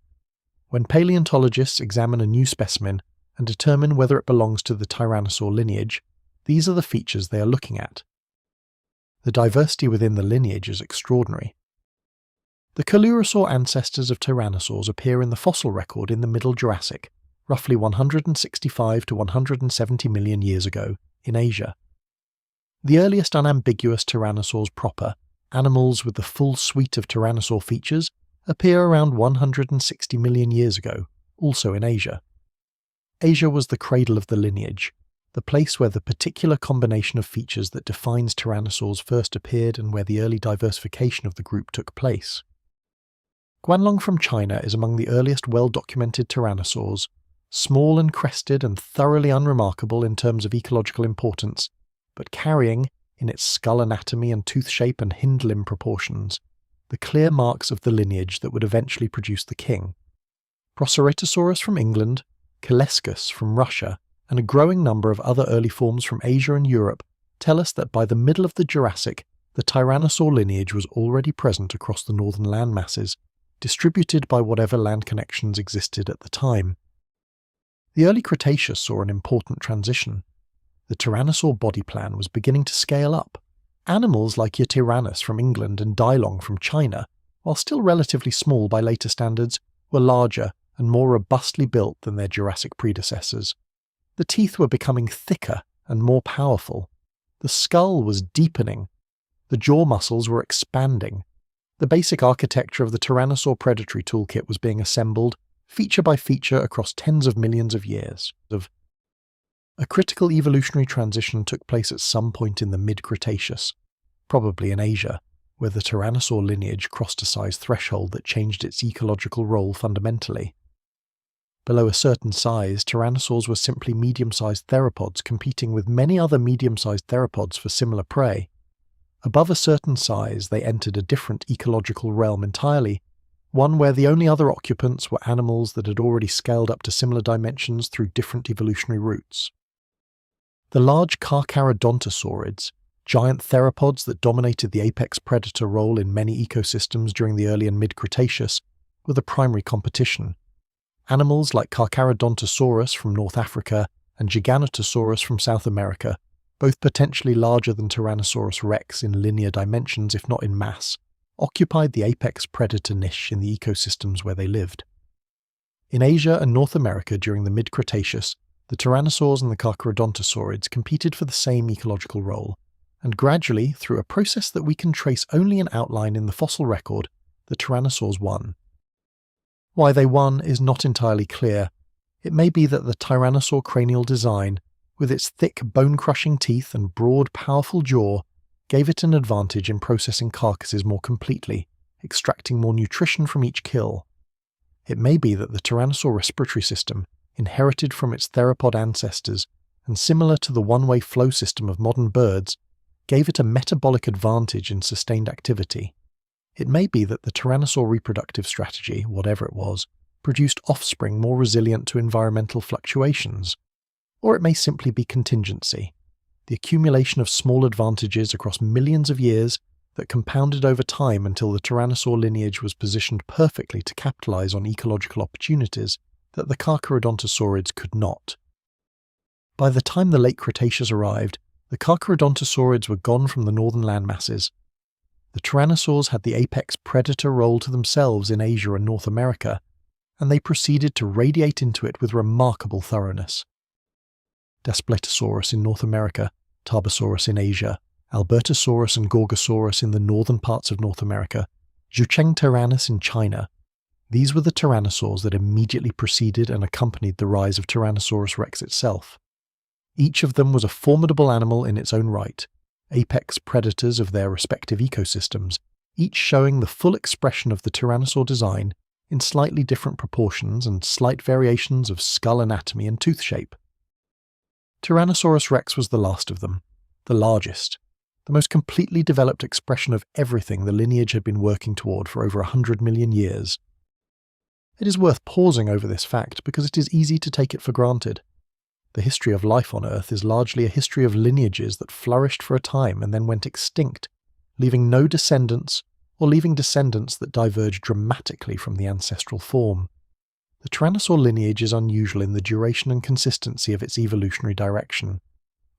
When paleontologists examine a new specimen and determine whether it belongs to the tyrannosaur lineage, these are the features they are looking at. The diversity within the lineage is extraordinary. The coelurosaur ancestors of tyrannosaurs appear in the fossil record in the Middle Jurassic, roughly 165 to 170 million years ago, in Asia. The earliest unambiguous tyrannosaurs proper, animals with the full suite of tyrannosaur features, appear around 160 million years ago, also in Asia. Asia was the cradle of the lineage, the place where the particular combination of features that defines tyrannosaurs first appeared and where the early diversification of the group took place. Guanlong from China is among the earliest well-documented tyrannosaurs, small and crested and thoroughly unremarkable in terms of ecological importance, but carrying, in its skull anatomy and tooth shape and hind limb proportions, the clear marks of the lineage that would eventually produce the king. Proceratosaurus from England, Calescus from Russia, and a growing number of other early forms from Asia and Europe tell us that by the middle of the Jurassic, the tyrannosaur lineage was already present across the northern land masses, distributed by whatever land connections existed at the time. The early Cretaceous saw an important transition. The tyrannosaur body plan was beginning to scale up. Animals like Yatyrannus from England and Dilong from China, while still relatively small by later standards, were larger and more robustly built than their Jurassic predecessors. The teeth were becoming thicker and more powerful. The skull was deepening. The jaw muscles were expanding. The basic architecture of the Tyrannosaur predatory toolkit was being assembled, feature by feature, across tens of millions of years. A critical evolutionary transition took place at some point in the mid-Cretaceous, probably in Asia, where the Tyrannosaur lineage crossed a size threshold that changed its ecological role fundamentally. Below a certain size, tyrannosaurs were simply medium-sized theropods competing with many other medium-sized theropods for similar prey. Above a certain size, they entered a different ecological realm entirely, one where the only other occupants were animals that had already scaled up to similar dimensions through different evolutionary routes. The large Carcharodontosaurids, giant theropods that dominated the apex predator role in many ecosystems during the early and mid-Cretaceous, were the primary competition. Animals like Carcharodontosaurus from North Africa and Giganotosaurus from South America, both potentially larger than Tyrannosaurus rex in linear dimensions if not in mass, occupied the apex predator niche in the ecosystems where they lived. In Asia and North America during the mid-Cretaceous, the tyrannosaurs and the carcharodontosaurids competed for the same ecological role, and gradually, through a process that we can trace only in outline in the fossil record, the tyrannosaurs won. Why they won is not entirely clear. It may be that the tyrannosaur cranial design, with its thick bone-crushing teeth and broad, powerful jaw, gave it an advantage in processing carcasses more completely, extracting more nutrition from each kill. It may be that the tyrannosaur respiratory system, inherited from its theropod ancestors and similar to the one-way flow system of modern birds, gave it a metabolic advantage in sustained activity. It may be that the tyrannosaur reproductive strategy, whatever it was, produced offspring more resilient to environmental fluctuations. Or it may simply be contingency, the accumulation of small advantages across millions of years that compounded over time until the tyrannosaur lineage was positioned perfectly to capitalize on ecological opportunities that the carcharodontosaurids could not. By the time the late Cretaceous arrived, the carcharodontosaurids were gone from the northern landmasses. The tyrannosaurs had the apex predator role to themselves in Asia and North America, and they proceeded to radiate into it with remarkable thoroughness. Daspletosaurus in North America, Tarbosaurus in Asia, Albertosaurus and Gorgosaurus in the northern parts of North America, Zhuchengtyrannus in China. These were the tyrannosaurs that immediately preceded and accompanied the rise of Tyrannosaurus rex itself. Each of them was a formidable animal in its own right, apex predators of their respective ecosystems, each showing the full expression of the tyrannosaur design in slightly different proportions and slight variations of skull anatomy and tooth shape. Tyrannosaurus rex was the last of them, the largest, the most completely developed expression of everything the lineage had been working toward for over 100 million years. It is worth pausing over this fact because it is easy to take it for granted. The history of life on Earth is largely a history of lineages that flourished for a time and then went extinct, leaving no descendants, or leaving descendants that diverge dramatically from the ancestral form. The tyrannosaur lineage is unusual in the duration and consistency of its evolutionary direction.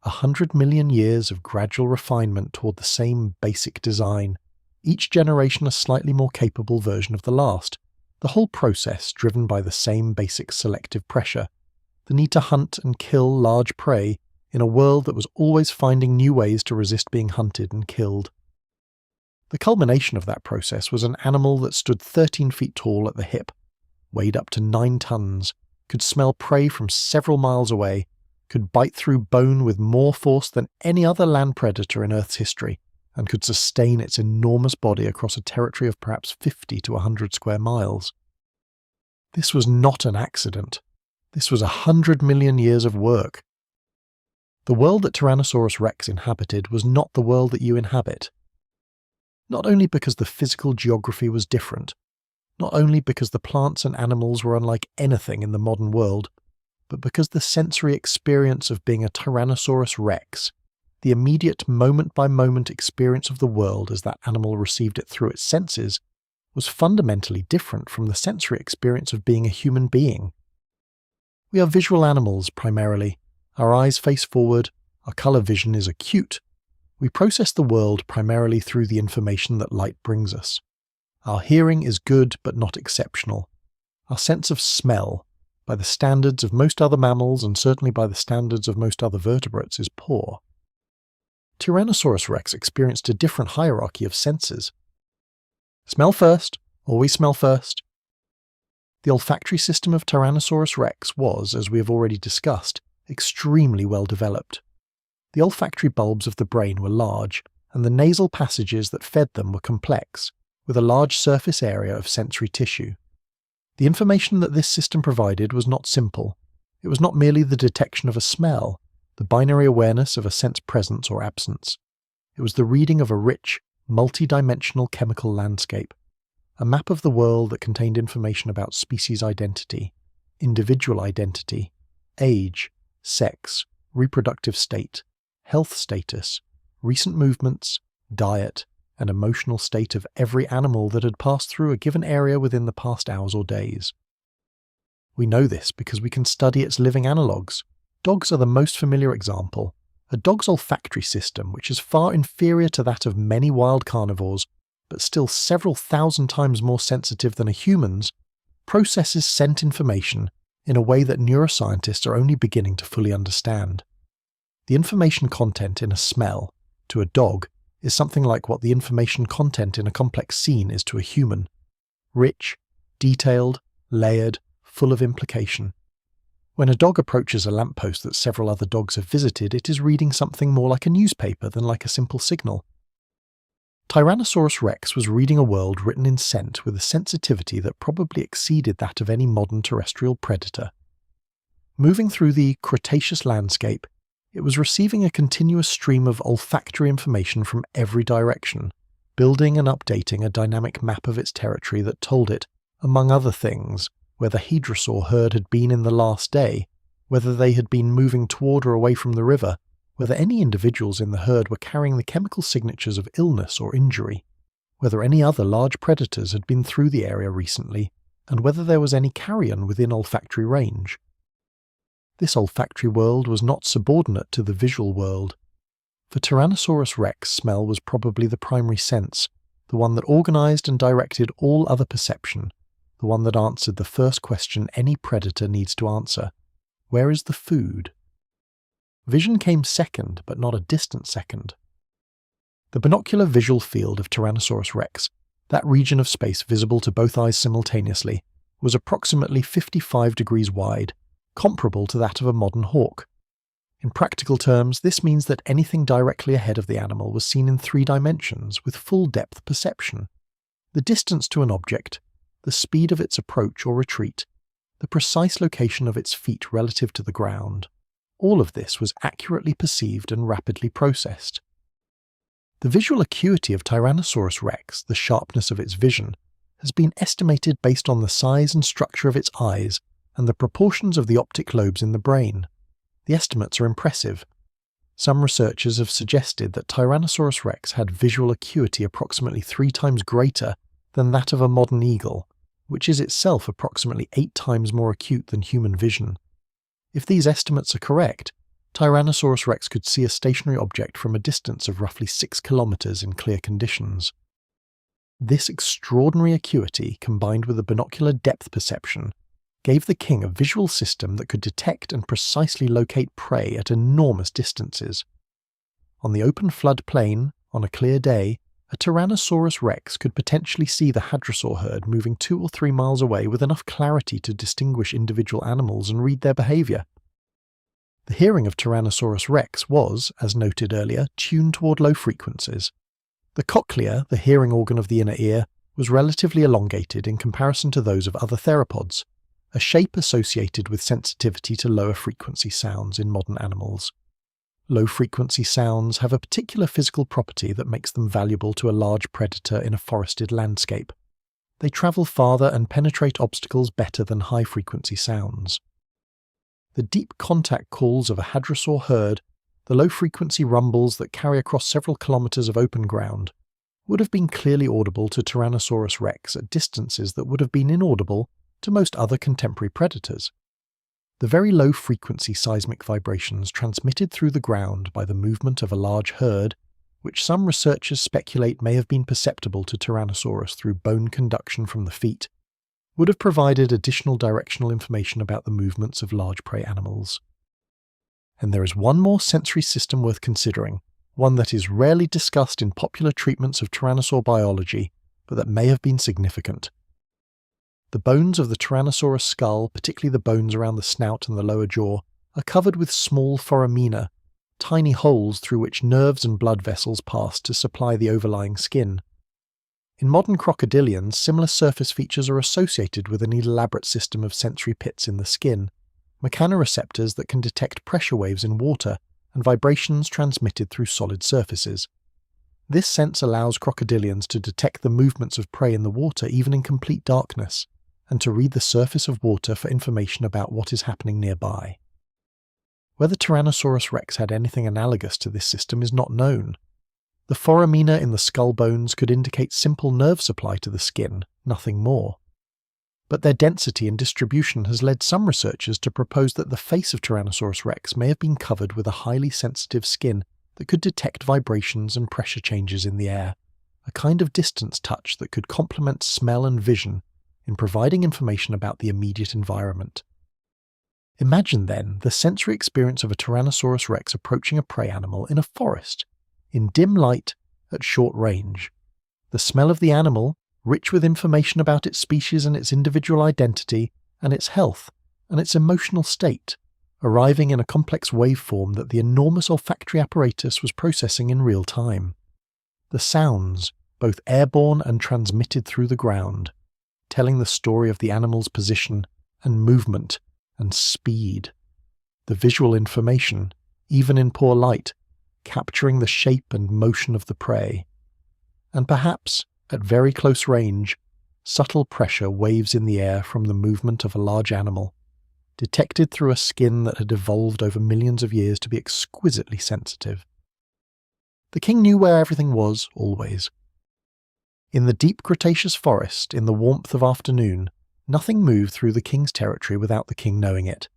100 million years of gradual refinement toward the same basic design, each generation a slightly more capable version of the last, the whole process driven by the same basic selective pressure, the need to hunt and kill large prey in a world that was always finding new ways to resist being hunted and killed. The culmination of that process was an animal that stood 13 feet tall at the hip, weighed up to 9 tons, could smell prey from several miles away, could bite through bone with more force than any other land predator in Earth's history, and could sustain its enormous body across a territory of perhaps 50 to 100 square miles. This was not an accident. This was 100 million years of work. The world that Tyrannosaurus rex inhabited was not the world that you inhabit. Not only because the physical geography was different, not only because the plants and animals were unlike anything in the modern world, but because the sensory experience of being a Tyrannosaurus rex, the immediate moment-by-moment experience of the world as that animal received it through its senses, was fundamentally different from the sensory experience of being a human being. We are visual animals, primarily. Our eyes face forward, our colour vision is acute. We process the world primarily through the information that light brings us. Our hearing is good but not exceptional. Our sense of smell, by the standards of most other mammals and certainly by the standards of most other vertebrates, is poor. Tyrannosaurus rex experienced a different hierarchy of senses. Smell first, always smell first. The olfactory system of Tyrannosaurus rex was, as we have already discussed, extremely well developed. The olfactory bulbs of the brain were large, and the nasal passages that fed them were complex, with a large surface area of sensory tissue. The information that this system provided was not simple. It was not merely the detection of a smell, the binary awareness of a sense presence or absence. It was the reading of a rich, multi-dimensional chemical landscape, a map of the world that contained information about species identity, individual identity, age, sex, reproductive state, health status, recent movements, diet, and emotional state of every animal that had passed through a given area within the past hours or days. We know this because we can study its living analogues, Dogs are the most familiar example. A dog's olfactory system, which is far inferior to that of many wild carnivores, but still several thousand times more sensitive than a human's, processes scent information in a way that neuroscientists are only beginning to fully understand. The information content in a smell, to a dog, is something like what the information content in a complex scene is to a human. Rich, detailed, layered, full of implication. When a dog approaches a lamppost that several other dogs have visited, it is reading something more like a newspaper than like a simple signal. Tyrannosaurus rex was reading a world written in scent with a sensitivity that probably exceeded that of any modern terrestrial predator. Moving through the Cretaceous landscape, it was receiving a continuous stream of olfactory information from every direction, building and updating a dynamic map of its territory that told it, among other things, where the hadrosaur herd had been in the last day, whether they had been moving toward or away from the river, whether any individuals in the herd were carrying the chemical signatures of illness or injury, whether any other large predators had been through the area recently, and whether there was any carrion within olfactory range. This olfactory world was not subordinate to the visual world. For Tyrannosaurus rex, smell was probably the primary sense, the one that organized and directed all other perception, the one that answered the first question any predator needs to answer: where is the food? Vision came second, but not a distant second. The binocular visual field of Tyrannosaurus rex, that region of space visible to both eyes simultaneously, was approximately 55 degrees wide, comparable to that of a modern hawk. In practical terms, this means that anything directly ahead of the animal was seen in 3 dimensions with full depth perception. The distance to an object, the speed of its approach or retreat, the precise location of its feet relative to the ground, all of this was accurately perceived and rapidly processed. The visual acuity of Tyrannosaurus rex, the sharpness of its vision, has been estimated based on the size and structure of its eyes and the proportions of the optic lobes in the brain. The estimates are impressive. Some researchers have suggested that Tyrannosaurus rex had visual acuity approximately 3 times greater than that of a modern eagle, which is itself approximately 8 times more acute than human vision. If these estimates are correct, Tyrannosaurus rex could see a stationary object from a distance of roughly 6 kilometers in clear conditions. This extraordinary acuity, combined with a binocular depth perception, gave the king a visual system that could detect and precisely locate prey at enormous distances. On the open flood plain, on a clear day, a Tyrannosaurus rex could potentially see the hadrosaur herd moving 2 or 3 miles away with enough clarity to distinguish individual animals and read their behavior. The hearing of Tyrannosaurus rex was, as noted earlier, tuned toward low frequencies. The cochlea, the hearing organ of the inner ear, was relatively elongated in comparison to those of other theropods, a shape associated with sensitivity to lower frequency sounds in modern animals. Low-frequency sounds have a particular physical property that makes them valuable to a large predator in a forested landscape. They travel farther and penetrate obstacles better than high-frequency sounds. The deep contact calls of a hadrosaur herd, the low-frequency rumbles that carry across several kilometers of open ground, would have been clearly audible to Tyrannosaurus rex at distances that would have been inaudible to most other contemporary predators. The very low-frequency seismic vibrations transmitted through the ground by the movement of a large herd, which some researchers speculate may have been perceptible to Tyrannosaurus through bone conduction from the feet, would have provided additional directional information about the movements of large prey animals. And there is one more sensory system worth considering, one that is rarely discussed in popular treatments of tyrannosaur biology, but that may have been significant. The bones of the Tyrannosaurus skull, particularly the bones around the snout and the lower jaw, are covered with small foramina, tiny holes through which nerves and blood vessels pass to supply the overlying skin. In modern crocodilians, similar surface features are associated with an elaborate system of sensory pits in the skin, mechanoreceptors that can detect pressure waves in water and vibrations transmitted through solid surfaces. This sense allows crocodilians to detect the movements of prey in the water even in complete darkness, and to read the surface of water for information about what is happening nearby. Whether Tyrannosaurus rex had anything analogous to this system is not known. The foramina in the skull bones could indicate simple nerve supply to the skin, nothing more. but their density and distribution has led some researchers to propose that the face of Tyrannosaurus rex may have been covered with a highly sensitive skin that could detect vibrations and pressure changes in the air, a kind of distance touch that could complement smell and vision in providing information about the immediate environment. Imagine then the sensory experience of a Tyrannosaurus rex approaching a prey animal in a forest, in dim light, at short range. The smell of the animal, rich with information about its species and its individual identity, and its health, and its emotional state, arriving in a complex waveform that the enormous olfactory apparatus was processing in real time. The sounds, both airborne and transmitted through the ground, telling the story of the animal's position and movement and speed. The visual information, even in poor light, capturing the shape and motion of the prey. And perhaps, at very close range, subtle pressure waves in the air from the movement of a large animal, detected through a skin that had evolved over millions of years to be exquisitely sensitive. The king knew where everything was, always. In the deep Cretaceous forest, in the warmth of afternoon, nothing moved through the king's territory without the king knowing it.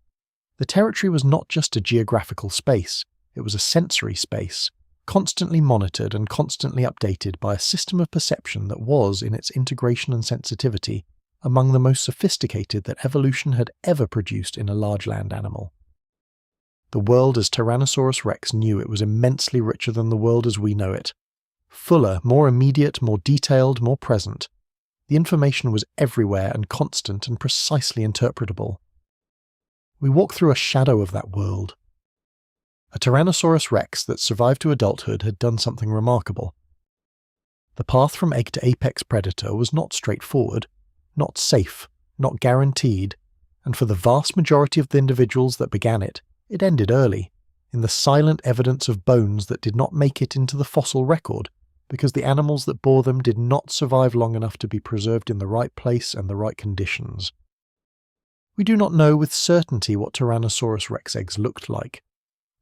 The territory was not just a geographical space, it was a sensory space, constantly monitored and constantly updated by a system of perception that was, in its integration and sensitivity, among the most sophisticated that evolution had ever produced in a large land animal. The world as Tyrannosaurus rex knew it was immensely richer than the world as we know it. Fuller, more immediate, more detailed, more present. The information was everywhere and constant and precisely interpretable. We walk through a shadow of that world. A Tyrannosaurus rex that survived to adulthood had done something remarkable. The path from egg to apex predator was not straightforward, not safe, not guaranteed, and for the vast majority of the individuals that began it, it ended early, in the silent evidence of bones that did not make it into the fossil record, because the animals that bore them did not survive long enough to be preserved in the right place and the right conditions. We do not know with certainty what Tyrannosaurus rex eggs looked like.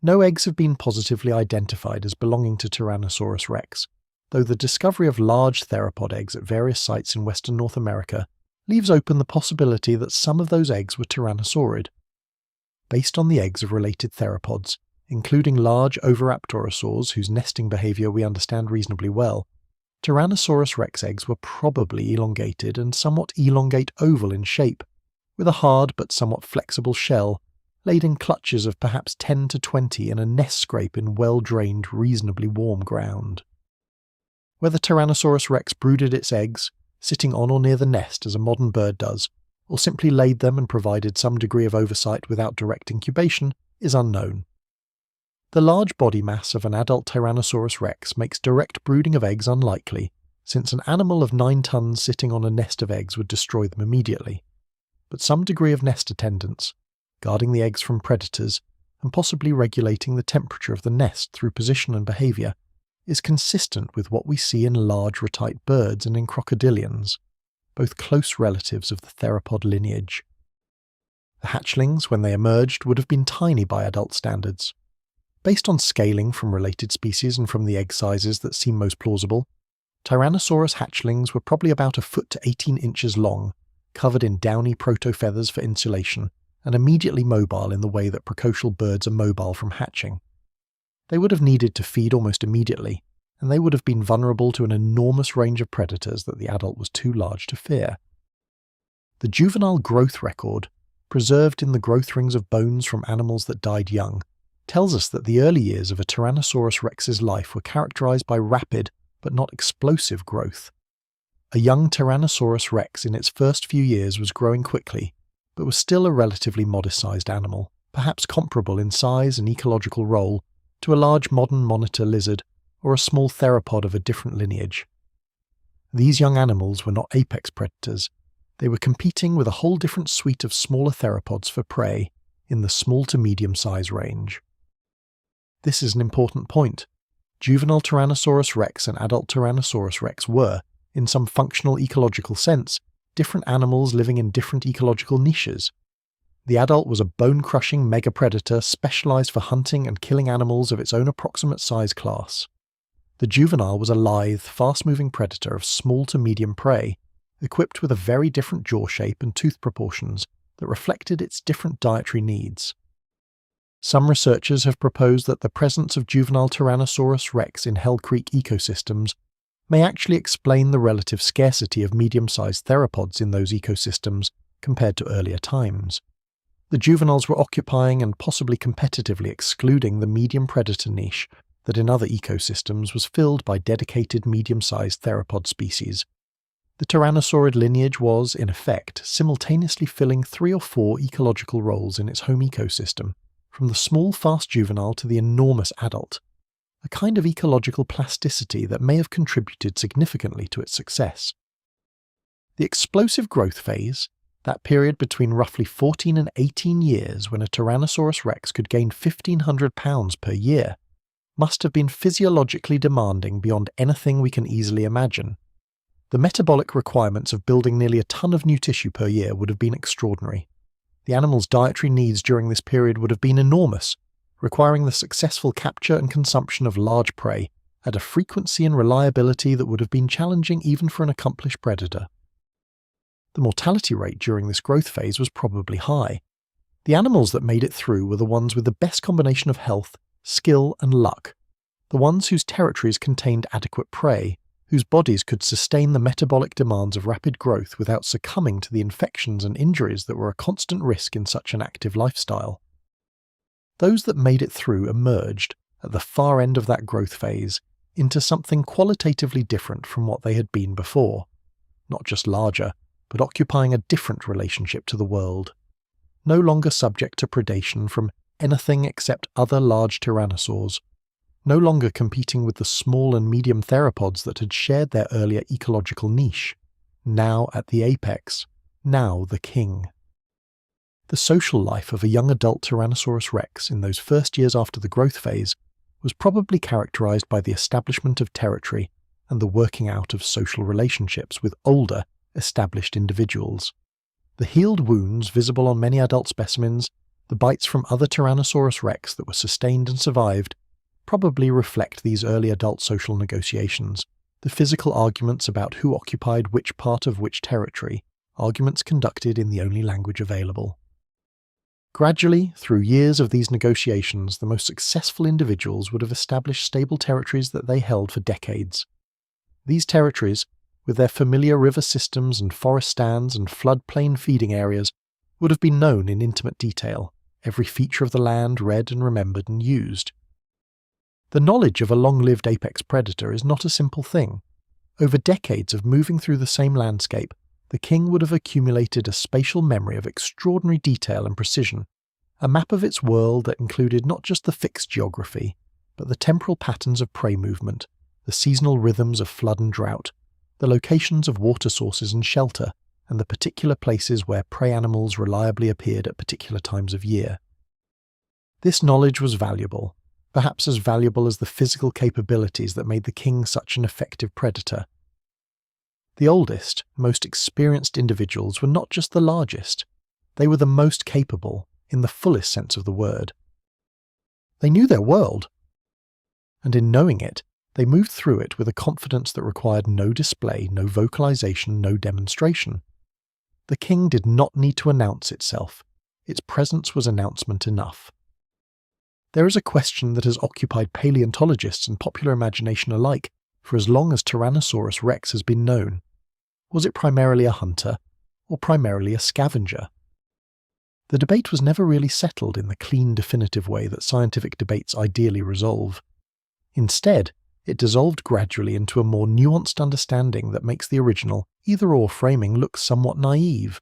No eggs have been positively identified as belonging to Tyrannosaurus rex, though the discovery of large theropod eggs at various sites in western North America leaves open the possibility that some of those eggs were tyrannosaurid. Based on the eggs of related theropods, including large oviraptorosaurs whose nesting behaviour we understand reasonably well, Tyrannosaurus rex eggs were probably elongated and somewhat elongate oval in shape, with a hard but somewhat flexible shell, laid in clutches of perhaps 10 to 20 in a nest scrape in well-drained, reasonably warm ground. Whether Tyrannosaurus rex brooded its eggs, sitting on or near the nest as a modern bird does, or simply laid them and provided some degree of oversight without direct incubation, is unknown. The large body mass of an adult Tyrannosaurus rex makes direct brooding of eggs unlikely, since an animal of 9 tons sitting on a nest of eggs would destroy them immediately. But some degree of nest attendance, guarding the eggs from predators, and possibly regulating the temperature of the nest through position and behaviour, is consistent with what we see in large retite birds and in crocodilians, both close relatives of the theropod lineage. The hatchlings, when they emerged, would have been tiny by adult standards. Based on scaling from related species and from the egg sizes that seem most plausible, Tyrannosaurus hatchlings were probably about a foot to 18 inches long, covered in downy proto-feathers for insulation, and immediately mobile in the way that precocial birds are mobile from hatching. They would have needed to feed almost immediately, and they would have been vulnerable to an enormous range of predators that the adult was too large to fear. The juvenile growth record, preserved in the growth rings of bones from animals that died young, tells us that the early years of a Tyrannosaurus rex's life were characterized by rapid, but not explosive growth. A young Tyrannosaurus rex in its first few years was growing quickly, but was still a relatively modest-sized animal, perhaps comparable in size and ecological role to a large modern monitor lizard or a small theropod of a different lineage. These young animals were not apex predators. They were competing with a whole different suite of smaller theropods for prey in the small to medium size range. This is an important point. Juvenile Tyrannosaurus rex and adult Tyrannosaurus rex were, in some functional ecological sense, different animals living in different ecological niches. The adult was a bone-crushing megapredator specialized for hunting and killing animals of its own approximate size class. The juvenile was a lithe, fast-moving predator of small to medium prey, equipped with a very different jaw shape and tooth proportions that reflected its different dietary needs. Some researchers have proposed that the presence of juvenile Tyrannosaurus rex in Hell Creek ecosystems may actually explain the relative scarcity of medium-sized theropods in those ecosystems compared to earlier times. The juveniles were occupying and possibly competitively excluding the medium predator niche that in other ecosystems was filled by dedicated medium-sized theropod species. The Tyrannosaurid lineage was, in effect, simultaneously filling 3 or 4 ecological roles in its home ecosystem, from the small fast juvenile to the enormous adult, a kind of ecological plasticity that may have contributed significantly to its success. The explosive growth phase, that period between roughly 14 and 18 years when a Tyrannosaurus rex could gain 1,500 pounds per year, must have been physiologically demanding beyond anything we can easily imagine. The metabolic requirements of building nearly a ton of new tissue per year would have been extraordinary. The animal's dietary needs during this period would have been enormous, requiring the successful capture and consumption of large prey at a frequency and reliability that would have been challenging even for an accomplished predator. The mortality rate during this growth phase was probably high. The animals that made it through were the ones with the best combination of health, skill, and luck, the ones whose territories contained adequate prey, whose bodies could sustain the metabolic demands of rapid growth without succumbing to the infections and injuries that were a constant risk in such an active lifestyle. Those that made it through emerged, at the far end of that growth phase, into something qualitatively different from what they had been before. Not just larger, but occupying a different relationship to the world. No longer subject to predation from anything except other large tyrannosaurs. No longer competing with the small and medium theropods that had shared their earlier ecological niche. Now at the apex. Now the king. The social life of a young adult Tyrannosaurus rex in those first years after the growth phase was probably characterized by the establishment of territory and the working out of social relationships with older, established individuals. The healed wounds visible on many adult specimens, the bites from other Tyrannosaurus rex that were sustained and survived, probably reflect these early adult social negotiations, the physical arguments about who occupied which part of which territory, arguments conducted in the only language available. Gradually, through years of these negotiations, the most successful individuals would have established stable territories that they held for decades. These territories, with their familiar river systems and forest stands and floodplain feeding areas, would have been known in intimate detail, every feature of the land read and remembered and used. The knowledge of a long-lived apex predator is not a simple thing. Over decades of moving through the same landscape, the king would have accumulated a spatial memory of extraordinary detail and precision, a map of its world that included not just the fixed geography, but the temporal patterns of prey movement, the seasonal rhythms of flood and drought, the locations of water sources and shelter, and the particular places where prey animals reliably appeared at particular times of year. This knowledge was valuable, perhaps as valuable as the physical capabilities that made the king such an effective predator. The oldest, most experienced individuals were not just the largest, they were the most capable, in the fullest sense of the word. They knew their world, and in knowing it, they moved through it with a confidence that required no display, no vocalization, no demonstration. The king did not need to announce itself. Its presence was announcement enough. There is a question that has occupied paleontologists and popular imagination alike for as long as Tyrannosaurus rex has been known. Was it primarily a hunter, or primarily a scavenger? The debate was never really settled in the clean, definitive way that scientific debates ideally resolve. Instead, it dissolved gradually into a more nuanced understanding that makes the original either-or framing look somewhat naive.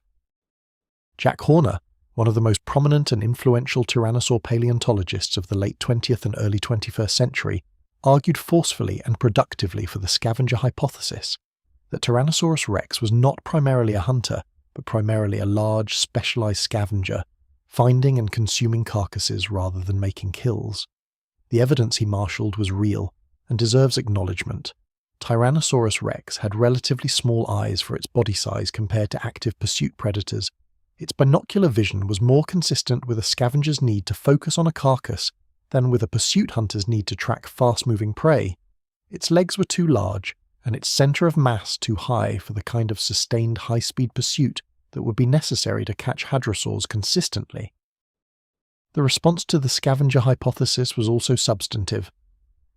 Jack Horner, one of the most prominent and influential tyrannosaur paleontologists of the late 20th and early 21st century, argued forcefully and productively for the scavenger hypothesis, that Tyrannosaurus rex was not primarily a hunter, but primarily a large, specialized scavenger, finding and consuming carcasses rather than making kills. The evidence he marshaled was real, and deserves acknowledgement. Tyrannosaurus rex had relatively small eyes for its body size compared to active pursuit predators. Its binocular vision was more consistent with a scavenger's need to focus on a carcass than with a pursuit hunter's need to track fast-moving prey. Its legs were too large, and its centre of mass too high for the kind of sustained high-speed pursuit that would be necessary to catch hadrosaurs consistently. The response to the scavenger hypothesis was also substantive.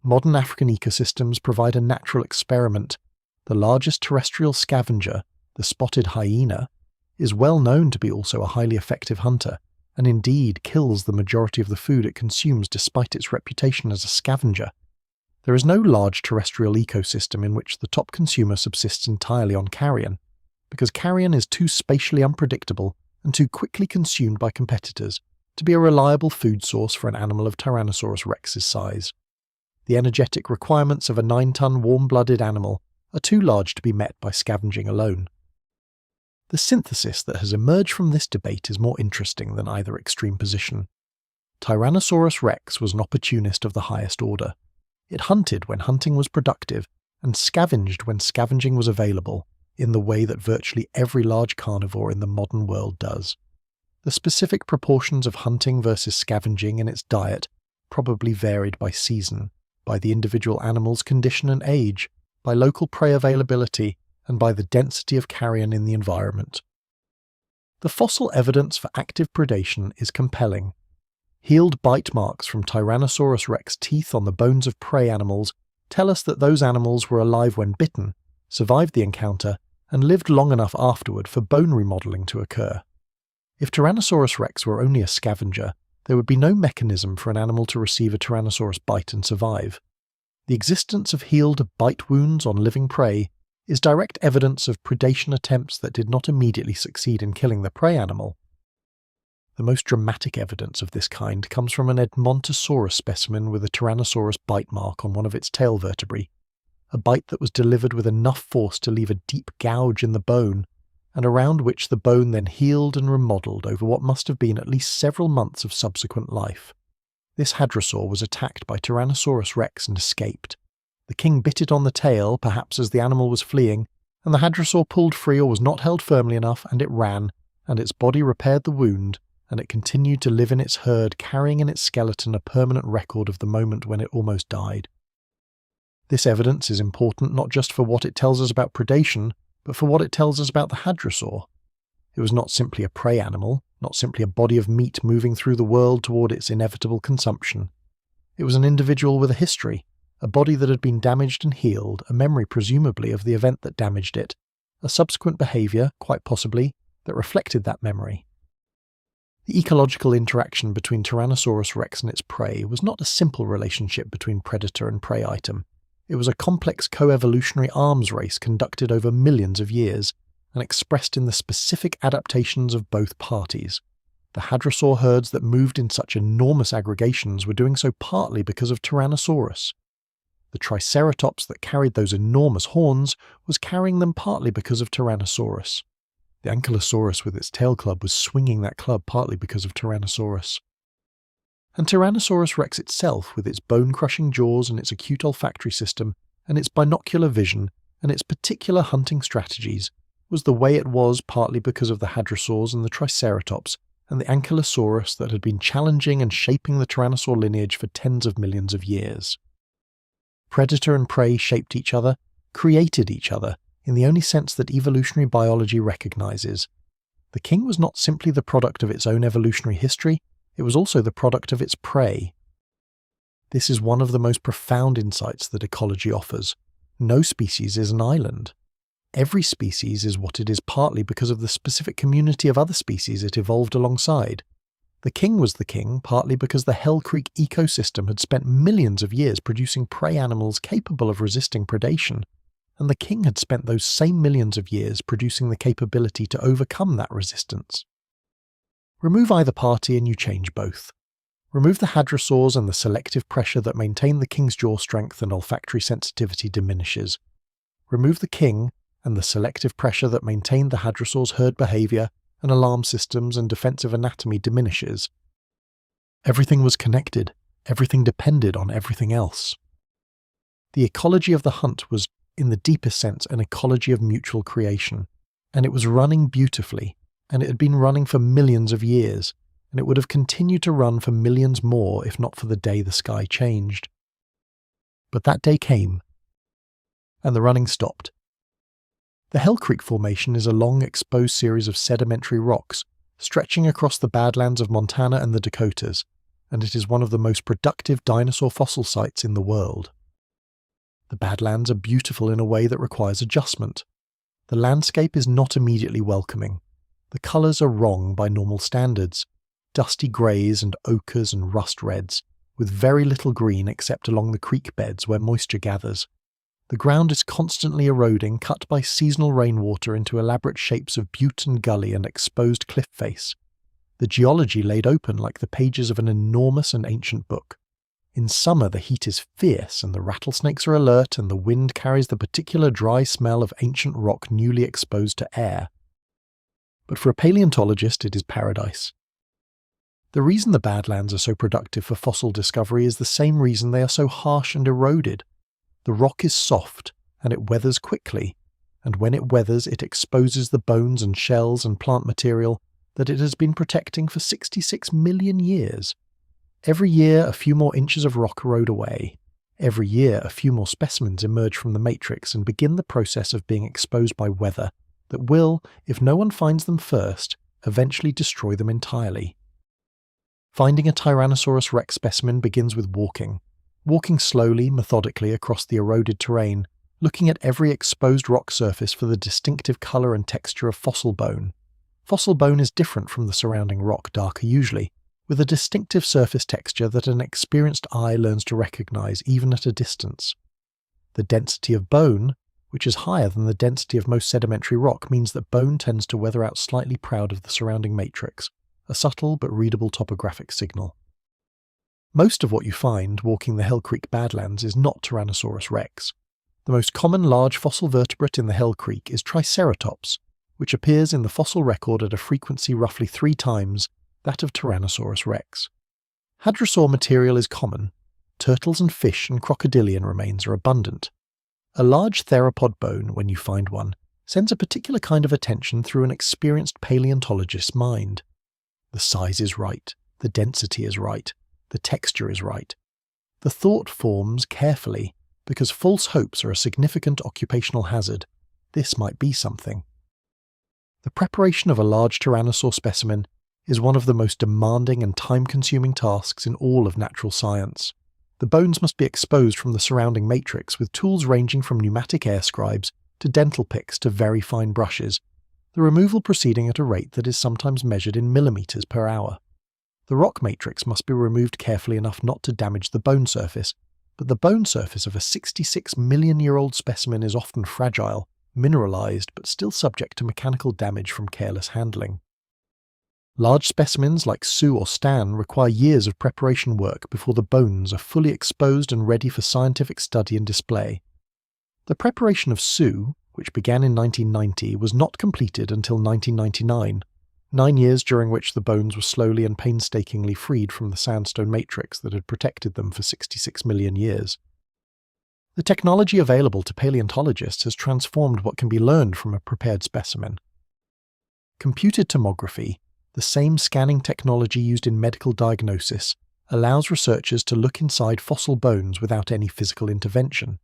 Modern African ecosystems provide a natural experiment. The largest terrestrial scavenger, the spotted hyena, is well known to be also a highly effective hunter, and indeed kills the majority of the food it consumes despite its reputation as a scavenger. There is no large terrestrial ecosystem in which the top consumer subsists entirely on carrion, because carrion is too spatially unpredictable and too quickly consumed by competitors to be a reliable food source for an animal of Tyrannosaurus rex's size. The energetic requirements of a 9-ton warm-blooded animal are too large to be met by scavenging alone. The synthesis that has emerged from this debate is more interesting than either extreme position. Tyrannosaurus rex was an opportunist of the highest order. It hunted when hunting was productive, and scavenged when scavenging was available, in the way that virtually every large carnivore in the modern world does. The specific proportions of hunting versus scavenging in its diet probably varied by season, by the individual animal's condition and age, by local prey availability, and by the density of carrion in the environment. The fossil evidence for active predation is compelling. Healed bite marks from Tyrannosaurus rex teeth on the bones of prey animals tell us that those animals were alive when bitten, survived the encounter, and lived long enough afterward for bone remodeling to occur. If Tyrannosaurus rex were only a scavenger, there would be no mechanism for an animal to receive a Tyrannosaurus bite and survive. The existence of healed bite wounds on living prey is direct evidence of predation attempts that did not immediately succeed in killing the prey animal. The most dramatic evidence of this kind comes from an Edmontosaurus specimen with a Tyrannosaurus bite mark on one of its tail vertebrae, a bite that was delivered with enough force to leave a deep gouge in the bone, and around which the bone then healed and remodeled over what must have been at least several months of subsequent life. This hadrosaur was attacked by Tyrannosaurus rex and escaped. The king bit it on the tail, perhaps as the animal was fleeing, and the hadrosaur pulled free or was not held firmly enough, and it ran, and its body repaired the wound, and it continued to live in its herd, carrying in its skeleton a permanent record of the moment when it almost died. This evidence is important not just for what it tells us about predation, but for what it tells us about the hadrosaur. It was not simply a prey animal, not simply a body of meat moving through the world toward its inevitable consumption. It was an individual with a history, a body that had been damaged and healed, a memory presumably of the event that damaged it, a subsequent behaviour, quite possibly, that reflected that memory. The ecological interaction between Tyrannosaurus rex and its prey was not a simple relationship between predator and prey item. It was a complex co-evolutionary arms race conducted over millions of years, and expressed in the specific adaptations of both parties. The hadrosaur herds that moved in such enormous aggregations were doing so partly because of Tyrannosaurus. The Triceratops that carried those enormous horns was carrying them partly because of Tyrannosaurus. The Ankylosaurus with its tail club was swinging that club partly because of Tyrannosaurus. And Tyrannosaurus rex itself, with its bone-crushing jaws and its acute olfactory system, and its binocular vision, and its particular hunting strategies, was the way it was partly because of the hadrosaurs and the Triceratops and the Ankylosaurus that had been challenging and shaping the Tyrannosaur lineage for tens of millions of years. Predator and prey shaped each other, created each other, in the only sense that evolutionary biology recognizes. The king was not simply the product of its own evolutionary history, it was also the product of its prey. This is one of the most profound insights that ecology offers. No species is an island. Every species is what it is partly because of the specific community of other species it evolved alongside. The king was the king partly because the Hell Creek ecosystem had spent millions of years producing prey animals capable of resisting predation, and the king had spent those same millions of years producing the capability to overcome that resistance. Remove either party and you change both. Remove the hadrosaurs and the selective pressure that maintain the king's jaw strength and olfactory sensitivity diminishes. Remove the king, and the selective pressure that maintained the hadrosaur's herd behaviour and alarm systems and defensive anatomy diminishes. Everything was connected, everything depended on everything else. The ecology of the hunt was, in the deepest sense, an ecology of mutual creation, and it was running beautifully, and it had been running for millions of years, and it would have continued to run for millions more if not for the day the sky changed. But that day came. and the running stopped. The Hell Creek Formation is a long, exposed series of sedimentary rocks stretching across the Badlands of Montana and the Dakotas, and it is one of the most productive dinosaur fossil sites in the world. The Badlands are beautiful in a way that requires adjustment. The landscape is not immediately welcoming. The colours are wrong by normal standards, dusty greys and ochres and rust reds, with very little green except along the creek beds where moisture gathers. The ground is constantly eroding, cut by seasonal rainwater into elaborate shapes of butte and gully and exposed cliff face. The geology laid open like the pages of an enormous and ancient book. In summer the heat is fierce and the rattlesnakes are alert and the wind carries the particular dry smell of ancient rock newly exposed to air. But for a paleontologist it is paradise. The reason the Badlands are so productive for fossil discovery is the same reason they are so harsh and eroded. The rock is soft and it weathers quickly, and when it weathers it exposes the bones and shells and plant material that it has been protecting for 66 million years. Every year a few more inches of rock erode away. Every year a few more specimens emerge from the matrix and begin the process of being exposed by weather that will, if no one finds them first, eventually destroy them entirely. Finding a Tyrannosaurus rex specimen begins with walking slowly, methodically across the eroded terrain, looking at every exposed rock surface for the distinctive colour and texture of fossil bone. Fossil bone is different from the surrounding rock, darker usually, with a distinctive surface texture that an experienced eye learns to recognise even at a distance. The density of bone, which is higher than the density of most sedimentary rock, means that bone tends to weather out slightly proud of the surrounding matrix, a subtle but readable topographic signal. Most of what you find walking the Hell Creek Badlands is not Tyrannosaurus rex. The most common large fossil vertebrate in the Hell Creek is Triceratops, which appears in the fossil record at a frequency roughly 3 times that of Tyrannosaurus rex. Hadrosaur material is common. Turtles and fish and crocodilian remains are abundant. A large theropod bone, when you find one, sends a particular kind of attention through an experienced paleontologist's mind. The size is right, the density is right, the texture is right. The thought forms carefully, because false hopes are a significant occupational hazard. This might be something. The preparation of a large tyrannosaur specimen is one of the most demanding and time-consuming tasks in all of natural science. The bones must be exposed from the surrounding matrix with tools ranging from pneumatic air scribes to dental picks to very fine brushes, the removal proceeding at a rate that is sometimes measured in millimeters per hour. The rock matrix must be removed carefully enough not to damage the bone surface, but the bone surface of a 66 million-year-old specimen is often fragile, mineralized, but still subject to mechanical damage from careless handling. Large specimens like Sue or Stan require years of preparation work before the bones are fully exposed and ready for scientific study and display. The preparation of Sue, which began in 1990, was not completed until 1999, 9 years during which the bones were slowly and painstakingly freed from the sandstone matrix that had protected them for 66 million years. The technology available to paleontologists has transformed what can be learned from a prepared specimen. Computed tomography, the same scanning technology used in medical diagnosis, allows researchers to look inside fossil bones without any physical intervention.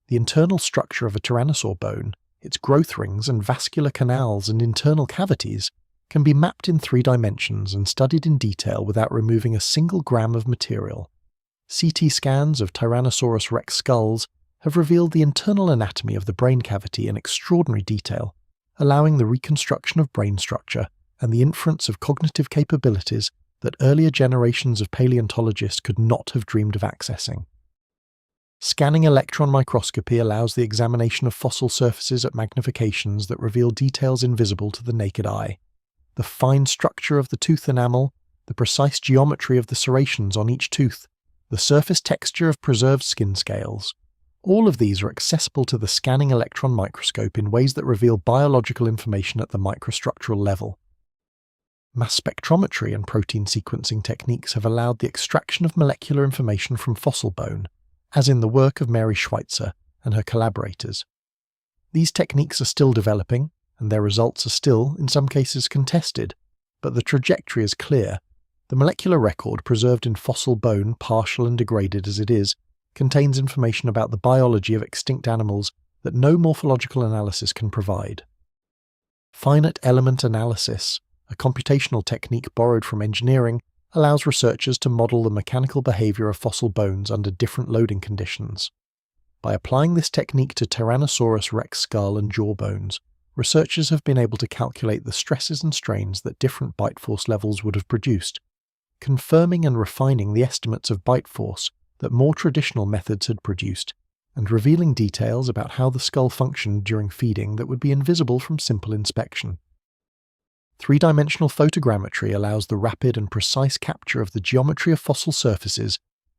The internal structure of a tyrannosaur bone, its growth rings and vascular canals and internal cavities, can be mapped in 3 dimensions and studied in detail without removing a single gram of material. CT scans of Tyrannosaurus rex skulls have revealed the internal anatomy of the brain cavity in extraordinary detail, allowing the reconstruction of brain structure and the inference of cognitive capabilities that earlier generations of paleontologists could not have dreamed of accessing. Scanning electron microscopy allows the examination of fossil surfaces at magnifications that reveal details invisible to the naked eye. The fine structure of the tooth enamel, the precise geometry of the serrations on each tooth, the surface texture of preserved skin scales. All of these are accessible to the scanning electron microscope in ways that reveal biological information at the microstructural level. Mass spectrometry and protein sequencing techniques have allowed the extraction of molecular information from fossil bone, as in the work of Mary Schweitzer and her collaborators. These techniques are still developing, and their results are still, in some cases, contested, but the trajectory is clear. The molecular record preserved in fossil bone, partial and degraded as it is contains information about the biology of extinct animals that no morphological analysis can provide. Finite element analysis, a computational technique borrowed from engineering, allows researchers to model the mechanical behavior of fossil bones under different loading conditions. By applying this technique to Tyrannosaurus rex skull and jaw bones, researchers have been able to calculate the stresses and strains that different bite force levels would have produced, confirming and refining the estimates of bite force that more traditional methods had produced, and revealing details about how the skull functioned during feeding that would be invisible from simple inspection. Three-dimensional photogrammetry allows the rapid and precise capture of the geometry of fossil surfaces,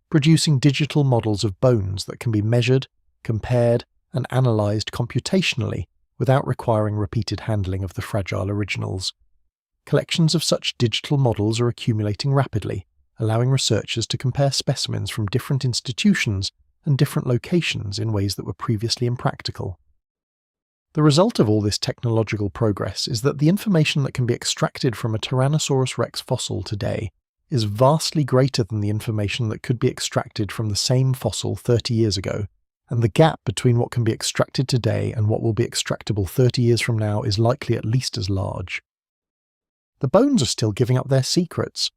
producing digital models of bones that can be measured, compared, and analysed computationally without requiring repeated handling of the fragile originals. Collections of such digital models are accumulating rapidly, allowing researchers to compare specimens from different institutions and different locations in ways that were previously impractical. The result of all this technological progress is that the information that can be extracted from a Tyrannosaurus rex fossil today is vastly greater than the information that could be extracted from the same fossil 30 years ago, and the gap between what can be extracted today and what will be extractable 30 years from now is likely at least as large. The bones are still giving up their secrets,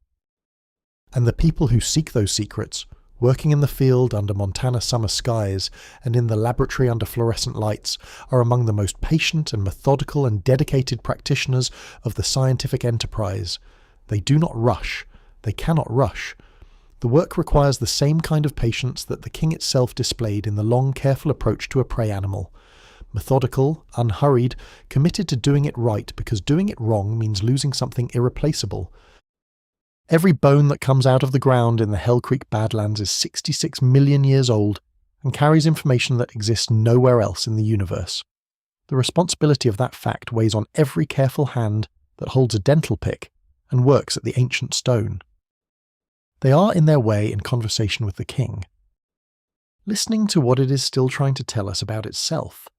and the people who seek those secrets, working in the field under Montana summer skies and in the laboratory under fluorescent lights, are among the most patient and methodical and dedicated practitioners of the scientific enterprise. They do not rush. They cannot rush. The work requires the same kind of patience that the king itself displayed in the long, careful approach to a prey animal. Methodical, unhurried, committed to doing it right because doing it wrong means losing something irreplaceable. Every bone that comes out of the ground in the Hell Creek Badlands is 66 million years old and carries information that exists nowhere else in the universe. The responsibility of that fact weighs on every careful hand that holds a dental pick and works at the ancient stone. They are in their way in conversation with the king, listening to what it is still trying to tell us about itself.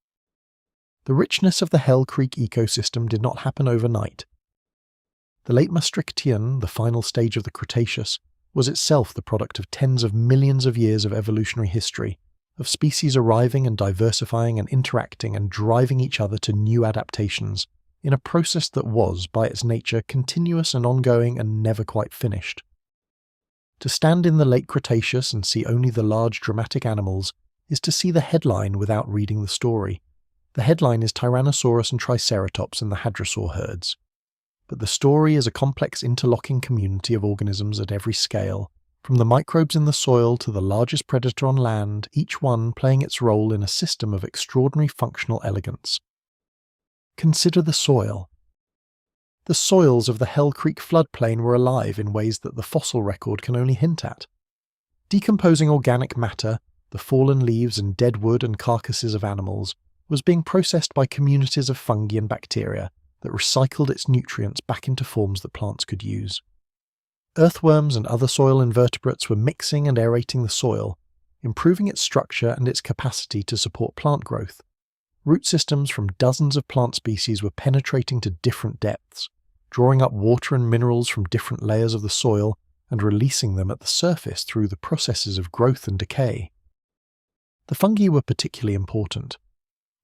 The richness of the Hell Creek ecosystem did not happen overnight. The late Maastrichtian, the final stage of the Cretaceous, was itself the product of tens of millions of years of evolutionary history, of species arriving and diversifying and interacting and driving each other to new adaptations, in a process that was, by its nature, continuous and ongoing and never quite finished. To stand in the late Cretaceous and see only the large dramatic animals is to see the headline without reading the story. The headline is Tyrannosaurus and Triceratops and the hadrosaur herds. But the story is a complex interlocking community of organisms at every scale, from the microbes in the soil to the largest predator on land, each one playing its role in a system of extraordinary functional elegance. Consider the soil. The soils of the Hell Creek floodplain were alive in ways that the fossil record can only hint at. Decomposing organic matter, the fallen leaves and dead wood and carcasses of animals, was being processed by communities of fungi and bacteria that recycled its nutrients back into forms that plants could use. Earthworms and other soil invertebrates were mixing and aerating the soil, improving its structure and its capacity to support plant growth. Root systems from dozens of plant species were penetrating to different depths, drawing up water and minerals from different layers of the soil and releasing them at the surface through the processes of growth and decay. The fungi were particularly important.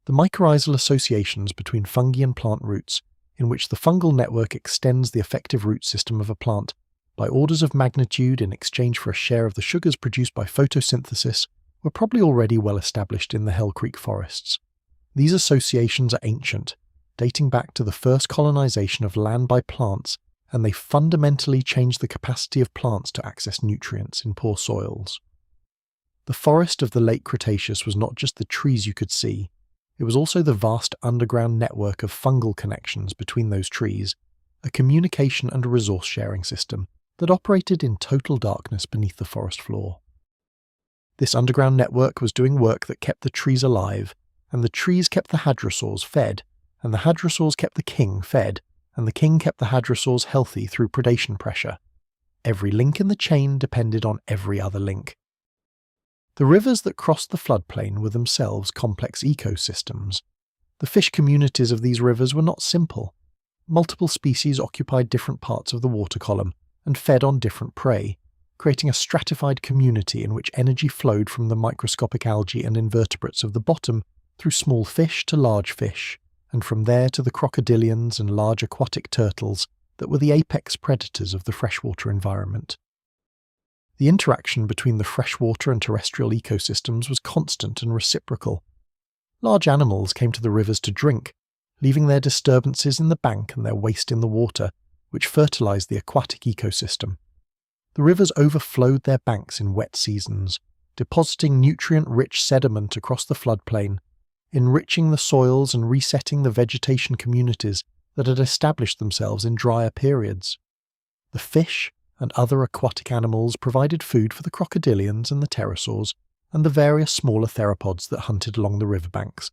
The mycorrhizal associations between fungi and plant roots, in which the fungal network extends the effective root system of a plant by orders of magnitude in exchange for a share of the sugars produced by photosynthesis, were probably already well established in the Hell Creek forests. These associations are ancient, dating back to the first colonization of land by plants, and they fundamentally change the capacity of plants to access nutrients in poor soils. The forest of the late Cretaceous was not just the trees you could see. It was also the vast underground network of fungal connections between those trees, a communication and resource-sharing system that operated in total darkness beneath the forest floor. This underground network was doing work that kept the trees alive, and the trees kept the hadrosaurs fed, and the hadrosaurs kept the king fed, and the king kept the hadrosaurs healthy through predation pressure. Every link in the chain depended on every other link. The rivers that crossed the floodplain were themselves complex ecosystems. The fish communities of these rivers were not simple. Multiple species occupied different parts of the water column and fed on different prey, creating a stratified community in which energy flowed from the microscopic algae and invertebrates of the bottom through small fish to large fish, and from there to the crocodilians and large aquatic turtles that were the apex predators of the freshwater environment. The interaction between the freshwater and terrestrial ecosystems was constant and reciprocal. Large animals came to the rivers to drink, leaving their disturbances in the bank and their waste in the water, which fertilized the aquatic ecosystem. The rivers overflowed their banks in wet seasons, depositing nutrient-rich sediment across the floodplain, enriching the soils and resetting the vegetation communities that had established themselves in drier periods. The fish and other aquatic animals provided food for the crocodilians and the pterosaurs and the various smaller theropods that hunted along the riverbanks.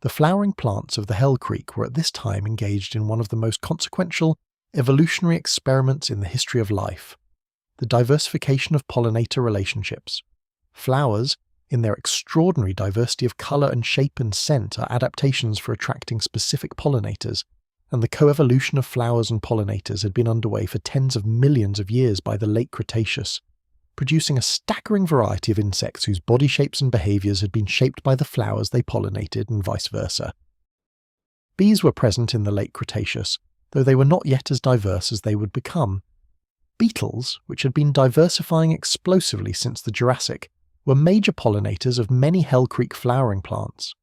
The flowering plants of the Hell Creek were at this time engaged in one of the most consequential evolutionary experiments in the history of life, the diversification of pollinator relationships. Flowers, in their extraordinary diversity of colour and shape and scent, are adaptations for attracting specific pollinators, and the coevolution of flowers and pollinators had been underway for tens of millions of years by the late Cretaceous, producing a staggering variety of insects whose body shapes and behaviours had been shaped by the flowers they pollinated and vice versa. Bees were present in the late Cretaceous, though they were not yet as diverse as they would become. Beetles, which had been diversifying explosively since the Jurassic, were major pollinators of many Hell Creek flowering plants.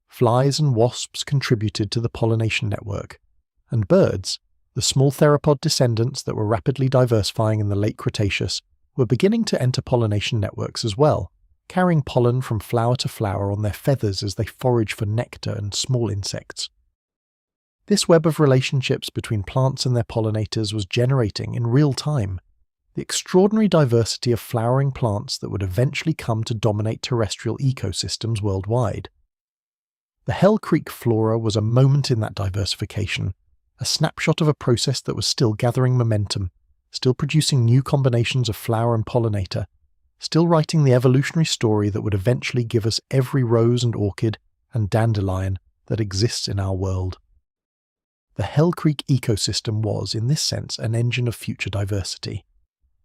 Flies and wasps contributed to the pollination network, and birds, the small theropod descendants that were rapidly diversifying in the late Cretaceous, were beginning to enter pollination networks as well, carrying pollen from flower to flower on their feathers as they forage for nectar and small insects. This web of relationships between plants and their pollinators was generating in real time the extraordinary diversity of flowering plants that would eventually come to dominate terrestrial ecosystems worldwide. The Hell Creek flora was a moment in that diversification, a snapshot of a process that was still gathering momentum, still producing new combinations of flower and pollinator, still writing the evolutionary story that would eventually give us every rose and orchid and dandelion that exists in our world. The Hell Creek ecosystem was, in this sense, an engine of future diversity,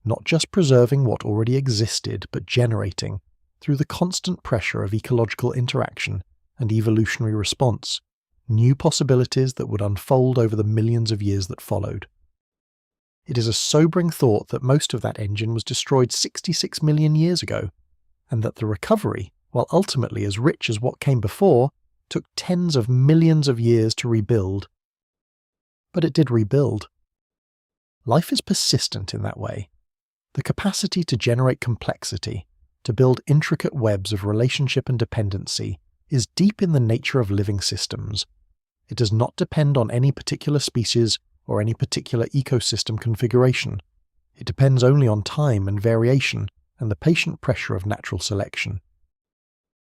not just preserving what already existed, but generating, through the constant pressure of ecological interaction and evolutionary response, new possibilities that would unfold over the millions of years that followed. It is a sobering thought that most of that engine was destroyed 66 million years ago, and that the recovery, while ultimately as rich as what came before, took tens of millions of years to rebuild. But it did rebuild. Life is persistent in that way. The capacity to generate complexity, to build intricate webs of relationship and dependency, is deep in the nature of living systems. It does not depend on any particular species or any particular ecosystem configuration. It depends only on time and variation and the patient pressure of natural selection.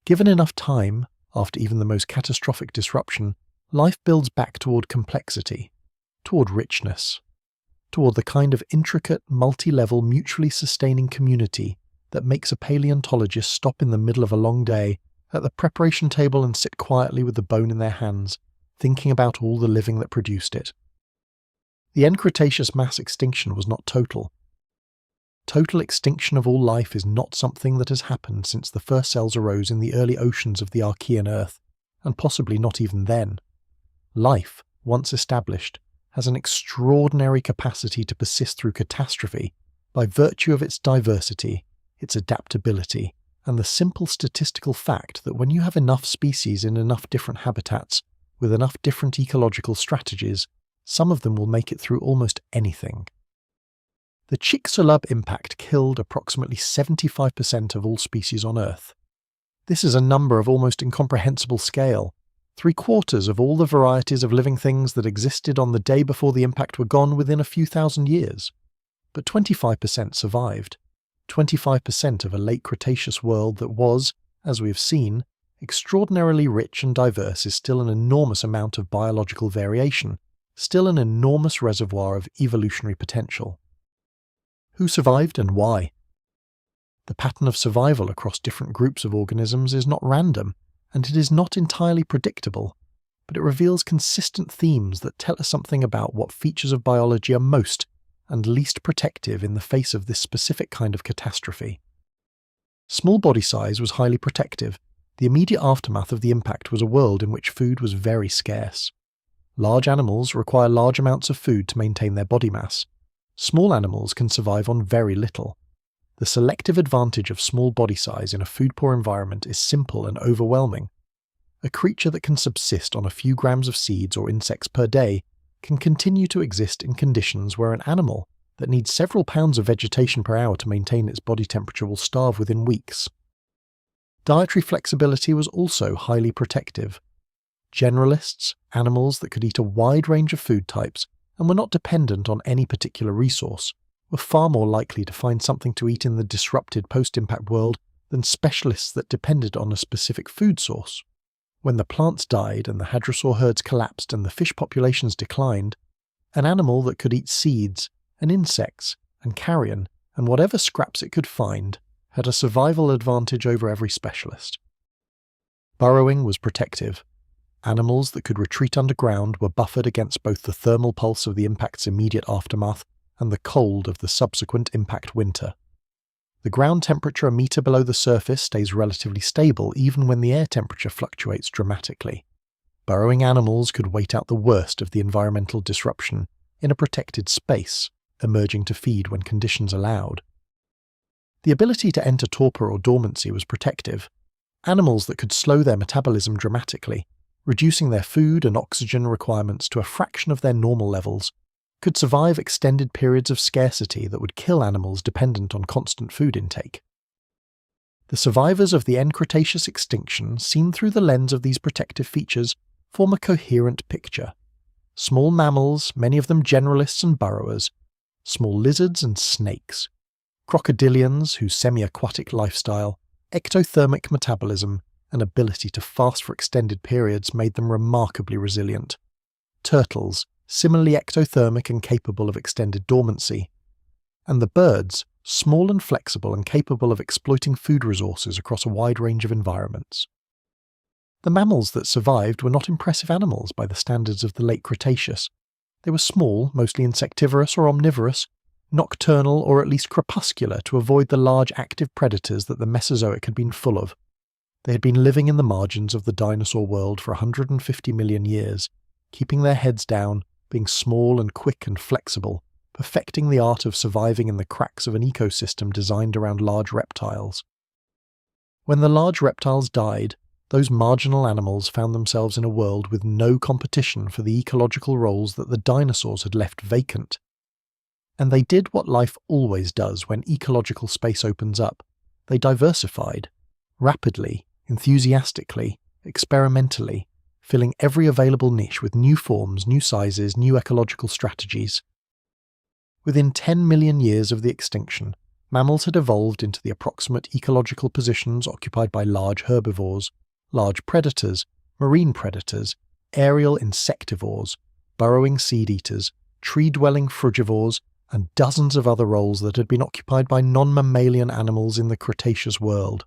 Given enough time, after even the most catastrophic disruption, life builds back toward complexity, toward richness, toward the kind of intricate, multi-level, mutually sustaining community that makes a paleontologist stop in the middle of a long day at the preparation table and sit quietly with the bone in their hands, thinking about all the living that produced it. The end Cretaceous mass extinction was not total. Total extinction of all life is not something that has happened since the first cells arose in the early oceans of the Archean Earth, and possibly not even then. Life, once established, has an extraordinary capacity to persist through catastrophe by virtue of its diversity, its adaptability, and the simple statistical fact that when you have enough species in enough different habitats, with enough different ecological strategies, some of them will make it through almost anything. The Chicxulub impact killed approximately 75% of all species on Earth. This is a number of almost incomprehensible scale. 3/4 of all the varieties of living things that existed on the day before the impact were gone within a few thousand years. But 25% survived. 25% of a late Cretaceous world that was, as we have seen, extraordinarily rich and diverse is still an enormous amount of biological variation, still an enormous reservoir of evolutionary potential. Who survived and why? The pattern of survival across different groups of organisms is not random, and it is not entirely predictable, but it reveals consistent themes that tell us something about what features of biology are most, and least protective in the face of this specific kind of catastrophe. Small body size was highly protective. The immediate aftermath of the impact was a world in which food was very scarce. Large animals require large amounts of food to maintain their body mass. Small animals can survive on very little. The selective advantage of small body size in a food-poor environment is simple and overwhelming. A creature that can subsist on a few grams of seeds or insects per day can continue to exist in conditions where an animal that needs several pounds of vegetation per hour to maintain its body temperature will starve within weeks. Dietary flexibility was also highly protective. Generalists, animals that could eat a wide range of food types and were not dependent on any particular resource, were far more likely to find something to eat in the disrupted post-impact world than specialists that depended on a specific food source. When the plants died and the hadrosaur herds collapsed and the fish populations declined, an animal that could eat seeds and insects and carrion and whatever scraps it could find had a survival advantage over every specialist. Burrowing was protective. Animals that could retreat underground were buffered against both the thermal pulse of the impact's immediate aftermath and the cold of the subsequent impact winter. The ground temperature a meter below the surface stays relatively stable even when the air temperature fluctuates dramatically. Burrowing animals could wait out the worst of the environmental disruption in a protected space, emerging to feed when conditions allowed. The ability to enter torpor or dormancy was protective. Animals that could slow their metabolism dramatically, reducing their food and oxygen requirements to a fraction of their normal levels, could survive extended periods of scarcity that would kill animals dependent on constant food intake. The survivors of the end Cretaceous extinction, seen through the lens of these protective features, form a coherent picture. Small mammals, many of them generalists and burrowers, small lizards and snakes, crocodilians whose semi-aquatic lifestyle, ectothermic metabolism, and ability to fast for extended periods made them remarkably resilient. Turtles, similarly ectothermic and capable of extended dormancy. And the birds, small and flexible and capable of exploiting food resources across a wide range of environments. The mammals that survived were not impressive animals by the standards of the late Cretaceous. They were small, mostly insectivorous or omnivorous, nocturnal or at least crepuscular to avoid the large active predators that the Mesozoic had been full of. They had been living in the margins of the dinosaur world for 150 million years, keeping their heads down, being small and quick and flexible, perfecting the art of surviving in the cracks of an ecosystem designed around large reptiles. When the large reptiles died, those marginal animals found themselves in a world with no competition for the ecological roles that the dinosaurs had left vacant. And they did what life always does when ecological space opens up. They diversified, rapidly, enthusiastically, experimentally, filling every available niche with new forms, new sizes, new ecological strategies. Within 10 million years of the extinction, mammals had evolved into the approximate ecological positions occupied by large herbivores, large predators, marine predators, aerial insectivores, burrowing seed-eaters, tree-dwelling frugivores, and dozens of other roles that had been occupied by non-mammalian animals in the Cretaceous world.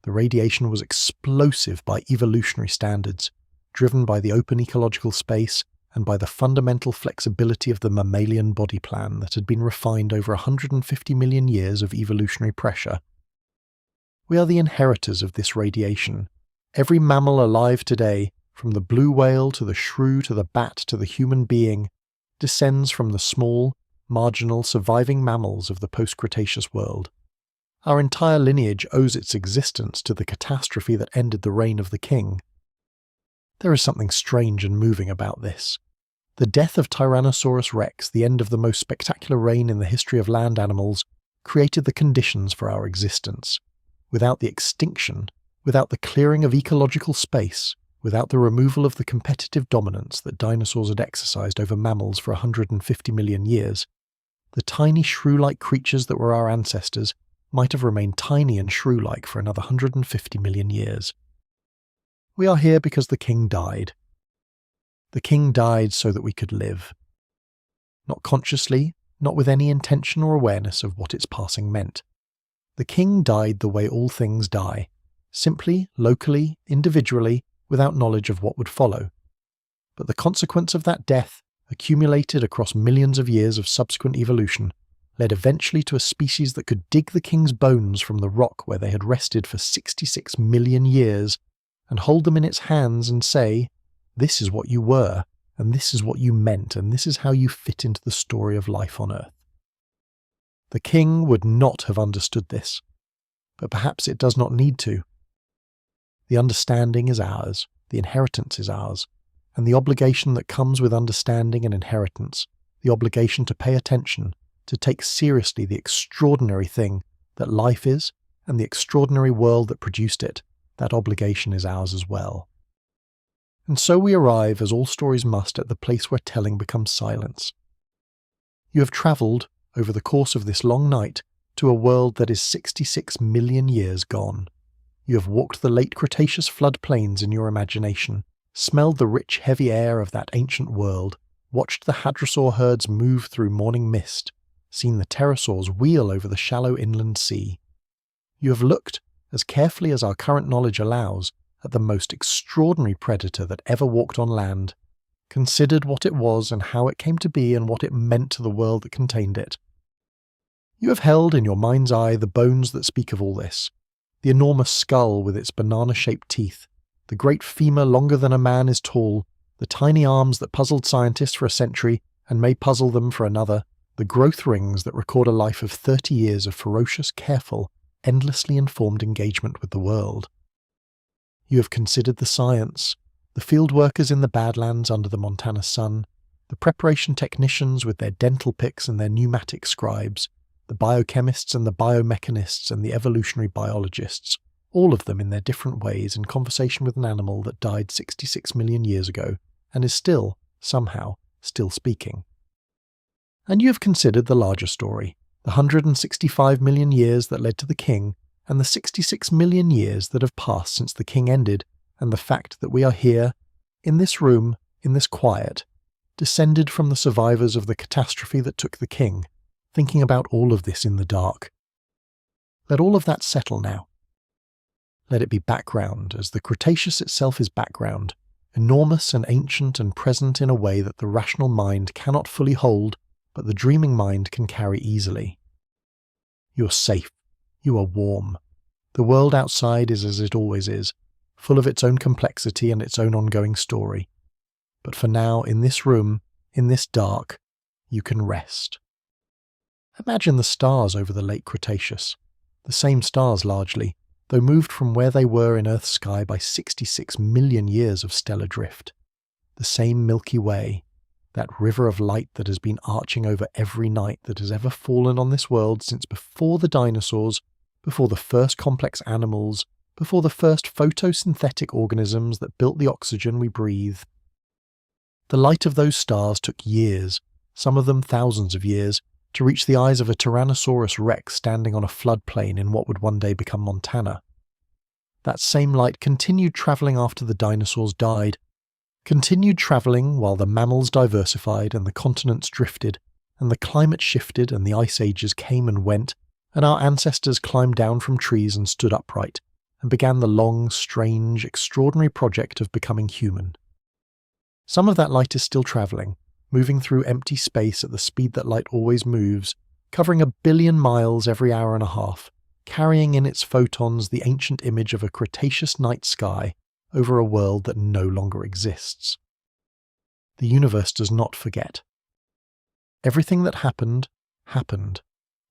The radiation was explosive by evolutionary standards, driven by the open ecological space and by the fundamental flexibility of the mammalian body plan that had been refined over 150 million years of evolutionary pressure. We are the inheritors of this radiation. Every mammal alive today, from the blue whale to the shrew to the bat to the human being, descends from the small, marginal, surviving mammals of the post-Cretaceous world. Our entire lineage owes its existence to the catastrophe that ended the reign of the king. There is something strange and moving about this. The death of Tyrannosaurus rex, the end of the most spectacular reign in the history of land animals, created the conditions for our existence. Without the extinction, without the clearing of ecological space, without the removal of the competitive dominance that dinosaurs had exercised over mammals for 150 million years, the tiny shrew-like creatures that were our ancestors might have remained tiny and shrew-like for another 150 million years. We are here because the king died. The king died so that we could live. Not consciously, not with any intention or awareness of what its passing meant. The king died the way all things die, simply, locally, individually, without knowledge of what would follow. But the consequence of that death accumulated across millions of years of subsequent evolution, led eventually to a species that could dig the king's bones from the rock where they had rested for 66 million years and hold them in its hands and say, "This is what you were, and this is what you meant, and this is how you fit into the story of life on Earth." The king would not have understood this, but perhaps it does not need to. The understanding is ours, the inheritance is ours, and the obligation that comes with understanding and inheritance, the obligation to pay attention, to take seriously the extraordinary thing that life is and the extraordinary world that produced it, that obligation is ours as well. And so we arrive, as all stories must, at the place where telling becomes silence. You have travelled, over the course of this long night, to a world that is 66 million years gone. You have walked the late Cretaceous floodplains in your imagination, smelled the rich, heavy air of that ancient world, watched the hadrosaur herds move through morning mist, seen the pterosaurs wheel over the shallow inland sea. You have looked, as carefully as our current knowledge allows, at the most extraordinary predator that ever walked on land, considered what it was and how it came to be and what it meant to the world that contained it. You have held in your mind's eye the bones that speak of all this, the enormous skull with its banana-shaped teeth, the great femur longer than a man is tall, the tiny arms that puzzled scientists for a century and may puzzle them for another, the growth rings that record a life of 30 years of ferocious, careful, endlessly informed engagement with the world. You have considered the science, the field workers in the Badlands under the Montana sun, the preparation technicians with their dental picks and their pneumatic scribes, the biochemists and the biomechanists and the evolutionary biologists, all of them in their different ways in conversation with an animal that died 66 million years ago and is still, somehow, still speaking. And you have considered the larger story, the 165 million years that led to the king, and the 66 million years that have passed since the king ended, and the fact that we are here, in this room, in this quiet, descended from the survivors of the catastrophe that took the king, thinking about all of this in the dark. Let all of that settle now. Let it be background, as the Cretaceous itself is background, enormous and ancient and present in a way that the rational mind cannot fully hold, but the dreaming mind can carry easily. You are safe. You are warm. The world outside is as it always is, full of its own complexity and its own ongoing story. But for now, in this room, in this dark, you can rest. Imagine the stars over the late Cretaceous, the same stars largely, though moved from where they were in Earth's sky by 66 million years of stellar drift. The same Milky Way, that river of light that has been arching over every night that has ever fallen on this world since before the dinosaurs, before the first complex animals, before the first photosynthetic organisms that built the oxygen we breathe. The light of those stars took years, some of them thousands of years, to reach the eyes of a Tyrannosaurus rex standing on a floodplain in what would one day become Montana. That same light continued travelling after the dinosaurs died, continued travelling while the mammals diversified and the continents drifted, and the climate shifted and the ice ages came and went, and our ancestors climbed down from trees and stood upright, and began the long, strange, extraordinary project of becoming human. Some of that light is still travelling, moving through empty space at the speed that light always moves, covering 1 billion miles every hour and a half, carrying in its photons the ancient image of a Cretaceous night sky over a world that no longer exists. The universe does not forget. Everything that happened, happened.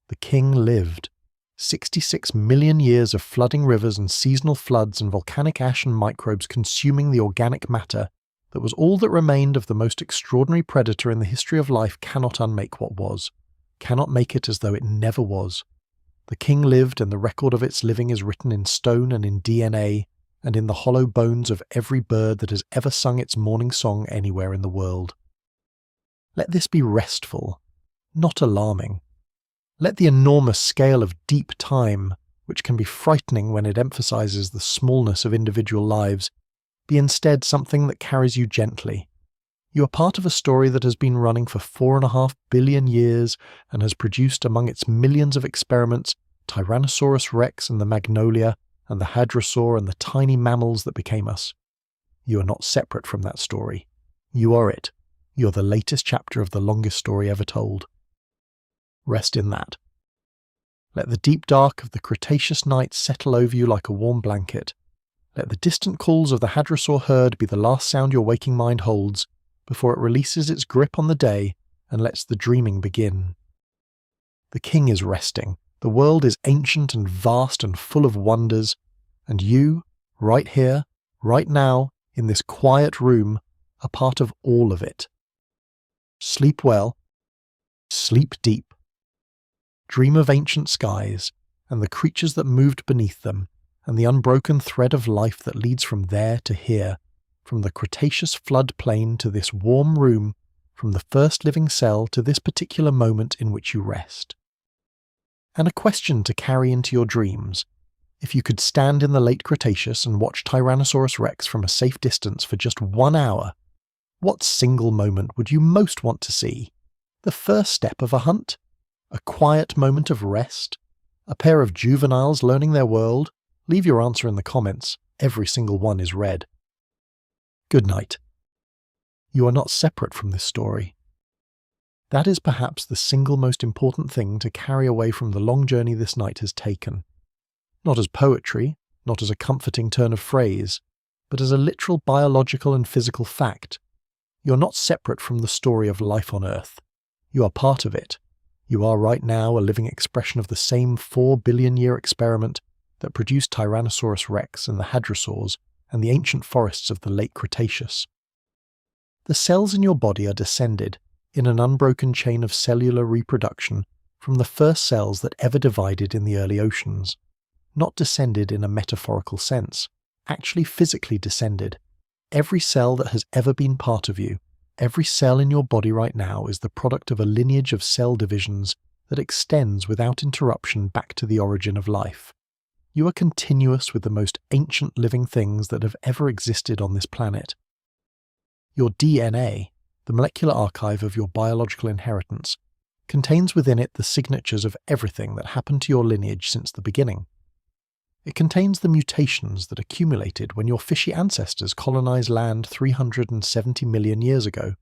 The king lived. 66 million years of flooding rivers and seasonal floods and volcanic ash and microbes consuming the organic matter that was all that remained of the most extraordinary predator in the history of life cannot unmake what was, cannot make it as though it never was. The king lived, and the record of its living is written in stone and in DNA, and in the hollow bones of every bird that has ever sung its morning song anywhere in the world. Let this be restful, not alarming. Let the enormous scale of deep time, which can be frightening when it emphasizes the smallness of individual lives, be instead something that carries you gently. You are part of a story that has been running for 4.5 billion years and has produced among its millions of experiments Tyrannosaurus rex and the magnolia and the hadrosaur and the tiny mammals that became us. You are not separate from that story. You are it. You're the latest chapter of the longest story ever told. Rest in that. Let the deep dark of the Cretaceous night settle over you like a warm blanket. Let the distant calls of the hadrosaur herd be the last sound your waking mind holds before it releases its grip on the day and lets the dreaming begin. The king is resting. The world is ancient and vast and full of wonders, and you, right here, right now, in this quiet room, are part of all of it. Sleep well, sleep deep. Dream of ancient skies, and the creatures that moved beneath them, and the unbroken thread of life that leads from there to here, from the Cretaceous flood plain to this warm room, from the first living cell to this particular moment in which you rest. And a question to carry into your dreams. If you could stand in the late Cretaceous and watch Tyrannosaurus rex from a safe distance for just 1 hour, what single moment would you most want to see? The first step of a hunt? A quiet moment of rest? A pair of juveniles learning their world? Leave your answer in the comments. Every single one is read. Good night. You are not separate from this story. That is perhaps the single most important thing to carry away from the long journey this night has taken. Not as poetry, not as a comforting turn of phrase, but as a literal biological and physical fact. You're not separate from the story of life on Earth. You are part of it. You are right now a living expression of the same 4 billion-year experiment that produced Tyrannosaurus rex and the hadrosaurs and the ancient forests of the late Cretaceous. The cells in your body are descended, in an unbroken chain of cellular reproduction, from the first cells that ever divided in the early oceans. Not descended in a metaphorical sense, actually physically descended. Every cell that has ever been part of you, every cell in your body right now is the product of a lineage of cell divisions that extends without interruption back to the origin of life. You are continuous with the most ancient living things that have ever existed on this planet. Your DNA, the molecular archive of your biological inheritance, contains within it the signatures of everything that happened to your lineage since the beginning. It contains the mutations that accumulated when your fishy ancestors colonized land 370 million years ago.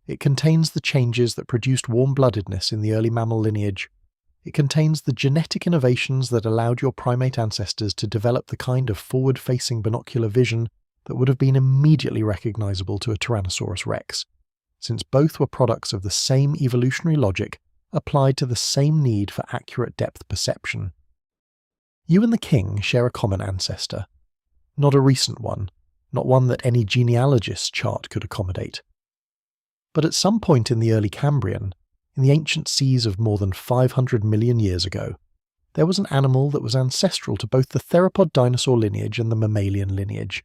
It contains the changes that produced warm-bloodedness in the early mammal lineage. It contains the genetic innovations that allowed your primate ancestors to develop the kind of forward-facing binocular vision that would have been immediately recognizable to a Tyrannosaurus rex, since both were products of the same evolutionary logic applied to the same need for accurate depth perception. You and the king share a common ancestor, not a recent one, not one that any genealogist's chart could accommodate. But at some point in the early Cambrian, in the ancient seas of more than 500 million years ago, there was an animal that was ancestral to both the theropod dinosaur lineage and the mammalian lineage.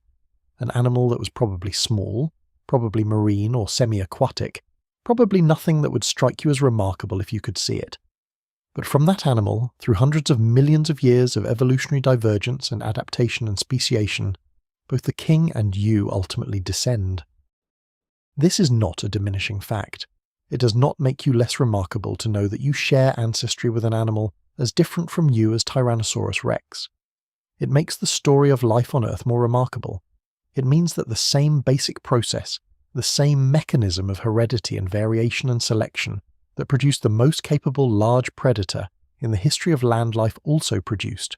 An animal that was probably small, probably marine or semi-aquatic, probably nothing that would strike you as remarkable if you could see it. But from that animal, through hundreds of millions of years of evolutionary divergence and adaptation and speciation, both the king and you ultimately descend. This is not a diminishing fact. It does not make you less remarkable to know that you share ancestry with an animal as different from you as Tyrannosaurus rex. It makes the story of life on Earth more remarkable. It means that the same basic process, the same mechanism of heredity and variation and selection that produced the most capable large predator in the history of land life also produced,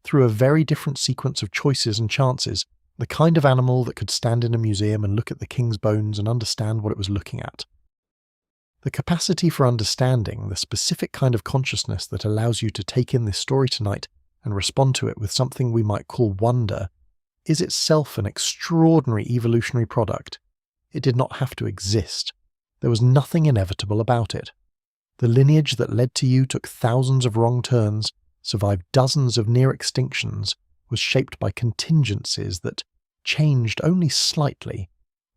through a very different sequence of choices and chances, the kind of animal that could stand in a museum and look at the king's bones and understand what it was looking at. The capacity for understanding, the specific kind of consciousness that allows you to take in this story tonight and respond to it with something we might call wonder, is itself an extraordinary evolutionary product. It did not have to exist. There was nothing inevitable about it. The lineage that led to you took thousands of wrong turns, survived dozens of near extinctions, was shaped by contingencies that, changed only slightly,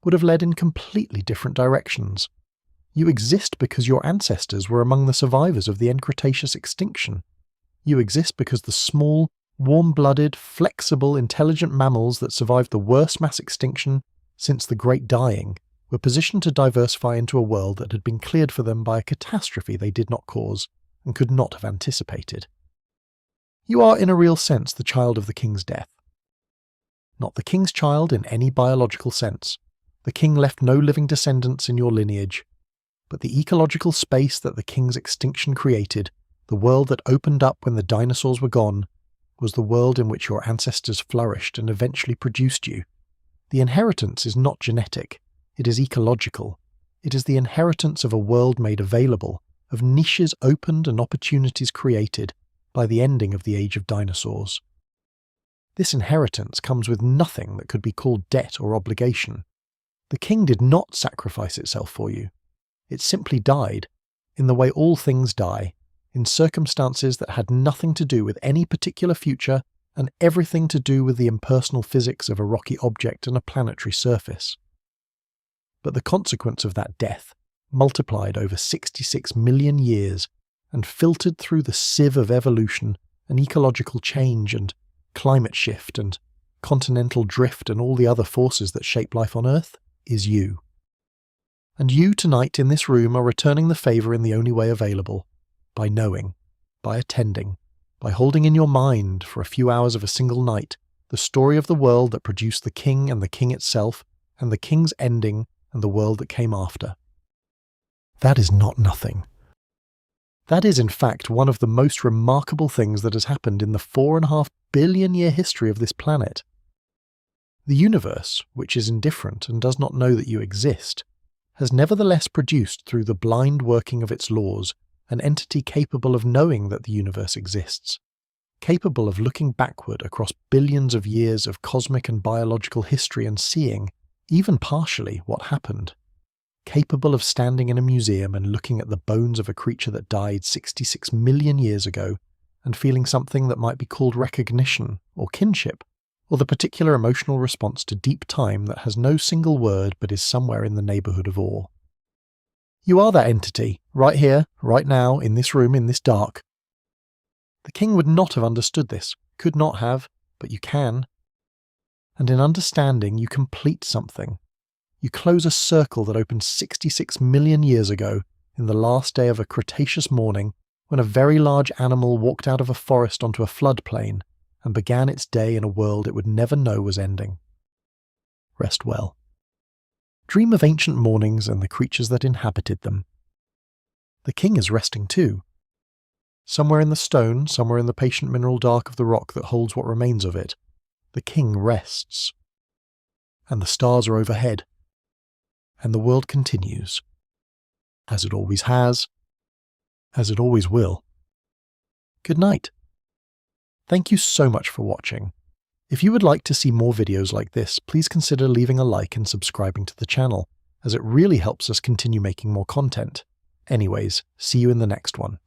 would have led in completely different directions. You exist because your ancestors were among the survivors of the end Cretaceous extinction. You exist because the small, warm-blooded, flexible, intelligent mammals that survived the worst mass extinction since the Great Dying were positioned to diversify into a world that had been cleared for them by a catastrophe they did not cause and could not have anticipated. You are in a real sense the child of the king's death. Not the king's child in any biological sense, The king left no living descendants in your lineage, but the ecological space that the king's extinction created, the world that opened up when the dinosaurs were gone, was the world in which your ancestors flourished and eventually produced you. The inheritance is not genetic, it is ecological. It is the inheritance of a world made available, of niches opened and opportunities created by the ending of the age of dinosaurs. This inheritance comes with nothing that could be called debt or obligation. The king did not sacrifice itself for you. It simply died, in the way all things die, in circumstances that had nothing to do with any particular future and everything to do with the impersonal physics of a rocky object and a planetary surface. But the consequence of that death, multiplied over 66 million years and filtered through the sieve of evolution and ecological change and climate shift and continental drift and all the other forces that shape life on Earth, is you. And you tonight in this room are returning the favour in the only way available, by knowing, by attending, by holding in your mind for a few hours of a single night the story of the world that produced the king and the king itself and the king's ending and the world that came after. That is not nothing. That is in fact one of the most remarkable things that has happened in the 4.5 billion year history of this planet. The universe, which is indifferent and does not know that you exist, has nevertheless produced through the blind working of its laws an entity capable of knowing that the universe exists, capable of looking backward across billions of years of cosmic and biological history and seeing, even partially, what happened, capable of standing in a museum and looking at the bones of a creature that died 66 million years ago and feeling something that might be called recognition or kinship, or the particular emotional response to deep time that has no single word but is somewhere in the neighbourhood of awe. You are that entity, right here, right now, in this room, in this dark. The king would not have understood this, could not have, but you can. And in understanding, you complete something. You close a circle that opened 66 million years ago, in the last day of a Cretaceous morning, when a very large animal walked out of a forest onto a floodplain and began its day in a world it would never know was ending. Rest well. Dream of ancient mornings and the creatures that inhabited them. The king is resting too. Somewhere in the stone, somewhere in the patient mineral dark of the rock that holds what remains of it, the king rests. And the stars are overhead. And the world continues. As it always has. As it always will. Good night. Thank you so much for watching. If you would like to see more videos like this, please consider leaving a like and subscribing to the channel, as it really helps us continue making more content. Anyways, see you in the next one.